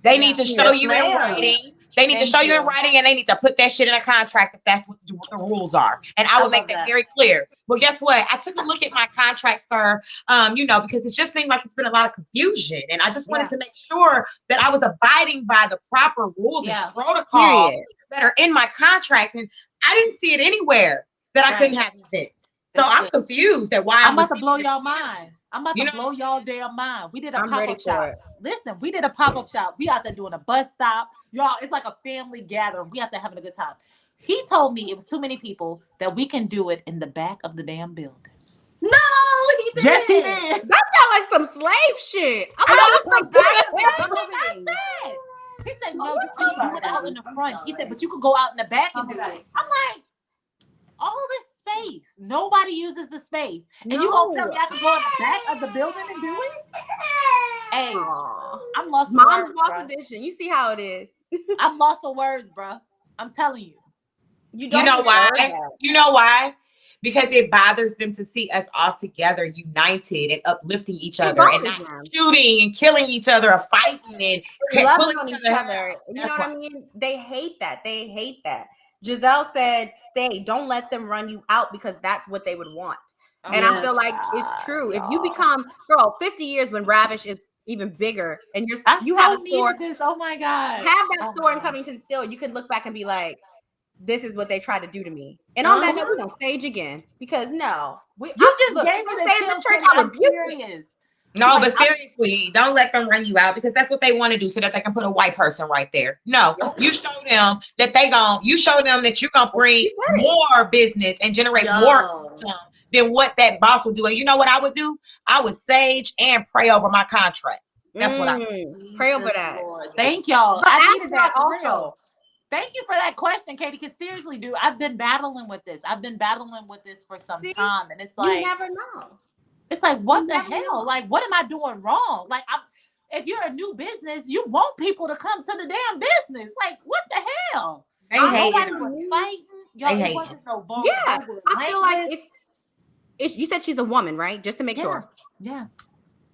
They need to show Yes, you in ma'am. writing. They need to Thank show you in you. writing, and they need to put that shit in a contract if that's what the rules are. And I I will make love that that. very clear. Well, guess what? I took a look at my contract, sir. Because it's just seemed like it's been a lot of confusion, and I just wanted to make sure that I was abiding by the proper rules Yeah. and protocols Period. that are in my contract, and I didn't see it anywhere that I couldn't have events. So That's I'm good. confused at why I'm about to receiving blow this y'all energy. mind. I'm about You to know? blow y'all damn mind. We did a I'm ready pop-up for shop. it. Listen, we did a pop-up shop. We out there doing a bus stop. Y'all, it's like a family gathering. We out there having a good time. He told me it was too many people that we can do it in the back of the damn building. No, he did. Yes, he did. That sounds like some slave shit. I I was the back of the want building. He said, no, you can't do it out in the front. He said, but you could go out in the back and do it. I'm like, all this space. Nobody uses the space. And you gonna tell me I can go in the back of the building and do it? Hey, I'm lost for Mom's words, lost bro. edition. You see how it is. I'm lost for words, bro. I'm telling you. You know why? deserve that. You know why? Because it bothers them to see us all together, united and uplifting each It other, and bothers not them. shooting and killing each other or fighting and Loving pulling on each each other. other. Out. You That's know why. what I mean? They hate that. They hate that. Giselle said, stay. Don't let them run you out, because that's what they would want. And I feel like it's true. If you become, girl, 50 years when Ravish is even bigger and you have a store, this. Oh my God. have that store in Covington still, you can look back and be like, this is what they tried to do to me. And on that note, we're gonna stage again, because gave me the the church. I'm serious. No, but seriously, don't let them run you out, because that's what they want to do, so that they can put a white person right there. No, you show them that you show them that you're gonna bring more business and generate more income than what that boss will do. And you know what I would do? I would sage and pray over my contract. That's what I would. Pray over that. Lord. Thank y'all. But I needed that also. real. Thank you for that question, Katie. Because seriously, dude, I've been battling with this. For some time, and it's like you never know. It's like, what the hell? Like, what am I doing wrong? Like, if you're a new business, you want people to come to the damn business. Like, what the hell? They hate Nobody was fighting. Y'all, it wasn't no vulgar. Yeah, I feel like if you said she's a woman, right? Just to make sure. Yeah.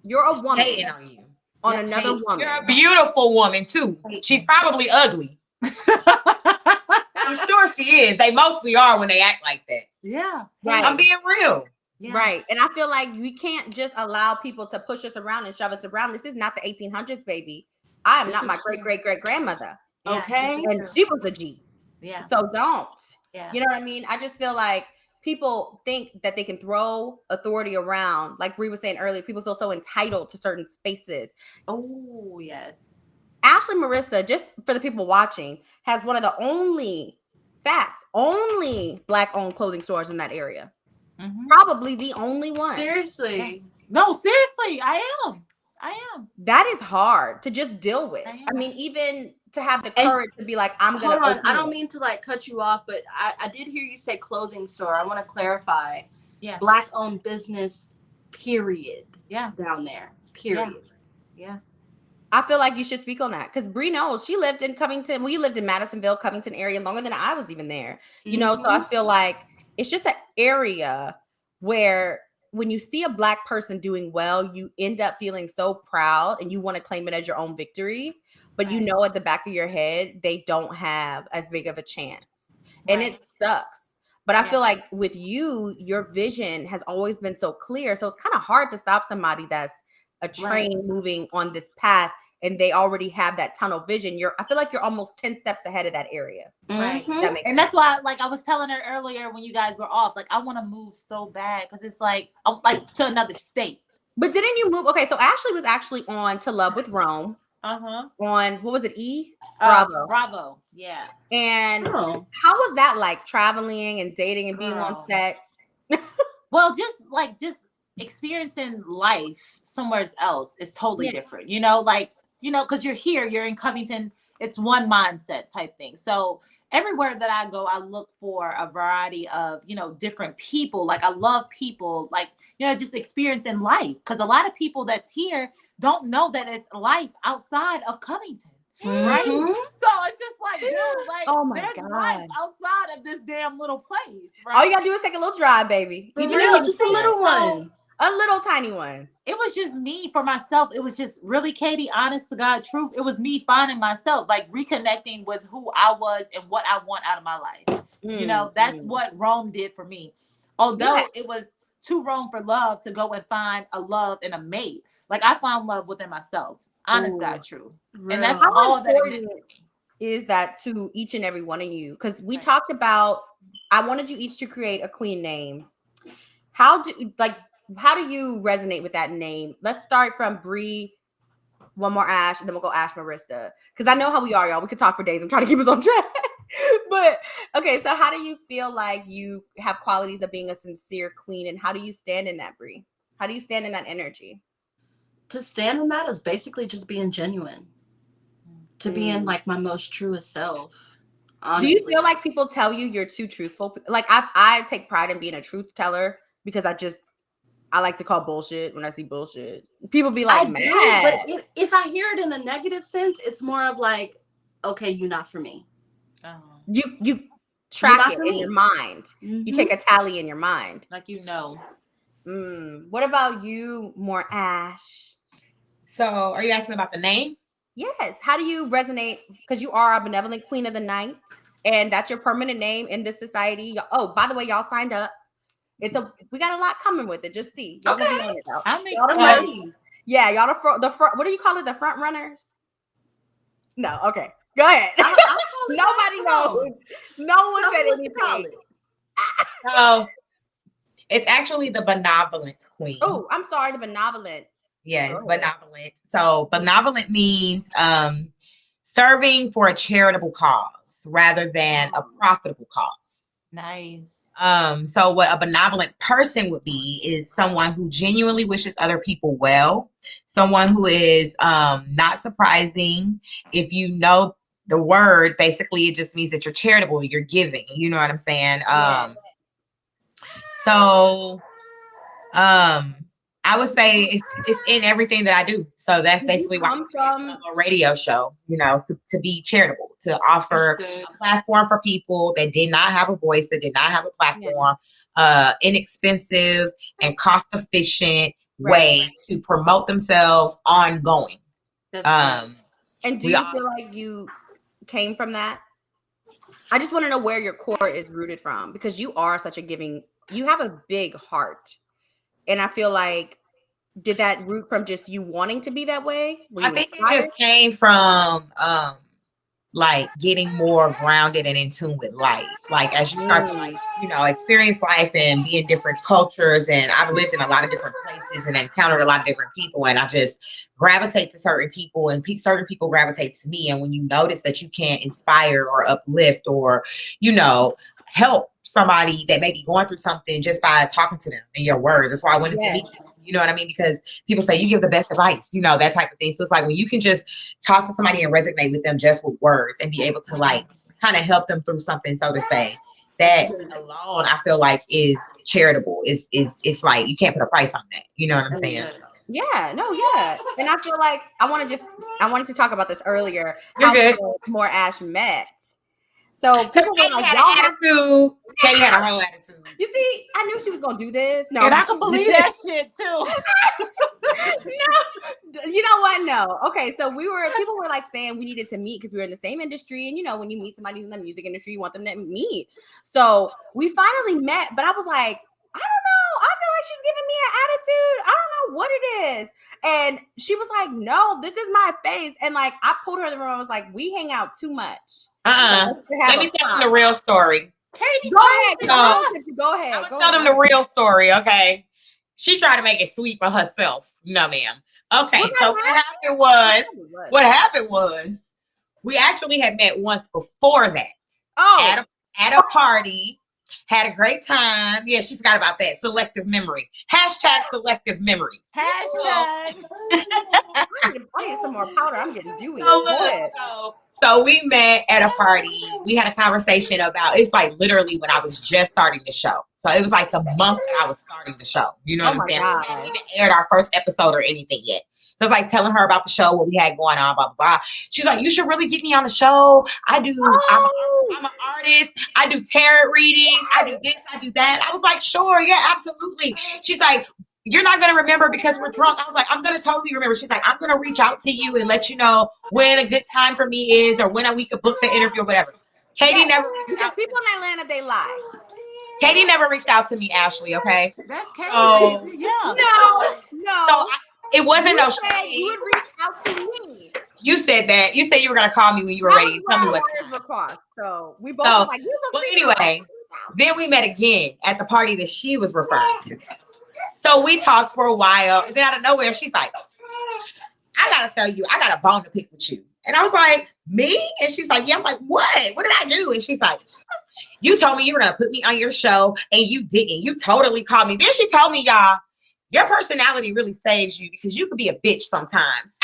You're a woman hating on you. On another woman. You're a beautiful woman too. She's probably ugly. I'm sure she is. They mostly are when they act like that. Yeah. Right. I'm being real. Yeah. Right. And I feel like we can't just allow people to push us around and shove us around. This is not the 1800s, baby. I am not my great-great-great-grandmother. Yeah, okay. And she was a G. Yeah. So don't. Yeah. You know what I mean? I just feel like people think that they can throw authority around. Like Bree was saying earlier, people feel so entitled to certain spaces. Oh, yes. Ashley Marissa, just for the people watching, has one of the only Black-owned clothing stores in that area. Mm-hmm. Probably the only one. Seriously. No, seriously, I am. That is hard to just deal with. I mean, even to have the courage to be like, I'm going to hold on. I don't mean to like cut you off, but I did hear you say clothing store. I want to clarify. Yeah. Black-owned business, period. Yeah. Down there, period. Yeah. I feel like you should speak on that, because Bree knows she lived in Covington. Well, you lived in Madisonville, Covington area longer than I was even there. You know, so I feel like it's just an area where when you see a Black person doing well, you end up feeling so proud and you want to claim it as your own victory. But you know, at the back of your head, they don't have as big of a chance. And it sucks. But I feel like with you, your vision has always been so clear. So it's kind of hard to stop somebody that's a train moving on this path and they already have that tunnel vision. I feel like you're almost 10 steps ahead of that area. Right. And that's why, like I was telling her earlier when you guys were off, like I want to move so bad because it's like to another state. But didn't you move? Okay, so Ashley was actually on To Love with Rome. Uh-huh. On, what was it, E? Bravo. Bravo. Yeah. And how was that like, traveling and dating and being on set? Well, just experiencing life somewhere else is totally different. You know, like, you know, because you're in Covington, it's one mindset type thing. So everywhere that I go, I look for a variety of, you know, different people. Like, I love people, like, you know, just experiencing life. Because a lot of people that's here don't know that it's life outside of Covington. Right? So it's just like, dude, like, there's life outside of this damn little place. Right? All you gotta do is take a little drive, baby. Even just a little one. A little tiny one. It was just me for myself. It was just really, Katie, honest to God truth. It was me finding myself, like reconnecting with who I was and what I want out of my life. You know, that's what Rome did for me. Although it was to Rome for love to go and find a love and a mate. Like, I found love within myself. Honest God true. Really? And that's all that it is that to each and every one of you. Because we talked about, I wanted you each to create a queen name. How do you resonate with that name? Let's start from Bree, one more Ash, and then we'll go Ash, Marissa. Because I know how we are, y'all. We could talk for days. I'm trying to keep us on track. But okay, so how do you feel like you have qualities of being a sincere queen, and how do you stand in that, Bree? How do you stand in that energy? To stand in that is basically just being genuine. To be in like my most truest self. Honestly. Do you feel like people tell you you're too truthful? Like, I take pride in being a truth teller because I like to call bullshit when I see bullshit. People be like, but if I hear it in a negative sense, it's more of like, okay, you're not for me. You track it in your mind. You take a tally in your mind. Like, you know. What about you, more Ash? So are you asking about the name? Yes. How do you resonate? Because you are a benevolent queen of the night, and that's your permanent name in this society. Oh, by the way, y'all signed up. We got a lot coming with it. Just see. Y'all gonna be on it though. I'm excited. Yeah, y'all the front. What do you call it? The front runners? No. Okay. Go ahead. Nobody knows. No one said anything. Oh, it's actually the benevolent queen. Oh, I'm sorry. The benevolent. Yes, benevolent. So benevolent means serving for a charitable cause rather than a profitable cause. Nice. So what a benevolent person would be is someone who genuinely wishes other people well, someone who is not surprising. If you know the word, basically it just means that you're charitable, you're giving, you know what I'm saying? I would say it's in everything that I do. So that's basically why I'm from a radio show, you know, to be charitable, to offer a platform for people that did not have a voice, that did not have a platform, inexpensive and cost efficient way to promote themselves ongoing. And do you feel like you came from that? I just want to know where your core is rooted from, because you are such a giving, you have a big heart. And I feel like, did that root from just you wanting to be that way? I think it just came from like getting more grounded and in tune with life. Like, as you start to, like, you know, experience life and be in different cultures, and I've lived in a lot of different places and encountered a lot of different people, and I just gravitate to certain people, and certain people gravitate to me. And when you notice that you can't inspire or uplift or, you know, help somebody that may be going through something just by talking to them in your words. That's why I wanted to meet you. You know what I mean? Because people say you give the best advice, you know, that type of thing. So it's like when you can just talk to somebody and resonate with them just with words and be able to like kind of help them through something, so to say, that alone I feel like is charitable. It's like you can't put a price on that. You know what I'm saying? Yeah, no, yeah. And I feel like I wanted to talk about this earlier. You're good. More Ash met. So people Katie had an attitude. Katie had a whole attitude. You see, I knew she was gonna do this. No, and I can believe that shit too. No, you know what? No. Okay, so people were like saying we needed to meet because we were in the same industry, and you know, when you meet somebody in the music industry, you want them to meet. So we finally met, but I was like, I don't know. I feel like she's giving me an attitude. I don't know what it is. And she was like, no, this is my face. And like, I pulled her in the room. I was like, we hang out too much. Let me tell them the real story. Katie, go ahead. Go ahead. I'm gonna tell them the real story. Okay. She tried to make it sweet for herself. No, ma'am. Okay, so what happened was we actually had met once before that. At a party. Had a great time. Yeah, she forgot about that. Selective memory. Hashtag selective memory. Hashtag. I need some more powder. I'm getting dewy. So we met at a party. We had a conversation about, it's like literally when I was just starting the show. So it was like the month that I was starting the show. You know what I'm saying? We hadn't even aired our first episode or anything yet. So it's like telling her about the show, what we had going on, blah, blah, blah. She's like, you should really get me on the show. I'm an artist. I do tarot readings. I do this, I do that. I was like, sure, yeah, absolutely. She's like, you're not going to remember because we're drunk. I was like, I'm going to totally remember. She's like, I'm going to reach out to you and let you know when a good time for me is or when we could book the interview or whatever. Katie never reached out. People in Atlanta, they lie. Katie never reached out to me, Ashley, okay? That's Katie. No. So it wasn't no shade. You would reach out to me. You said that. You said you were going to call me when you were ready. Tell me what time. So we both were like, well, anyway, then we met again at the party that she was referring to. So we talked for a while, and then out of nowhere, she's like, I gotta tell you, I got a bone to pick with you. And I was like, me? And she's like, yeah. I'm like, what? What did I do? And she's like, you told me you were gonna put me on your show, and you didn't. You totally called me. Then she told me, y'all, your personality really saves you because you could be a bitch sometimes.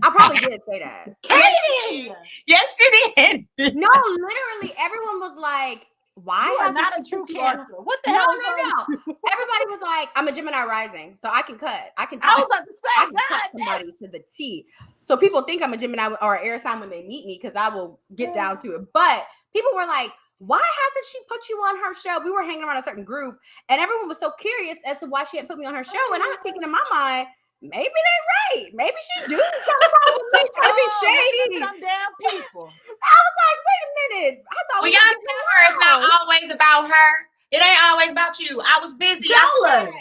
I probably did say that. Katie! Yes, you did. No, literally, everyone was like, why? You are not a true Cancer. What the hell is wrong with you? Everybody was like, I'm a Gemini rising, so I can cut. I was about to say, I can cut somebody to the T. So people think I'm a Gemini or an air sign when they meet me because I will get down to it. But people were like, why hasn't she put you on her show? We were hanging around a certain group, and everyone was so curious as to why she hadn't put me on her show. And I was thinking in my mind, maybe they right. Maybe she do something with me trying to be shady. Some damn people. I was like, wait a minute. I thought well, y'all tell her it's not always about her. It ain't always about you. I was busy. You gotta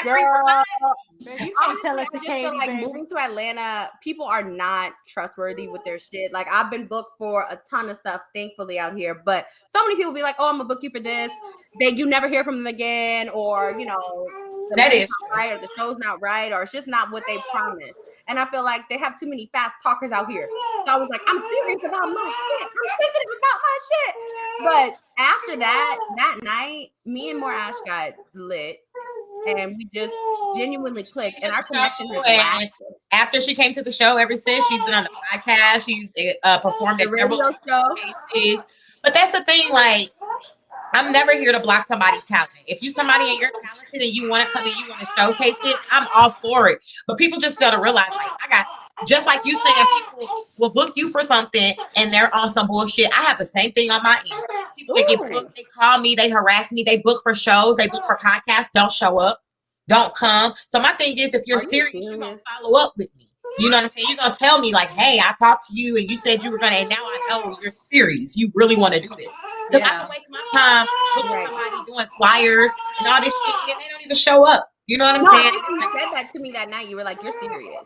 Girl, you can't tell it to Katie. Feel like moving to Atlanta, people are not trustworthy with their shit. Like I've been booked for a ton of stuff, thankfully, out here. But so many people be like, "Oh, I'm gonna book you for this." Then you never hear from them again, or that is right, or the show's not right, or it's just not what they promised. And I feel like they have too many fast talkers out here. So I was like, I'm serious about my shit. I'm sensitive about my shit. But after that night, me and More Ash got lit. And we just genuinely clicked, and our connection has lasted. After she came to the show, ever since she's been on the podcast, she's performed at several shows. But that's the thing, like, I'm never here to block somebody's talent. If you somebody and you're talented and you want to come in, you want to showcase it, I'm all for it. But people just fail to realize, like, just like you saying, people will book you for something and they're on some bullshit. I have the same thing on my end. People that get booked, they call me, they harass me, they book for shows, they book for podcasts, don't show up, don't come. So my thing is, if you're serious, you're going to follow up with me. You know what I'm saying? You're going to tell me like, hey, I talked to you and you said you were going to, and now I know you're serious. You really want to do this. Because I can waste my time looking at somebody doing flyers and all this shit and they don't even show up. You know what I'm saying? You said that to me that night. You were like, you're serious.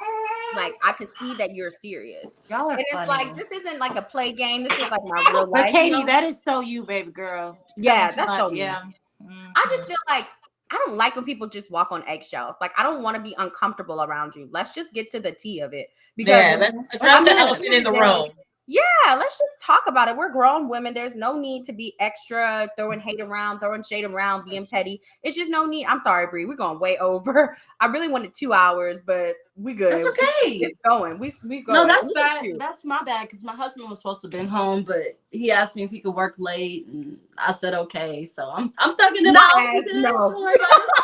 Like, I can see that you're serious. Y'all are and it's funny. Like, this isn't like a play game. This is like my real life. But Katie, that is so you, baby girl. Yeah, that's so yeah. Mm-hmm. I just feel like I don't like when people just walk on eggshells. Like, I don't want to be uncomfortable around you. Let's just get to the tea of it. Because let's address the elephant in the room. Yeah, let's just talk about it. We're grown women. There's no need to be extra, throwing hate around, throwing shade around, being petty. It's just no need. I'm sorry, Bree. We're going way over. I really wanted 2 hours, but we good. That's okay. It's going. We going. No, that's bad. That's my bad because my husband was supposed to have been home, but he asked me if he could work late, and I said okay. So I'm thugging it out. No.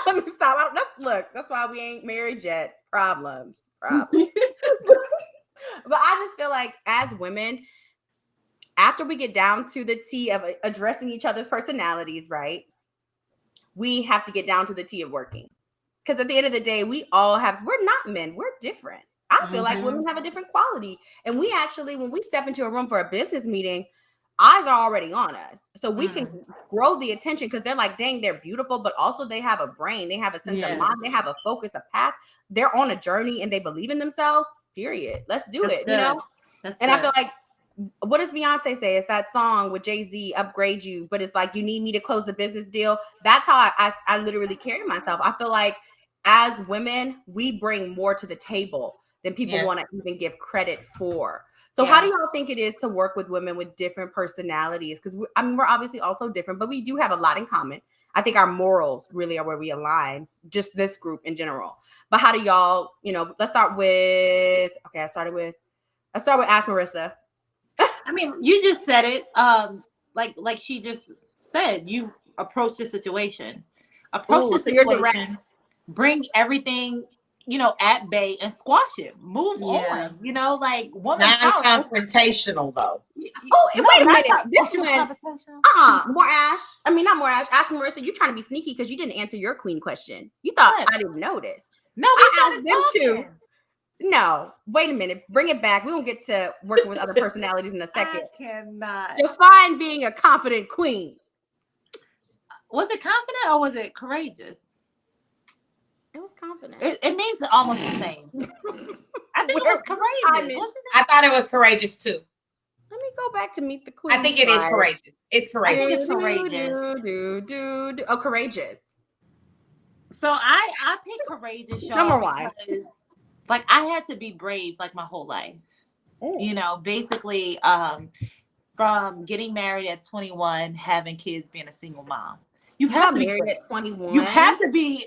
Let me stop. That's why we ain't married yet. Problems. But I just feel like as women, after we get down to the T of addressing each other's personalities, right, we have to get down to the T of working. Because at the end of the day, we're not men. We're different. I feel like women have a different quality. And we actually, when we step into a room for a business meeting, eyes are already on us. So we can grow the attention because they're like, dang, they're beautiful, but also they have a brain. They have a sense of mind. They have a focus, a path. They're on a journey and they believe in themselves. Period. Let's do it. Good. You know? That's and good. I feel like, what does Beyonce say? It's that song with Jay-Z, Upgrade You, but it's like, you need me to close the business deal. That's how I literally carry myself. I feel like as women, we bring more to the table than people want to even give credit for. So how do y'all think it is to work with women with different personalities? Because we're obviously also different, but we do have a lot in common. I think our morals really are where we align, just this group in general. But how do y'all, let's start with, I start with Ash Marissa. I mean, you just said it. Like she just said, you approach the situation. Bring everything, at bay and squash it. Move on. Like woman power. Non-confrontational though. Wait a minute. This one. More Ash. I mean, not more Ash. Ash and Marissa, you trying to be sneaky because you didn't answer your queen question. You thought I didn't know this. No, I asked them too. No, wait a minute. Bring it back. We won't get to working with other personalities in a second. I cannot. Define being a confident queen. Was it confident or was it courageous? It was confident. It means almost the same. I think it was courageous. I thought it was courageous too. Let me go back to Meet the Queen. I think it is courageous. It's courageous. I think it's courageous. Oh, courageous. So I picked courageous, y'all. Number one. Because, like, I had to be brave like my whole life. Basically, from getting married at 21, having kids, being a single mom. You have to be married at 21. You have to be,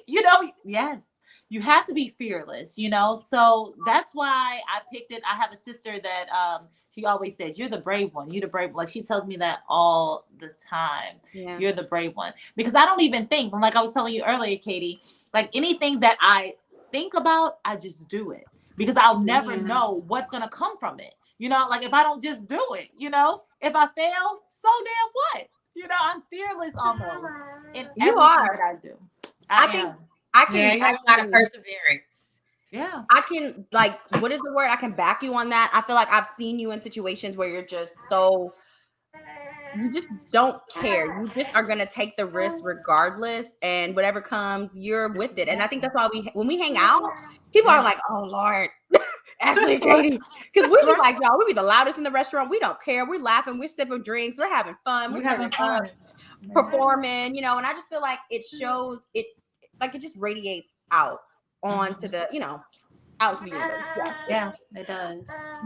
yes. You have to be fearless, So that's why I picked it. I have a sister that she always says, "You're the brave one. You're the brave one." Like she tells me that all the time. Yeah. You're the brave one. Because I don't even think, like I was telling you earlier, Katie, like anything that I think about, I just do it. Because I'll never know what's gonna come from it. Like if I don't just do it, if I fail, so damn what? I'm fearless almost in everything that I do. I can. You have a lot of perseverance. Yeah. I can, like, what is the word? I can back you on that. I feel like I've seen you in situations where you're just you just don't care. You just are going to take the risk regardless. And whatever comes, you're with it. And I think that's why when we hang out, people are like, oh, Lord, Ashley and Katie. Because we be like, y'all, we be the loudest in the restaurant. We don't care. We're laughing. We're sipping drinks. We're having fun. We're having fun. Performing, and I just feel like it shows it, like it just radiates out onto the, out to the universe. Yeah, it does.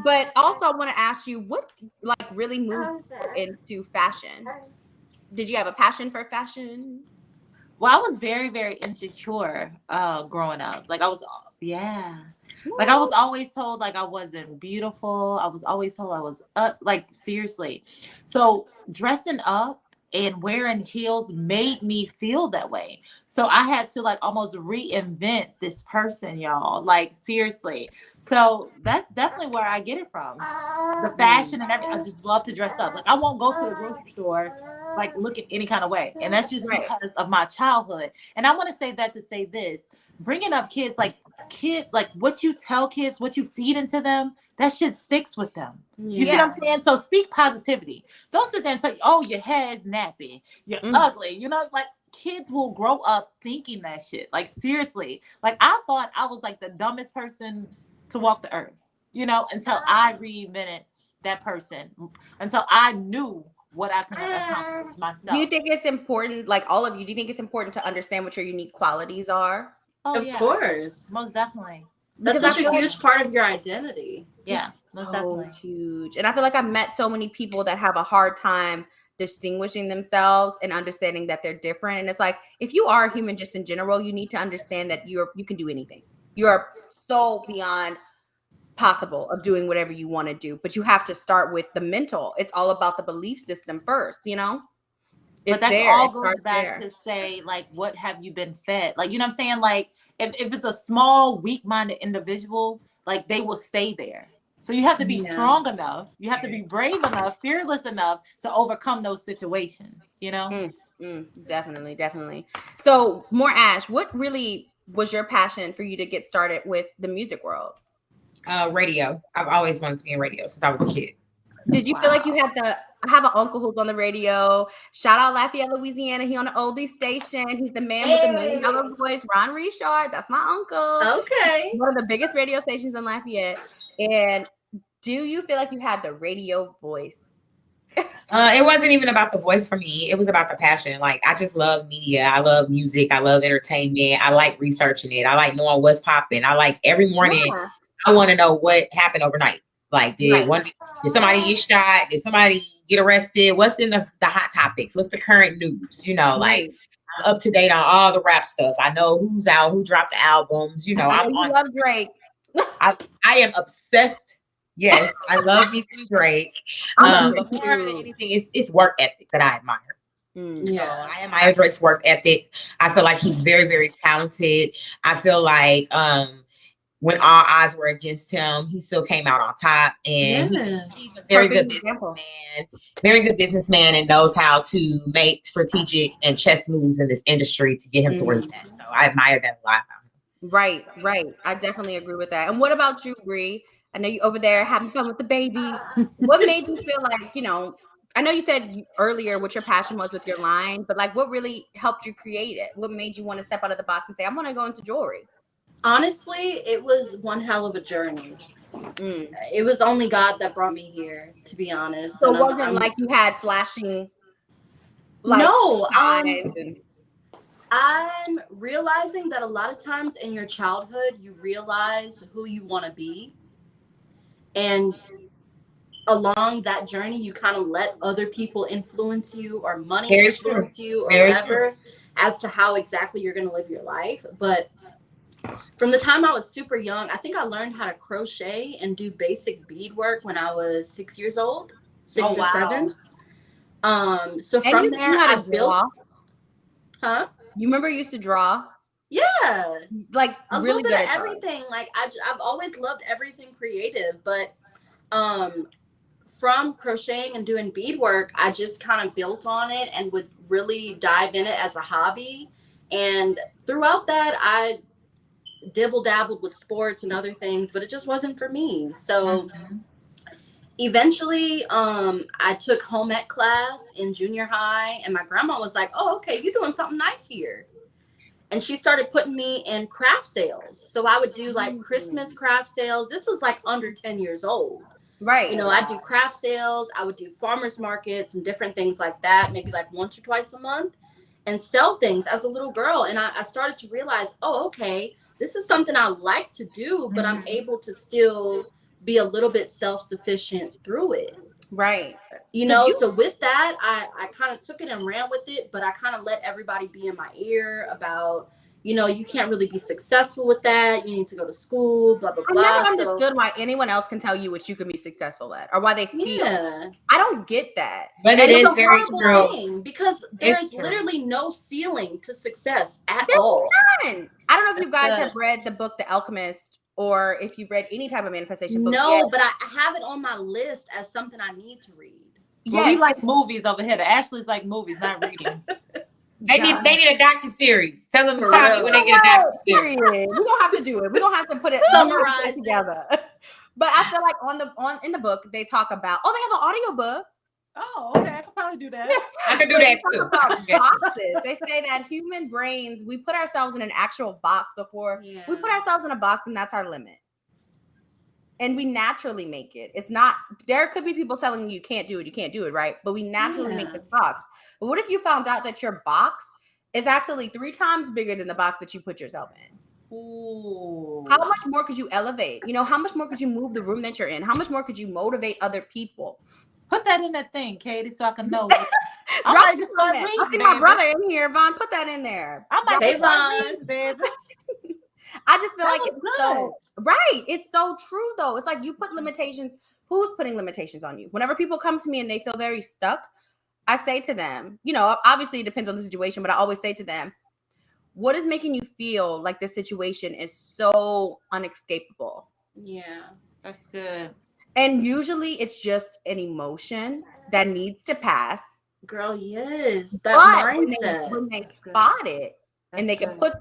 But also I want to ask you, what like really moved into fashion? Did you have a passion for fashion? Well, I was very, very insecure growing up. Like I was always told like I wasn't beautiful. I was always told I was like seriously. So dressing up and wearing heels made me feel that way. So I had to like almost reinvent this person, y'all. Like seriously. So that's definitely where I get it from. The fashion and everything. I just love to dress up. Like I won't go to the grocery store like looking any kind of way. And that's just because of my childhood. And I want to say that to say this. Bringing up kids, like what you tell kids, what you feed into them, that shit sticks with them. You see what I'm saying? So speak positivity. Don't sit there and say, oh, your hair's nappy, you're ugly. Like kids will grow up thinking that shit. Like seriously. Like I thought I was like the dumbest person to walk the earth, until I reinvented that person, until I knew what I could accomplish myself. Do you think it's important, like all of you, do you think it's important to understand what your unique qualities are? Oh, of course. Most definitely. That's such a huge part of your identity. Yeah, most definitely. Huge. And I feel like I've met so many people that have a hard time distinguishing themselves and understanding that they're different. And it's like, if you are a human just in general, you need to understand that you can do anything. You're so beyond possible of doing whatever you want to do. But you have to start with the mental. It's all about the belief system first, But that all goes back to say, like, what have you been fed? Like, you know what I'm saying? Like, if it's a small, weak-minded individual, like, they will stay there. So you have to be strong enough. You have to be brave enough, fearless enough to overcome those situations, Definitely. So, more Ash, what really was your passion for you to get started with the music world? Radio. I've always wanted to be in radio since I was a kid. Did you feel like you had I have an uncle who's on the radio. Shout out Lafayette, Louisiana. He on the oldie station. He's the man with the $1 million voice, Ron Richard. That's my uncle. Okay. One of the biggest radio stations in Lafayette. And do you feel like you had the radio voice? It wasn't even about the voice for me. It was about the passion. Like, I just love media. I love music. I love entertainment. I like researching it. I like knowing what's popping. I like every morning. Yeah. I want to know what happened overnight. Like, did somebody get shot? Did somebody get arrested? What's in the hot topics? What's the current news? You know, like, I'm up to date on all the rap stuff. I know who's out, who dropped the albums. You know, I love Drake. I am obsessed. Yes, I love me some Drake. But more than anything, it's work ethic that I admire. So I admire Drake's work ethic. I feel like he's very, very talented. I feel like when all odds were against him, he still came out on top. And he's a very good businessman, and knows how to make strategic and chess moves in this industry to get him to where he's at. So I admire that a lot. Right. I definitely agree with that. And what about you, Bree? I know you over there having fun with the baby. What made you feel like, you know, I know you said earlier what your passion was with your line, but like what really helped you create it? What made you want to step out of the box and say, I'm going to go into jewelry? Honestly, it was one hell of a journey. It was only God that brought me here, to be honest. So it wasn't like you had flashing. Like, no. I'm realizing that a lot of times in your childhood, you realize who you want to be. And along that journey, you kind of let other people influence you, or money influence you, or whatever, as to how exactly you're going to live your life. But from the time I was super young, I think I learned how to crochet and do basic beadwork when I was 6 years old, 6 or 7. So from there, I built. Huh? You remember you used to draw? Yeah, like a really little bit of everything. Like I've always loved everything creative, but from crocheting and doing beadwork, I just kind of built on it and would really dive in it as a hobby. And throughout that, I dibble-dabbled with sports and other things, but it just wasn't for me. So eventually, I took home ec class in junior high, and my grandma was like, oh, okay, you're doing something nice here. And she started putting me in craft sales. So I would do like Christmas craft sales. This was like under 10 years old. Right. You know, I'd do craft sales. I would do farmers markets and different things like that, maybe like once or twice a month, and sell things as a little girl. And I started to realize, oh, okay, this is something I like to do, but I'm able to still be a little bit self-sufficient through it. Right. You know, so with that, I kind of took it and ran with it, but I kind of let everybody be in my ear about, you know, you can't really be successful with that. You need to go to school, blah, blah, blah. I never understood why anyone else can tell you what you can be successful at, or why they feel. Yeah. I don't get that. But it is very true. Because there's literally no ceiling to success at all. None. I don't know if you guys have read the book, The Alchemist, or if you've read any type of manifestation book. No, but I have it on my list as something I need to read. Well, we like movies over here. The Ashleys like movies, not reading. They need a docu-series. Tell them to call me when they get a docu-series. We don't have to do it. We don't have to put it summarize together. But I feel like in the book they talk about. Oh, they have an audiobook. Oh, okay. I could probably do that. I can do that too. About boxes. They say that human brains, we put ourselves in an actual box before we put ourselves in a box, and that's our limit. And we naturally make it. It's not, there could be people telling you can't do it, right? But we naturally make this box. But what if you found out that your box is actually 3 times bigger than the box that you put yourself in? Ooh. How much more could you elevate? You know, how much more could you move the room that you're in? How much more could you motivate other people? Put that in that thing, Katie, so I can know. I might just start reading. I see my brother in here, Vaughn. Put that in there. I might just start reading, baby. I just feel like it's good. So right. It's so true, though. It's like you put limitations. Who's putting limitations on you? Whenever people come to me and they feel very stuck, I say to them, you know, obviously it depends on the situation, but I always say to them, what is making you feel like this situation is so unescapable? Yeah, that's good. And usually it's just an emotion that needs to pass. Girl, yes. That mindset. When they spot it and they can put,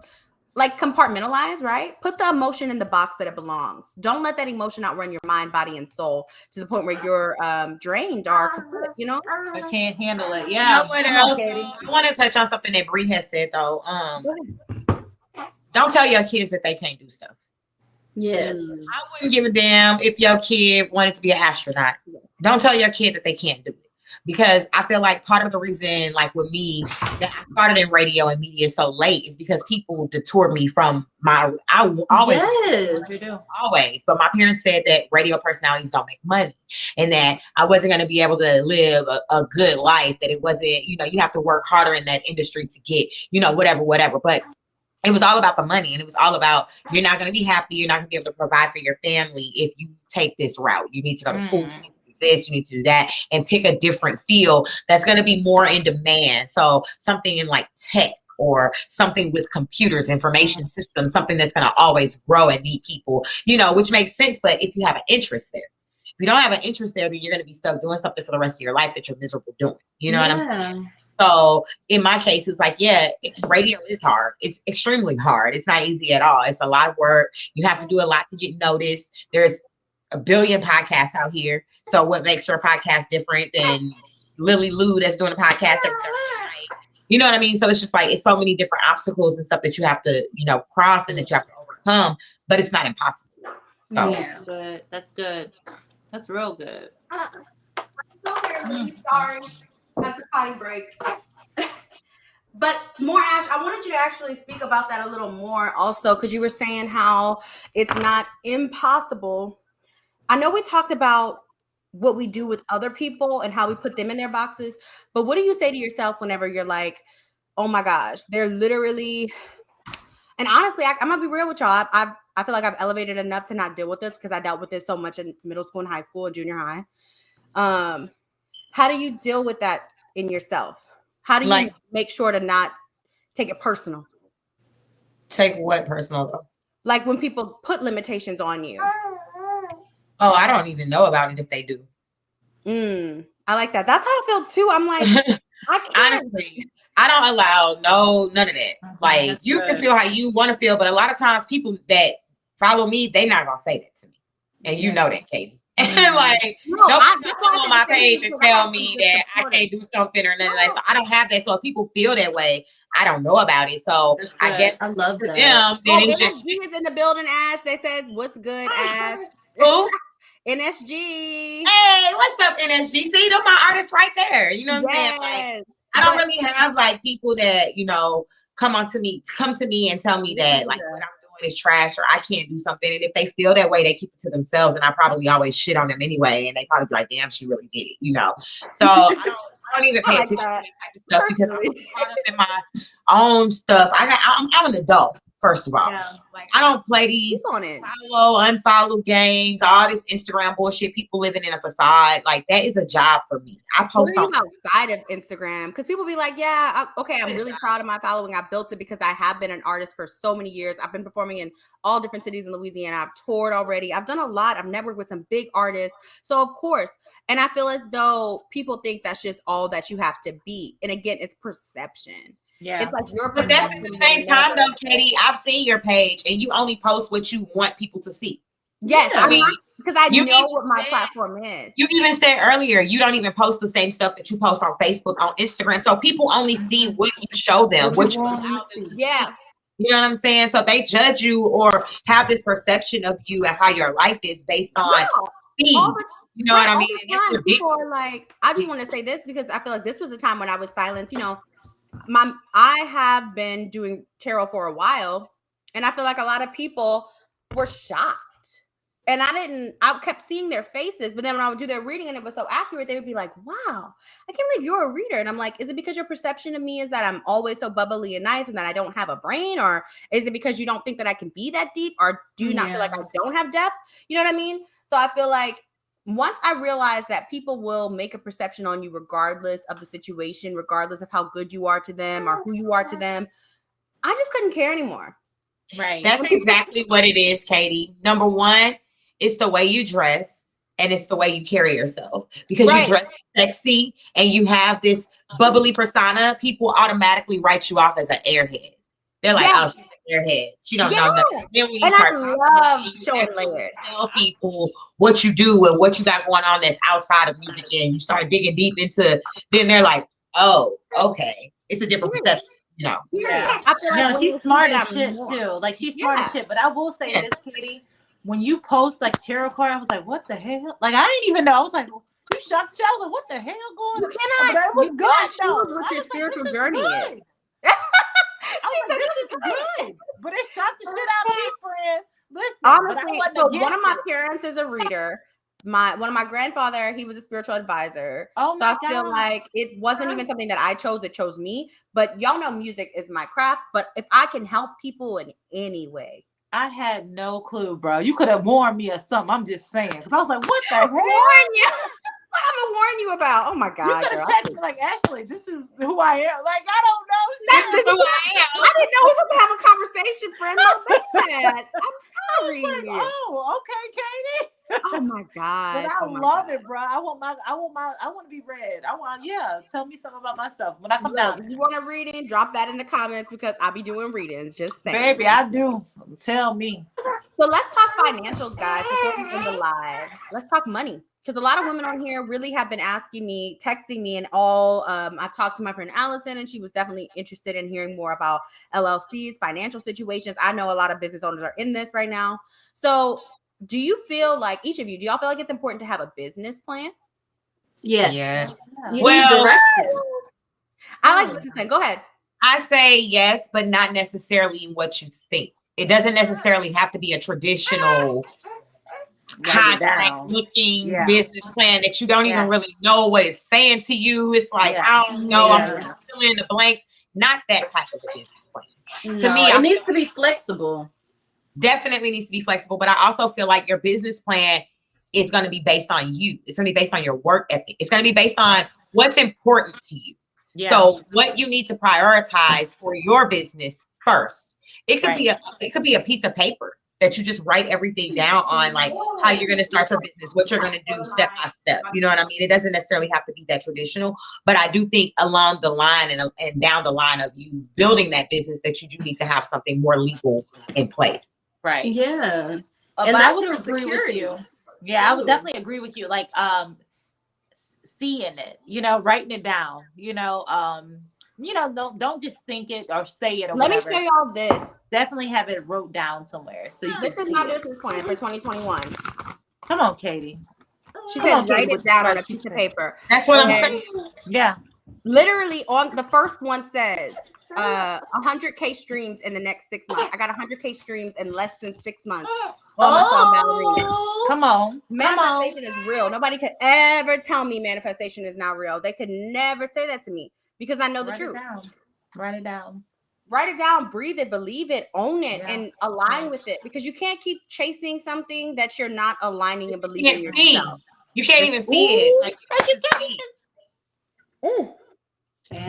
like, compartmentalize, right? Put the emotion in the box that it belongs. Don't let that emotion outrun your mind, body, and soul to the point where you're drained or kaput, you know? I can't handle it. Yeah. You know what else? I want to touch on something that Bree has said, though. Don't tell your kids that they can't do stuff. Yes. I wouldn't give a damn if your kid wanted to be an astronaut. Don't tell your kid that they can't do it. because I feel like part of the reason, like with me, that I started in radio and media so late is because people detoured me from I always, always, but my parents said that radio personalities don't make money and that I wasn't going to be able to live a good life, that it wasn't, you know, you have to work harder in that industry to get, you know, whatever. But it was all about the money, and it was all about, you're not going to be happy. You're not going to be able to provide for your family if you take this route. You need to go to school. You need to do this. You need to do that, and pick a different field that's going to be more in demand. So something in like tech or something with computers, information systems, something that's going to always grow and need people, you know, which makes sense. But if you have an interest there, if you don't have an interest there, then you're going to be stuck doing something for the rest of your life that you're miserable doing. You know what I'm saying? So in my case, it's like, yeah, radio is hard. It's extremely hard. It's not easy at all. It's a lot of work. You have to do a lot to get noticed. There's a billion podcasts out here. So what makes your podcast different than Lily Lou that's doing a podcast every Thursday night? You know what I mean? So it's just like, it's so many different obstacles and stuff that you have to, you know, cross and that you have to overcome, but it's not impossible. So. Yeah, good. That's good. That's real good. Sorry. That's a potty break. But more, Ash, I wanted you to actually speak about that a little more also, because you were saying how it's not impossible. I know we talked about what we do with other people and how we put them in their boxes, but what do you say to yourself whenever you're like, oh my gosh, they're literally, and honestly, I'm gonna be real with y'all. I feel like I've elevated enough to not deal with this because I dealt with this so much in middle school and high school and junior high. How do you deal with that in yourself? How do you make sure to not take it personal? Take what personal though? Like when people put limitations on you. Oh, I don't even know about it if they do. I like that. That's how I feel too. I'm like, I can't. Honestly, I don't allow none of that. Like you can feel how you want to feel, but a lot of times people that follow me, they not gonna say that to me. And you know that, Katie. Like, don't come on my page and tell me that I can't do something or nothing like that. So I don't have that. So if people feel that way, I don't know about it. So I guess I love that. Them, then it's just NSG is in the building, Ash. They says, what's good, Ash? Who? NSG. Hey, what's up, NSG? See, they're my artists right there. You know what I'm saying? Like, I don't really have like people that, you know, come to me and tell me that like what I'm doing is trash or I can't do something. And if they feel that way, they keep it to themselves. And I probably always shit on them anyway. And they probably be like, damn, she really did it, you know? So I don't even pay attention to that type of stuff because I'm caught up in my own stuff. I'm an adult. First of all, like I don't play these follow, unfollow games, all this Instagram bullshit. People living in a facade, like that is a job for me. I post on outside of Instagram because people be like, "Yeah, I'm really proud of my following. I built it because I have been an artist for so many years. I've been performing in all different cities in Louisiana. I've toured already. I've done a lot. I've networked with some big artists. So of course, and I feel as though people think that's just all that you have to be. And again, it's perception." Yeah, it's like but that's at the same time though, Katie. I've seen your page and you only post what you want people to see. Yes, I mean, because I know what my platform is. You even said earlier you don't even post the same stuff that you post on Facebook, on Instagram. So people only see what you show them, what you allow them to see. Yeah. You know what I'm saying? So they judge you or have this perception of you and how your life is based on feeds. You know what I mean? And it's ridiculous. People are like, I just want to say this because I feel like this was a time when I was silenced, you know. I have been doing tarot for a while, and I feel like a lot of people were shocked. And I kept seeing their faces, but then when I would do their reading and it was so accurate, they would be like, wow, I can't believe you're a reader. And I'm like, is it because your perception of me is that I'm always so bubbly and nice and that I don't have a brain? Or is it because you don't think that I can be that deep? Or do you not feel like I don't have depth? You know what I mean? So I feel like once I realized that people will make a perception on you regardless of the situation, regardless of how good you are to them or who you are to them, I just couldn't care anymore. Right. That's exactly what it is, Katie. Number one, it's the way you dress and it's the way you carry yourself. Because you dress sexy and you have this bubbly persona, people automatically write you off as an airhead. They're like, oh, she's an airhead. She don't know nothing. Then when you start talking, showing layers. Tell people what you do and what you got going on that's outside of music, and you start digging deep into. Then they're like, oh, okay, it's a different perception. You know. Yeah. I feel like she's smart as shit too. Like she's smart as shit. But I will say this, Katie. When you post like tarot card, I was like, what the hell? Like I didn't even know. I was like, You shot the shot. I was like, what the hell going on? You cannot. But it was you good cannot though. choose what I your was spiritual like, this journey is is. good. I was like, this is good. But it shot the shit out of me, friend. Listen, Honestly, so one of my it. parents is a reader. One of my grandfather, he was a spiritual advisor. Oh so my I feel God. like it wasn't even something that I chose, it chose me. But y'all know music is my craft. But if I can help people in any way. I had no clue, bro. You could have warned me or something. I'm just saying. Because I was like, what the hell? Warn you. What I'm gonna warn you about? Oh my God. You could have texted me like, Ashley, this is who I am. Like, I don't know. This is who I am. I didn't know we were gonna have a conversation, friend. My bad. I'm sorry. Like, oh, okay, Katie. Oh my gosh. But I love it, bro. I want to be read. Tell me something about myself when I come down. If you want a reading, drop that in the comments because I'll be doing readings. Just saying. Baby, I do. Tell me. So let's talk financials, guys, before we end the live. Let's talk money. Because a lot of women on here really have been asking me, texting me, and all. I've talked to my friend Allison, and she was definitely interested in hearing more about LLCs, financial situations. I know a lot of business owners are in this right now. So do you feel like, each of you, do y'all feel like it's important to have a business plan? Yes. Yeah. You Well, need direction. I like business plan. Go ahead. I say yes, but not necessarily in what you think. It doesn't necessarily have to be a traditional contract looking business plan that you don't even really know what it's saying to you. It's like, I don't know, I'm just filling in the blanks. Not that type of a business plan. To me, it needs to be flexible. Definitely needs to be flexible, but I also feel like your business plan is going to be based on you. It's going to be based on your work ethic. It's going to be based on what's important to you. Yeah. So what you need to prioritize for your business first. It could be a piece of paper that you just write everything down on, like how you're going to start your business, what you're going to do step by step. You know what I mean? It doesn't necessarily have to be that traditional, but I do think along the line and down the line of you building that business that you do need to have something more legal in place. Right. Yeah. And I would agree with you. Yeah, I would definitely agree with you. Like seeing it, writing it down, don't just think it or say it or Let whatever. me show y'all this. Definitely have it wrote down somewhere. So this is my business plan for 2021. Come on, Katie. She said write it down on a piece of paper. That's what I'm saying. Yeah. Literally on the first one says 100K streams in the next 6 months. I got 100K streams in less than 6 months. Come on. Manifestation is real. Nobody could ever tell me manifestation is not real. They could never say that to me because I know the truth. Write it down. Write it down, breathe it, believe it, own it, and align with it, because you can't keep chasing something that you're not aligning and believing in yourself. You can't even see it. Like, you can't see.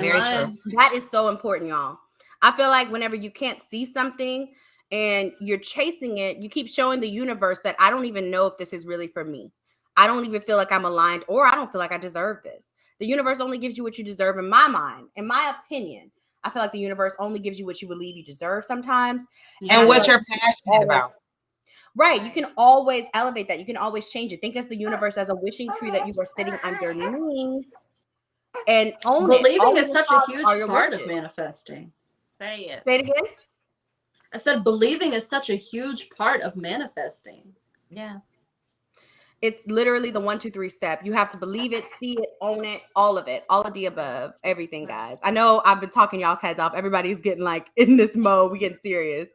Very true. That is so important, y'all. I feel like whenever you can't see something and you're chasing it, you keep showing the universe that I don't even know if this is really for me. I don't even feel like I'm aligned, or I don't feel like I deserve this. The universe only gives you what you deserve, in my mind, in my opinion. I feel like the universe only gives you what you believe you deserve sometimes. And what you're passionate about. Right. You can always elevate that. You can always change it. Think as the universe as a wishing tree that you are sitting underneath. And own it. Believing is such a huge part of manifesting. Say it. Say it again. I said believing is such a huge part of manifesting. Yeah. It's literally the 1, 2, 3 step. You have to believe it, see it, own it, all of it, all of the above, everything, guys. I know I've been talking y'all's heads off. Everybody's getting like in this mode. We getting serious.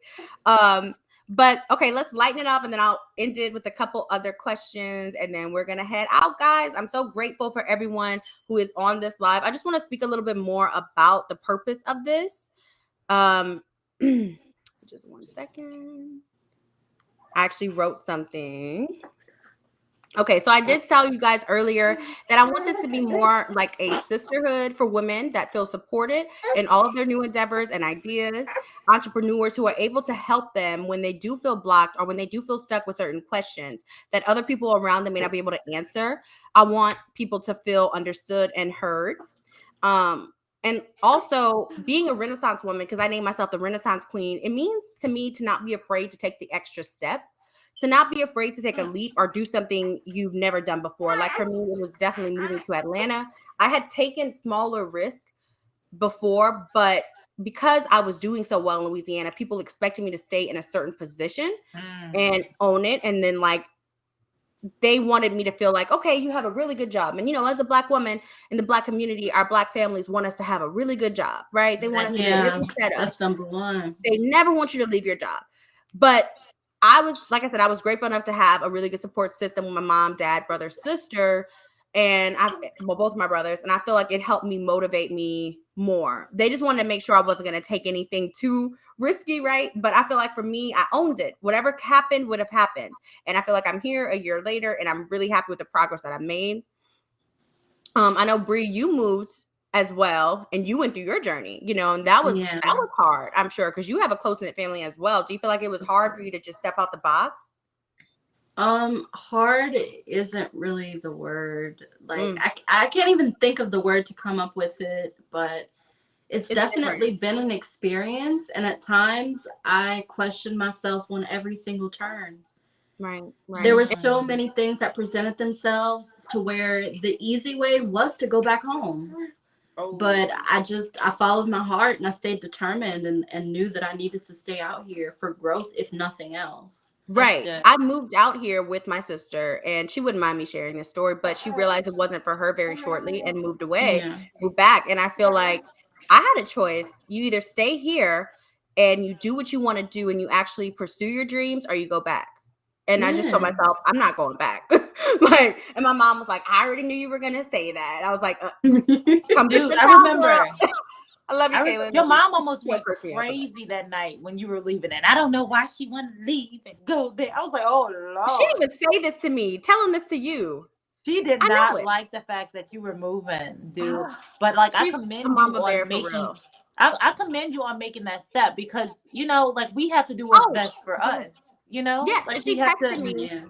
But okay, let's lighten it up, and then I'll end it with a couple other questions, and then we're gonna head out, guys. I'm so grateful for everyone who is on this live. I just want to speak a little bit more about the purpose of this. Just 1 second. I actually wrote something. Okay, so I did tell you guys earlier that I want this to be more like a sisterhood for women that feel supported in all of their new endeavors and ideas, entrepreneurs who are able to help them when they do feel blocked or when they do feel stuck with certain questions that other people around them may not be able to answer. I want people to feel understood and heard. And also being a Renaissance woman, because I name myself the Renaissance Queen, it means to me to not be afraid to take the extra step. To not be afraid to take a leap or do something you've never done before. Like for me, it was definitely moving to Atlanta. I had taken smaller risks before, but because I was doing so well in Louisiana, people expected me to stay in a certain position and own it. And then like they wanted me to feel like, okay, you have a really good job. And, as a Black woman in the Black community, our Black families want us to have a really good job, right? They want us to be really set up. That's number one. They never want you to leave your job. But I was grateful enough to have a really good support system with my mom, dad, brother, sister, and both my brothers. And I feel like it helped me motivate me more. They just wanted to make sure I wasn't going to take anything too risky, right? But I feel like for me, I owned it. Whatever happened would have happened. And I feel like I'm here a year later, and I'm really happy with the progress that I made. I know, Bree, you moved as well, and you went through your journey, and that was hard, I'm sure, because you have a close-knit family as well. Do you feel like it was hard for you to just step out the box? Hard isn't really the word. Like I can't even think of the word to come up with it, but it's definitely been an experience. And at times I questioned myself on every single turn. Right. There were so many things that presented themselves to where the easy way was to go back home. But I followed my heart, and I stayed determined and knew that I needed to stay out here for growth, if nothing else. Right. I moved out here with my sister, and she wouldn't mind me sharing this story, but she realized it wasn't for her very shortly and moved away, moved back. And I feel like I had a choice. You either stay here and you do what you want to do and you actually pursue your dreams, or you go back. And I just told myself, I'm not going back. And my mom was like, I already knew you were going to say that. I was like, Dude, I remember. I love you, Kaylin. Your mom almost went crazy that night when you were leaving, and I don't know why she wanted to leave and go there. I was like, oh, Lord. She didn't even say this to me, telling this to you. She did not like the fact that you were moving, dude. But I commend you on making. I commend you on making that step, because we have to do what's best for us. Yeah, she texted me. Yeah.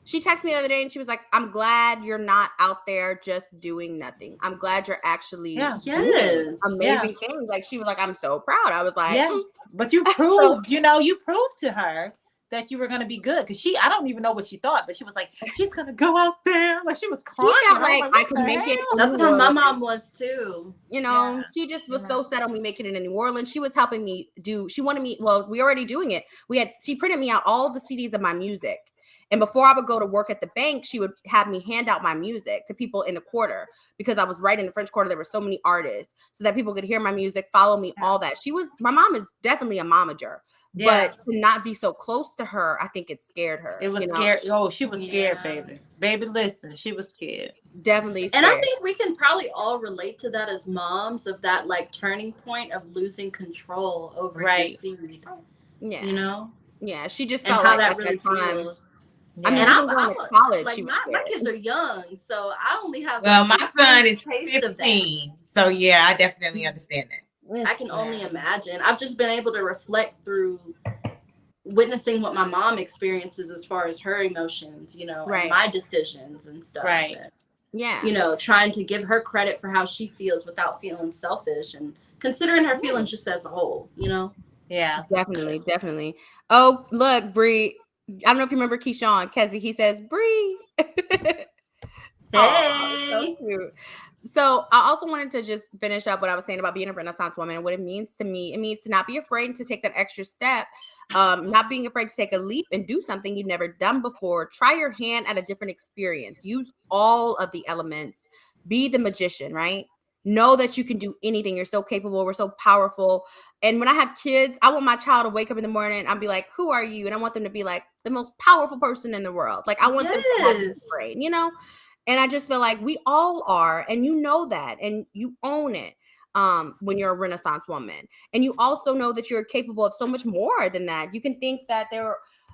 She texted me the other day, and she was like, I'm glad you're not out there just doing nothing. I'm glad you're actually doing amazing things. Like, she was like, I'm so proud. I was like, but you proved, you proved to her that you were going to be good. Because I don't even know what she thought, but she was like, she's going to go out there. Like, she was crying. She felt like I could make it. That's how my mom was too. She just was so set on me making it in New Orleans. She was helping me she wanted me, we already doing it. She printed me out all the CDs of my music. And before I would go to work at the bank, she would have me hand out my music to people in the quarter, because I was right in the French Quarter. There were so many artists, so that people could hear my music, follow me, all that. My mom is definitely a momager, but to not be so close to her, I think it scared her. It was scared. Oh, she was scared, baby. Baby, listen, she was scared. Definitely scared. And I think we can probably all relate to that as moms, of that turning point of losing control over your seed. Yeah. Yeah, she just felt like how that really feels. Yeah. I mean, I'm going to college. My kids are young, so I only have. Well, my son is 15, so yeah, I definitely understand that. I can only imagine. I've just been able to reflect through witnessing what my mom experiences as far as her emotions, and my decisions and stuff. Right. And, trying to give her credit for how she feels without feeling selfish, and considering her feelings just as a whole. Yeah. Definitely. Oh, look, Bree. I don't know if you remember Keyshawn Kesey. He says, Bree. Hey. So cute. So I also wanted to just finish up what I was saying about being a Renaissance woman and what it means to me. It means to not be afraid to take that extra step, not being afraid to take a leap and do something you've never done before. Try your hand at a different experience. Use all of the elements. Be the magician, right? Know that you can do anything. You're so capable. We're so powerful. And when I have kids, I want my child to wake up in the morning and be like, who are you? And I want them to be like the most powerful person in the world. Like, I want them to have this brain, And I just feel like we all are. And you know that. And you own it when you're a Renaissance woman. And you also know that you're capable of so much more than that. You can think that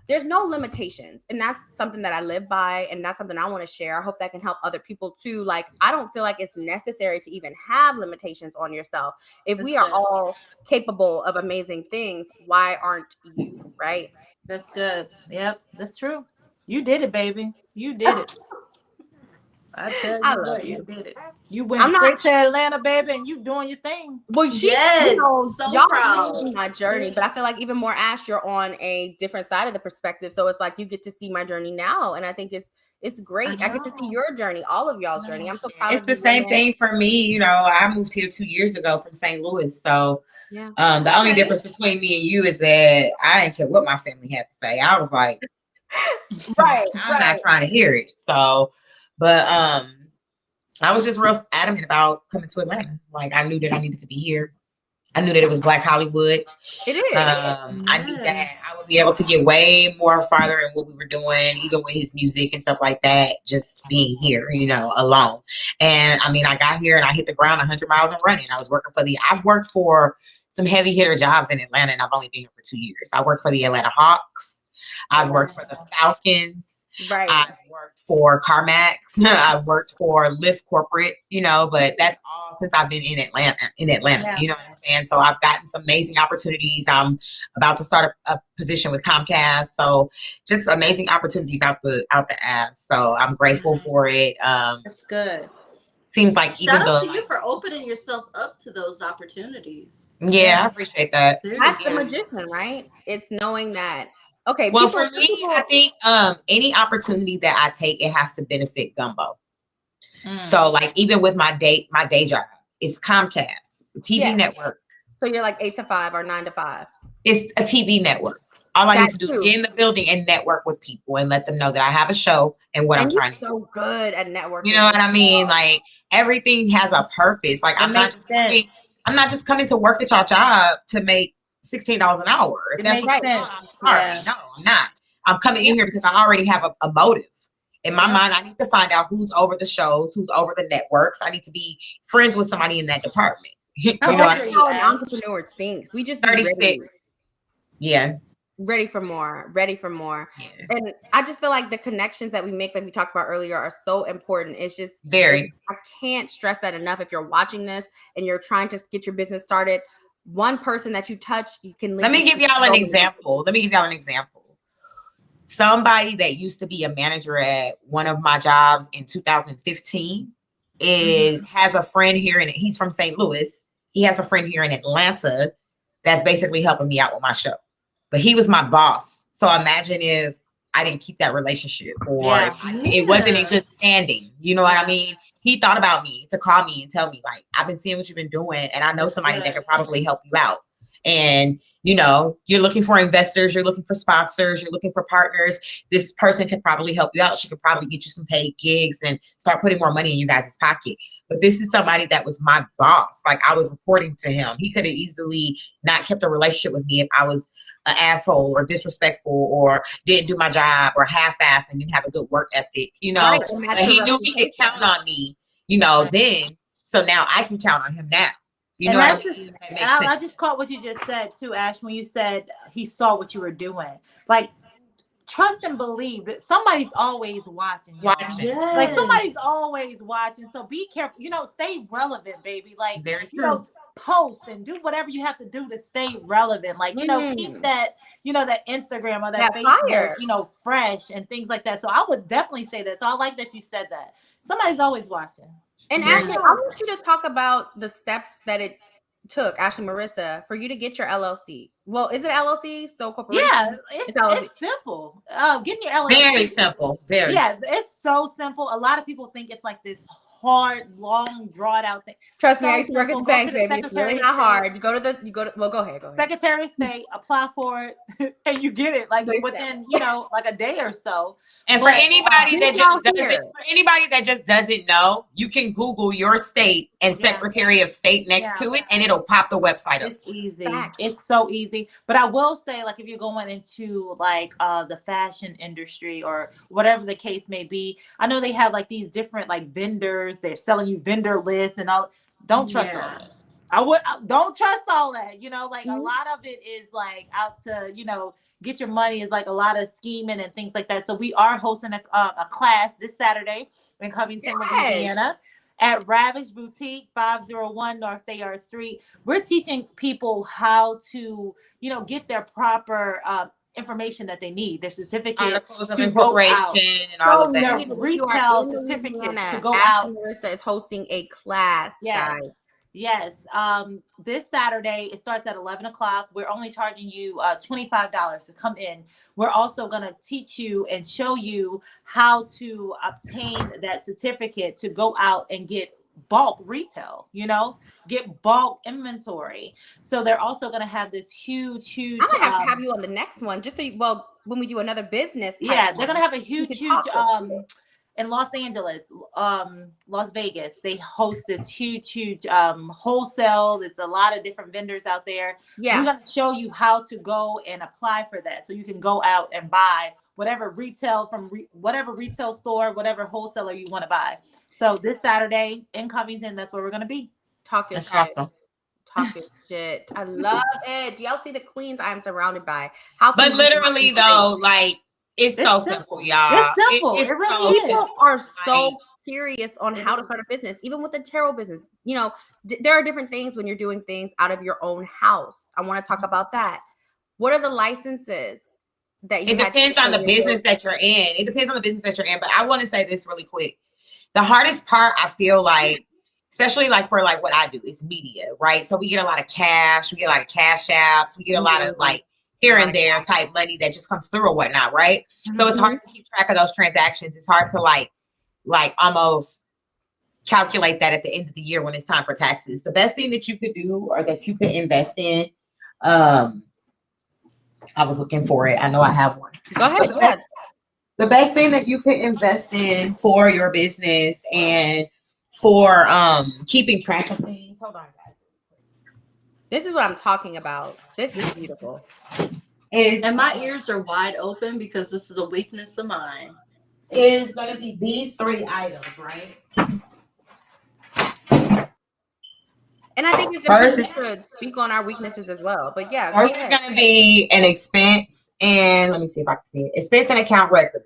there's no limitations. And that's something that I live by. And that's something I want to share. I hope that can help other people too. Like, I don't feel like it's necessary to even have limitations on yourself. If we are all capable of amazing things, why aren't you? Right? That's good. Yep. That's true. You did it, baby. You did it. I tell you what, you did it. You went straight to Atlanta, baby, and you doing your thing. Well, so y'all proud are my journey, but I feel like even more, Ash, you're on a different side of the perspective. So it's like you get to see my journey now, and I think it's great. I get to see your journey, all of y'all's journey. I'm so proud. It's the same thing for me. I moved here 2 years ago from St. Louis, so the only difference between me and you is that I didn't care what my family had to say. I was like, Right. I'm not trying to hear it. So, but I was just real adamant about coming to Atlanta. Like I knew that I needed to be here. I knew that it was Black Hollywood. It is. I knew that I would be able to get way more farther in what we were doing, even with his music and stuff like that, just being here, you know, alone. And I mean, I got here and I hit the ground 100 miles and running. I've worked for some heavy hitter jobs in Atlanta, and I've only been here for 2 years. I worked for the Atlanta Hawks. I've worked for the Falcons. Right. I've worked for CarMax. I've worked for Lyft Corporate, you know, but that's all since I've been in Atlanta, Yeah. you know what I'm saying? So I've gotten some amazing opportunities. I'm about to start a position with Comcast. So just amazing opportunities out the ass. So I'm grateful for it. That's good. Seems like Shout out to you for opening yourself up to those opportunities. Yeah, I appreciate that. That's the magician, right? It's knowing that. Okay. Well, for me, I think any opportunity that I take, it has to benefit Gumbo. So like even with my day job, it's Comcast, a TV network. So you're like 8 to 5 or 9 to 5. It's a TV network. All I need to do is get in the building and network with people and let them know that I have a show and what I'm trying to do. So good at networking. You know what I mean? Like everything has a purpose. Like I'm not just coming to work at your job to make $16 an hour. If that's what I'm sorry. No, I'm not. I'm coming in here because I already have a motive. In my mind, I need to find out who's over the shows, who's over the networks. I need to be friends with somebody in that department. You know what I mean? How an entrepreneur thinks. We just 36. Yeah. Ready for more. Yeah. And I just feel like the connections that we make, like we talked about earlier, are so important. It's just very. I can't stress that enough. If you're watching this and you're trying to get your business started, one person that you touch, you can. Let me give y'all an example. Somebody that used to be a manager at one of my jobs in 2015 has a friend here, and he's from St. Louis. He has a friend here in Atlanta that's basically helping me out with my show. But he was my boss. So imagine if I didn't keep that relationship or it wasn't in good standing. You know what I mean? He thought about me to call me and tell me, like, I've been seeing what you've been doing, and I know somebody that could probably help you out. And, you know, you're looking for investors, you're looking for sponsors, you're looking for partners. This person could probably help you out. She could probably get you some paid gigs and start putting more money in you guys' pocket. But this is somebody that was my boss. Like I was reporting to him. He could have easily not kept a relationship with me if I was an asshole or disrespectful or didn't do my job or half-assed and didn't have a good work ethic, you know. Right. But he knew he could count on me, you know, then. So now I can count on him now. You know what I mean? I just caught what you just said too, Ash, when you said he saw what you were doing. Like, trust and believe that somebody's always watching. Yes. Like somebody's always watching. So be careful. You know, stay relevant, baby. Like, you know, post and do whatever you have to do to stay relevant. Like, you know, keep that, you know, that Instagram or that Facebook, you know, fresh and things like that. So I would definitely say that. So I like that you said that. Somebody's always watching. And Ashley, I want you to talk about the steps that it took, Ashley Marissa, for you to get your LLC. Well, is it LLC? So corporation? Yeah, it's simple. Getting your LLC. Very simple. Very. Yeah, it's so simple. A lot of people think it's like this hard, long, drawn out thing. Trust me, I used to work at the bank, baby. It's really not hard. You go ahead. Secretary of State, apply for it, and you get it like within, you know, like a day or so. And for anybody that just doesn't know, you can Google your state and Secretary of State next to it, and it'll pop the website up. It's easy. It's so easy. But I will say, like, if you're going into like the fashion industry or whatever the case may be, I know they have like these different like vendors. They're selling you vendor lists and all. Don't trust all that. Don't trust all that. You know, like a lot of it is like out to, you know, get your money, is like a lot of scheming and things like that. So we are hosting a class this Saturday in Covington, Louisiana, at Ravish Boutique, 501 North Thayer Street. We're teaching people how to, you know, get their proper information that they need, their certificate articles of incorporation and all of that. Their retail certificate to go out. Marissa is hosting a class, guys. Yes. This Saturday, it starts at 11 o'clock. We're only charging you $25 to come in. We're also going to teach you and show you how to obtain that certificate to go out and get bulk retail, get bulk inventory. So they're also going to have this huge I'm gonna have to have you on the next one, just so when we do another business. Yeah, they're going to have a huge in Los Angeles, Las Vegas. They host this huge wholesale. It's a lot of different vendors out there. Yeah, we're going to show you how to go and apply for that, so you can go out and buy whatever retail from whatever retail store, whatever wholesaler you want to buy. So this Saturday in Covington, that's where we're going to be. Talking shit. Awesome. Talking shit. I love it. Do y'all see the queens I am surrounded by? But literally though, like it's so simple, y'all. It's simple. It really is. People are so curious on how to start a business, even with the tarot business. There are different things when you're doing things out of your own house. I want to talk about that. What are the licenses? It depends on the business that you're in. It depends on the business that you're in. But I want to say this really quick. The hardest part, I feel like, especially like for like what I do, is media, right? So we get a lot of cash. We get a lot of cash apps. We get a lot of like here and there type money that just comes through or whatnot, right? Mm-hmm. So it's hard to keep track of those transactions. It's hard to like almost calculate that at the end of the year when it's time for taxes. The best thing that you could do or that you could invest in, I was looking for it. I know I have one. Go ahead. The best thing that you could invest in for your business and for keeping track of things. Hold on, guys. This is what I'm talking about. This is beautiful. And my ears are wide open because this is a weakness of mine. Is going to be these 3 items, right? And I think it's important to speak on our weaknesses as well. But yeah, first is going to be an expense, and let me see if I can see it. Expense and account record.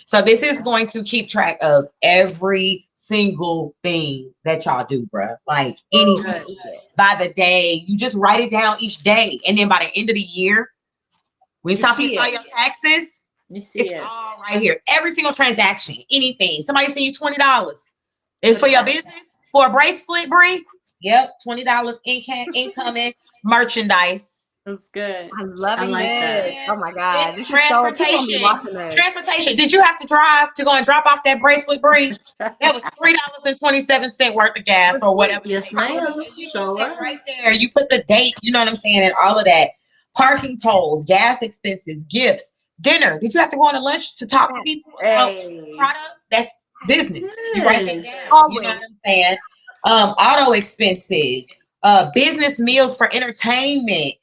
So this is going to keep track of every single thing that y'all do, bruh. Like anything by the day. You just write it down each day, and then by the end of the year, when you file your taxes, it's all right here. Every single transaction, anything. Somebody send you $20. It's for your business for a bracelet, Bree. Yep, $20 incoming merchandise. That's good. I'm loving this. Oh my God. This Transportation. Did you have to drive to go and drop off that bracelet, Bree? That was $3.27 worth of gas or whatever. Yes, ma'am. So right there. You put the date, you know what I'm saying, and all of that. Parking tolls, gas expenses, gifts, dinner. Did you have to go on a lunch to talk to people about product? That's business. You write it down. You know what I'm saying? Auto expenses, business meals for entertainment,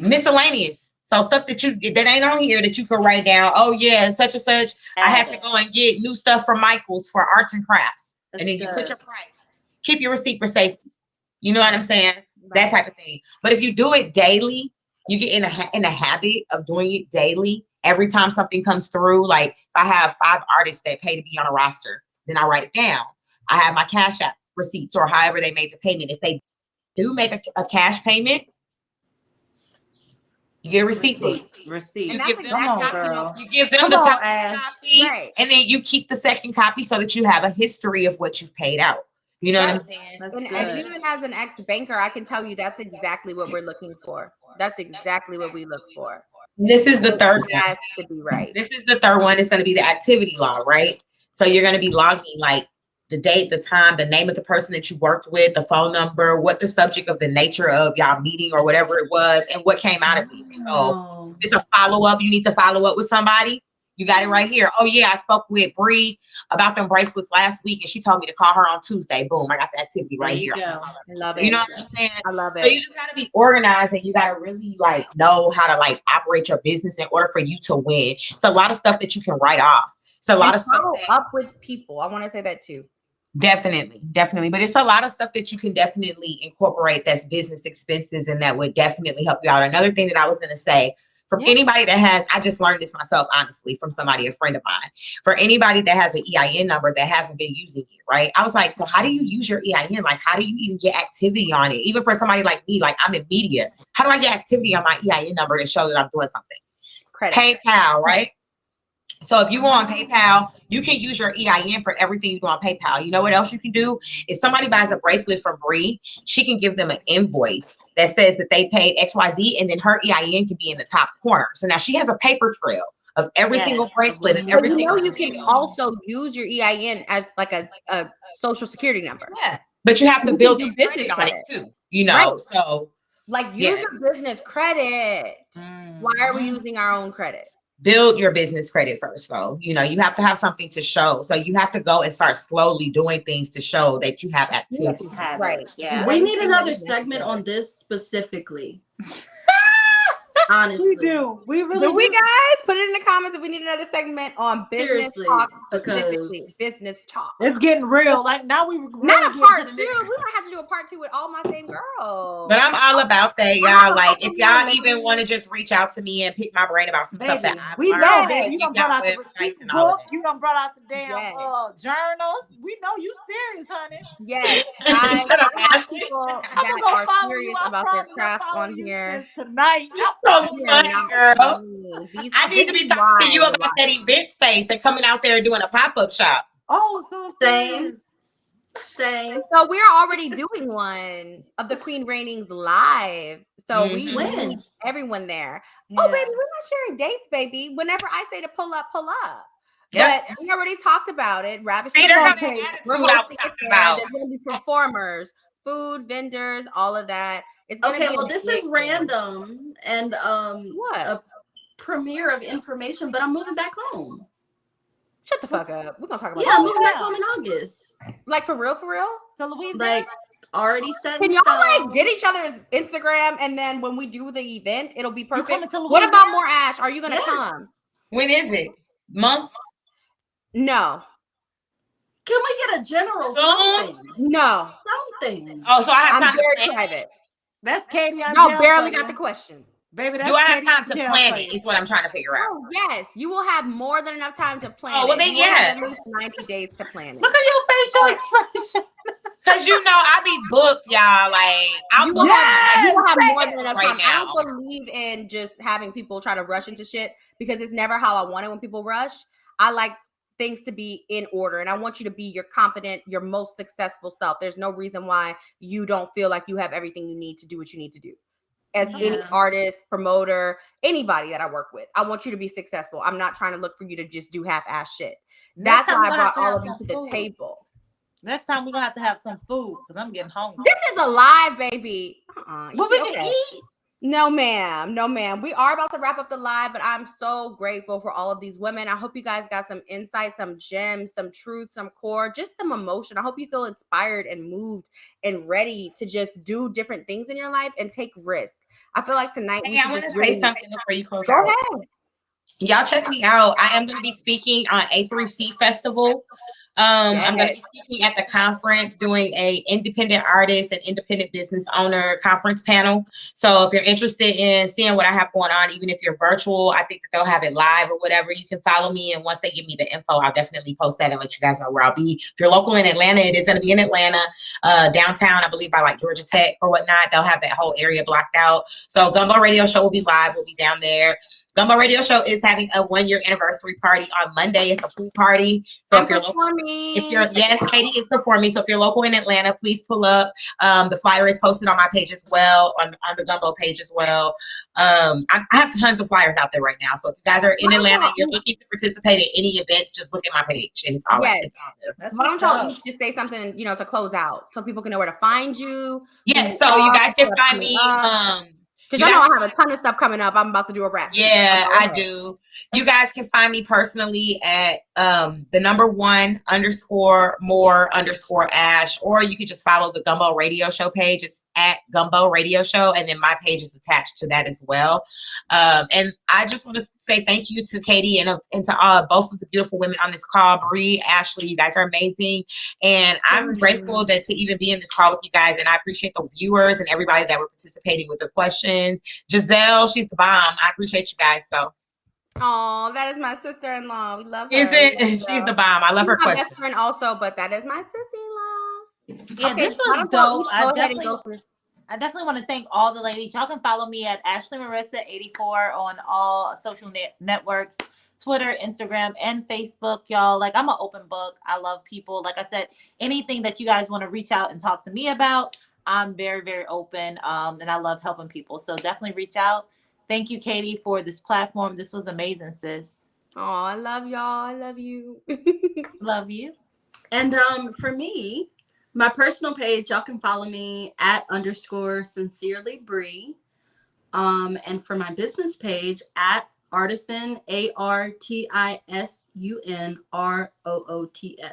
miscellaneous. So stuff that ain't on here that you can write down. Oh yeah, such and such. I had to go and get new stuff from Michael's for arts and crafts. And then you put your price. Keep your receipt for safety. You know what I'm saying? That type of thing. But if you do it daily, you get in the habit of doing it daily. Every time something comes through, like if I have 5 artists that pay to be on a roster, then I write it down. I have my Cash App receipts or however they made the payment. If they do make a cash payment, you get a receipt. Receipt. You give them the top copy, and then you keep the second copy so that you have a history of what you've paid out. You know what I'm saying? And even as an ex-banker, I can tell you that's exactly what we're looking for. That's exactly what we look for. This is the third one. Has to be right. This is the third one. It's going to be the activity log, right? So you're going to be logging like the date, the time, the name of the person that you worked with, the phone number, what the subject of the nature of y'all meeting or whatever it was, and what came out of it. So it's a follow-up. You need to follow up with somebody. You got it right here. Oh yeah, I spoke with Bree about them bracelets last week, and she told me to call her on Tuesday. Boom, I got the activity right here. I love it. You know what I'm saying? I love it. So you just got to be organized, and you got to really like know how to like operate your business in order for you to win. It's a lot of stuff that you can write off. It's a lot of stuff up with people. I want to say that too. Definitely. But it's a lot of stuff that you can definitely incorporate that's business expenses, and that would definitely help you out. Another thing that I was going to say, from anybody that has, I just learned this myself, honestly, from somebody, a friend of mine, for anybody that has an EIN number that hasn't been using it, right? I was like, so how do you use your EIN? Like, how do you even get activity on it? Even for somebody like me, like I'm in media, how do I get activity on my EIN number to show that I'm doing something? Credit. PayPal, right? So if you go on PayPal, you can use your EIN for everything you do on PayPal. You know what else you can do? If somebody buys a bracelet from Bree, she can give them an invoice that says that they paid XYZ, and then her EIN can be in the top corner. So now she has a paper trail of every Yes. single bracelet and But every you know, single you can ring. also use your EIN as like a social security number. Yeah, but you have to You can build do your business credit on it credit. too, you know. Right. So Like, use yeah, your business credit. Why are we Mhm. using our own credit? build your business credit first, though. You know, you have to have something to show. So you have to go and start slowly doing things to show that you have That activity. you have Right. it. Yeah. We need Everything that another is segment necessary. on this specifically. We Honestly. do. We really Do we, do. guys? Put it in the comments if we need another segment on business Seriously, talk, specifically because business talk. It's getting real. Like now we really Not a get part to two. the We might have to do a part two with all my same girls. But I'm all about that, I have y'all. a Like, couple if y'all more even want to ladies. just reach out to me and pick my brain about some stuff baby. that I've We learned, know, Yes. baby. You done check brought out out the websites receipts and all of book. that. You done brought out the damn Yes. journals. We know you serious, honey. Yes, guys. Shut up, I have Ashley. people I'm that gonna go are follow serious you. I about their promise. I'm craft on following you here. sis tonight. You so We are funny, not girl. funny. I need to this be is talking to you why. about that event space and coming out there and doing a pop-up shop. Oh, so same. Same. So we're already doing one of the Queen Reignings live. So we When? need everyone there. Yeah. Oh, baby, we're not sharing dates, baby. Whenever I say to pull up, pull up. Yep. But we already talked about it. Ravish. See, there go that Okay. attitude We're I was hosting it talking there. about. There's going to be performers, food vendors, all of that. It's going to Okay, be well, a this big is thing. random and What? a premiere of information, but I'm moving back home. Shut the fuck up. We're going to talk about Yeah, I'm that. moving back home in August. Like, for real, for real? So Louisiana. Like, already set Can in y'all stone. like get each other's Instagram, and then when we do the event, it'll be perfect? coming to What about Louisiana? more Ash? Are you gonna Yes. come? When is it? Month? No. Can we get a general Soon? something? No. Something. Oh, so I have I'm time to very plan it? private. That's Katie. Y'all barely got the questions. Baby, that's Do I have Katie time to Angel plan for it? you. Is what I'm trying to figure out. Oh, yes. You will have more than enough time to plan Oh, well, it. then, You will have yeah. at least 90 days to plan it. Look at your facial expression. Because, you know, I be booked, y'all. Like, I'm You will booked have Yes, more than enough right time. I now. don't believe in just having people try to rush into shit, because it's never how I want it when people rush. I like things to be in order, and I want you to be your confident, your most successful self. There's no reason why you don't feel like you have everything you need to do what you need to do. As any Yeah. artist, promoter, anybody that I work with, I want you to be successful. I'm not trying to look for you to just do half-ass shit. That's Next time why I we're gonna brought have to all have of you some to the food. table. Next time we're gonna have to have some food because I'm getting hungry. This is a live, baby. You What we see, can okay. eat? No, ma'am. No, ma'am. We are about to wrap up the live, but I'm so grateful for all of these women. I hope you guys got some insight, some gems, some truth, some core, just some emotion. I hope you feel inspired and moved and ready to just do different things in your life and take risks. I feel like tonight we Hey, I should want to just say really something before you close go out. ahead. Y'all check me out. I am going to be speaking on A3C Festival. I'm going to be speaking at the conference, doing a independent artist and independent business owner conference panel. So if you're interested in seeing what I have going on, even if you're virtual, I think that they'll have it live or whatever. You can follow me, and once they give me the info, I'll definitely post that and let you guys know where I'll be. If you're local in Atlanta, it is going to be in Atlanta, downtown, I believe by like Georgia Tech or whatnot. They'll have that whole area blocked out. So Gumbo Radio Show will be live. We'll be down there. Gumbo Radio Show is having a 1-year anniversary party on Monday. It's a pool party. So if you're local, yes, Katie is performing. So if you're local in Atlanta, please pull up. The flyer is posted on my page as well, on the Gumbo page as well. I have tons of flyers out there right now. So if you guys are in Atlanta, you're looking to participate in any events, just look at my page, and it's all there. That's Why don't what's y'all up. just say something, to close out so people can know where to find you? Yes, so you guys can find me. Because y'all know I have a ton of stuff coming up. I'm about to do a rap. Yeah, I do. You guys can find me personally at the number 1 _ more _ Ash, or you can just follow the Gumbo Radio Show page. It's at Gumbo Radio Show, and then my page is attached to that as well. And I just want to say thank you to Katie and to both of the beautiful women on this call. Bree, Ashley, you guys are amazing, and I'm grateful to even be in this call with you guys. And I appreciate the viewers and everybody that were participating with the questions. Giselle, she's the bomb. I appreciate you guys. So. Oh, that is my sister-in-law. We love her. Is it? She's the bomb. I love her my question. best friend also, but that is my sissy-in-law. Yeah, Okay, this was dope. I definitely want to thank all the ladies. Y'all can follow me at Ashley Marissa 84 on all social networks, Twitter, Instagram, and Facebook. Y'all, like, I'm an open book. I love people. Like I said, anything that you guys want to reach out and talk to me about, I'm very, very open. And I love helping people. So definitely reach out. Thank you, Katie, for this platform. This was amazing, sis. Oh, I love y'all. I love you. Love you. And for me, my personal page, y'all can follow me at _sincerely Bree. And for my business page at Artisan ARTISUNROOTS.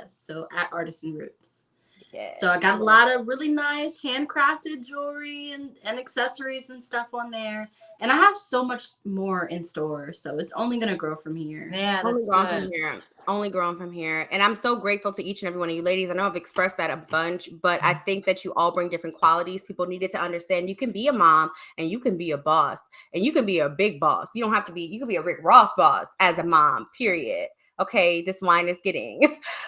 So at Artisan Roots. Yes. So I got a lot of really nice handcrafted jewelry and accessories and stuff on there. And I have so much more in store. So it's only going to grow from here. Yeah, Only that's growing good. from here. Only growing from here. And I'm so grateful to each and every one of you ladies. I know I've expressed that a bunch, but I think that you all bring different qualities. People needed to understand you can be a mom and you can be a boss and you can be a big boss. You don't have to be, you can be a Rick Ross boss as a mom, period. Okay, this wine is getting.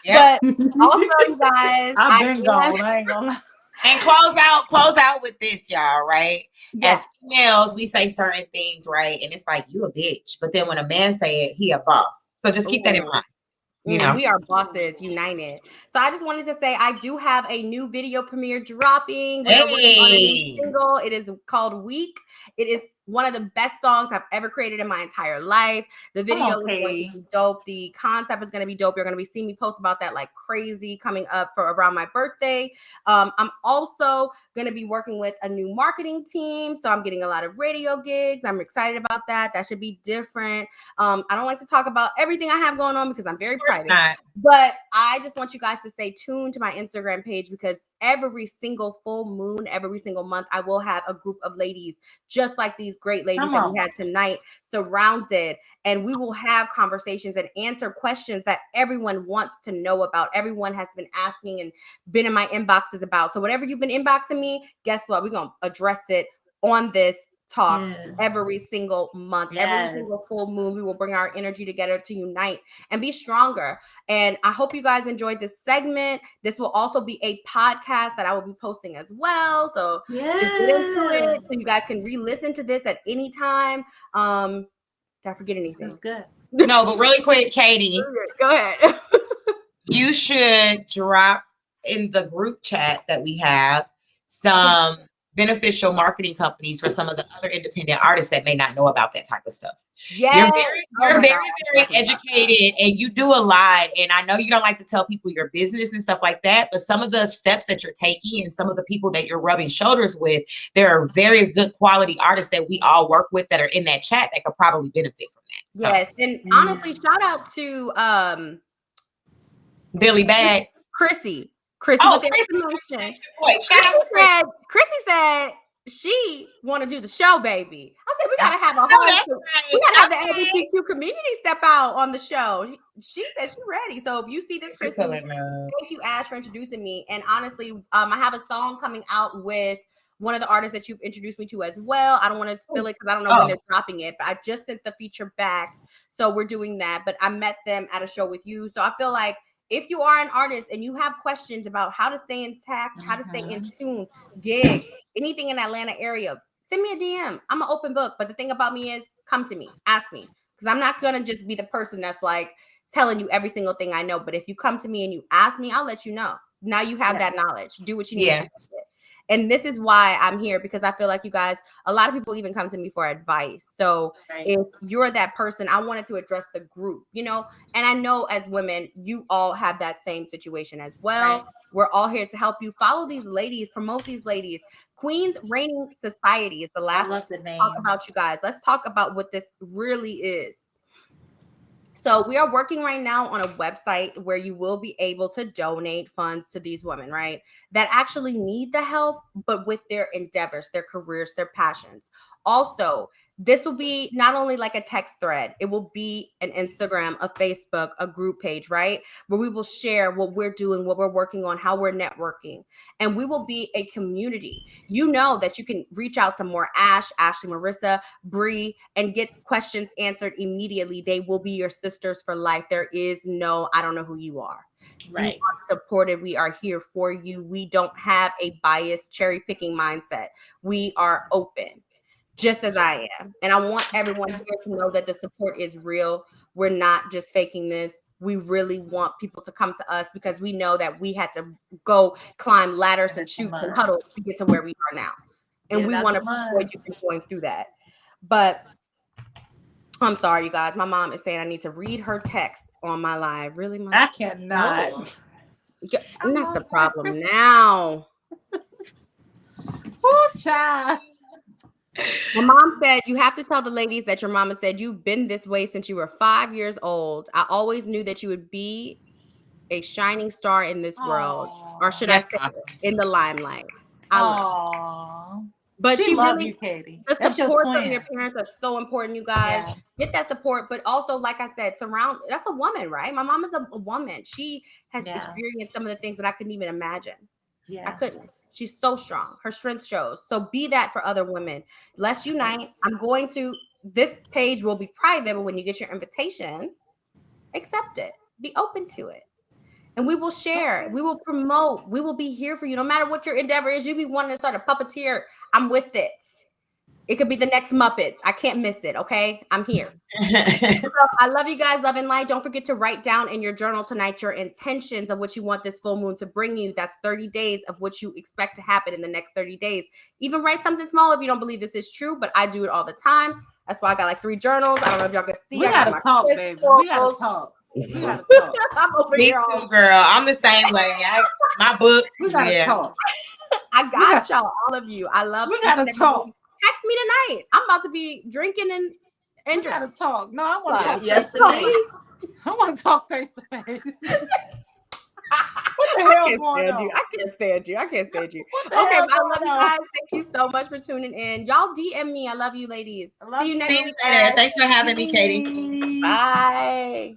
Yep. But also, you guys, I've been gone. I ain't gonna lie. And close out with this, y'all, right? Yeah. As females, we say certain things, right? And it's like, you a bitch. But then when a man say it, he a boss. So just keep that in mind. You know, we are bosses united. So I just wanted to say I do have a new video premiere dropping. We are working on a new single. It is called Weak. It is one of the best songs I've ever created in my entire life. The video is going to be dope. The concept is going to be dope. You're going to be seeing me post about that like crazy coming up for around my birthday. I'm also going to be working with a new marketing team. So I'm getting a lot of radio gigs. I'm excited about that. That should be different. I don't like to talk about everything I have going on because I'm very private. But I just want you guys to stay tuned to my Instagram page because every single full moon, every single month, I will have a group of ladies just like these great ladies that we had tonight surrounded. And we will have conversations and answer questions that everyone wants to know about. Everyone has been asking and been in my inboxes about. So whatever you've been inboxing me, guess what? We're going to address it on this talk every single month, every single full moon. We will bring our energy together to unite and be stronger. And I hope you guys enjoyed this segment. This will also be a podcast that I will be posting as well. So just get into it so you guys can re-listen to this at any time. Did I forget anything? This is good. No, but really quick, Katie. Go ahead. You should drop in the group chat that we have some beneficial marketing companies for some of the other independent artists that may not know about that type of stuff. You're very educated and you do a lot. And I know you don't like to tell people your business and stuff like that, but some of the steps that you're taking and some of the people that you're rubbing shoulders with, there are very good quality artists that we all work with that are in that chat that could probably benefit from that. So. Yes. And honestly, shout out to Billy Bag. Chrissy Oh, with the information. Chrissy said she want to do the show, baby. I said we gotta have a whole. We gotta have the LGBTQ community step out on the show. She said she's ready. So if you see this, Chrissy, thank you, Ash, for introducing me. And honestly, I have a song coming out with one of the artists that you've introduced me to as well. I don't want to spill it because I don't know when they're dropping it, but I just sent the feature back, so we're doing that. But I met them at a show with you, so I feel like. If you are an artist and you have questions about how to stay intact, how to stay in tune, gigs, anything in Atlanta area, send me a DM. I'm an open book. But the thing about me is come to me, ask me. Because I'm not going to just be the person that's like telling you every single thing I know. But if you come to me and you ask me, I'll let you know. Now you have that knowledge. Do what you need to do. And this is why I'm here, because I feel like you guys, a lot of people even come to me for advice. So if you're that person, I wanted to address the group, you know, and I know as women, you all have that same situation as well. We're all here to help you. Follow these ladies, promote these ladies. Queens Reigning Society is the last thing to talk about, you guys. Let's talk about what this really is. So we are working right now on a website where you will be able to donate funds to these women, right? That actually need the help, but with their endeavors, their careers, their passions. Also, this will be not only like a text thread, it will be an Instagram, a Facebook, a group page, right? Where we will share what we're doing, what we're working on, how we're networking. And we will be a community. You know that you can reach out to more Ashley, Marissa, Bree, and get questions answered immediately. They will be your sisters for life. There is no, I don't know who you are. Right. You are supported. We are here for you. We don't have a biased cherry picking mindset. We are open. Just as I am. And I want everyone here to know that the support is real. We're not just faking this. We really want people to come to us because we know that we had to go climb ladders and shoot and huddle to get to where we are now. And we want to avoid you from going through that. But I'm sorry, you guys. My mom is saying I need to read her text on my live. Really, Mom? I cannot. No. And that's the problem now. Oh, child. My mom said, you have to tell the ladies that your mama said you've been this way since you were 5 years old. I always knew that you would be a shining star in this world. Or should I say in the limelight? I love you. But she love really, you, Katie. the That's support your from twin. your parents are so important, you guys. Yeah. Get that support, but also, like I said, that's a woman, right? My mom is a woman. She has experienced some of the things that I couldn't even imagine. Yeah. I couldn't. She's so strong. Her strength shows. So be that for other women. Let's unite. This page will be private, but when you get your invitation, accept it. Be open to it. And we will share. We will promote. We will be here for you. No matter what your endeavor is, you be wanting to start a puppeteer. I'm with it. It could be the next Muppets. I can't miss it. Okay. I'm here. So I love you guys. Love and light. Don't forget to write down in your journal tonight your intentions of what you want this full moon to bring you. That's 30 days of what you expect to happen in the next 30 days. Even write something small if you don't believe this is true, but I do it all the time. That's why I got like 3 journals. I don't know if y'all can see. We gotta talk, baby. We gotta talk. We gotta talk. I'm over Me here too, girl. I'm the same way. My book. We gotta talk. I got y'all, all of you. I love. We gotta talk. Text me tonight. I'm about to be drinking and We gotta talk. No, I want to talk. Yesterday. I want to talk face to face. What the hell going on? I can't stand you. Okay, What the I hell love going you on? guys. Thank you so much for tuning in. Y'all DM me. I love you, ladies. I love See you you. next See you week. later. guys. Thanks for having me, Katie. Bye.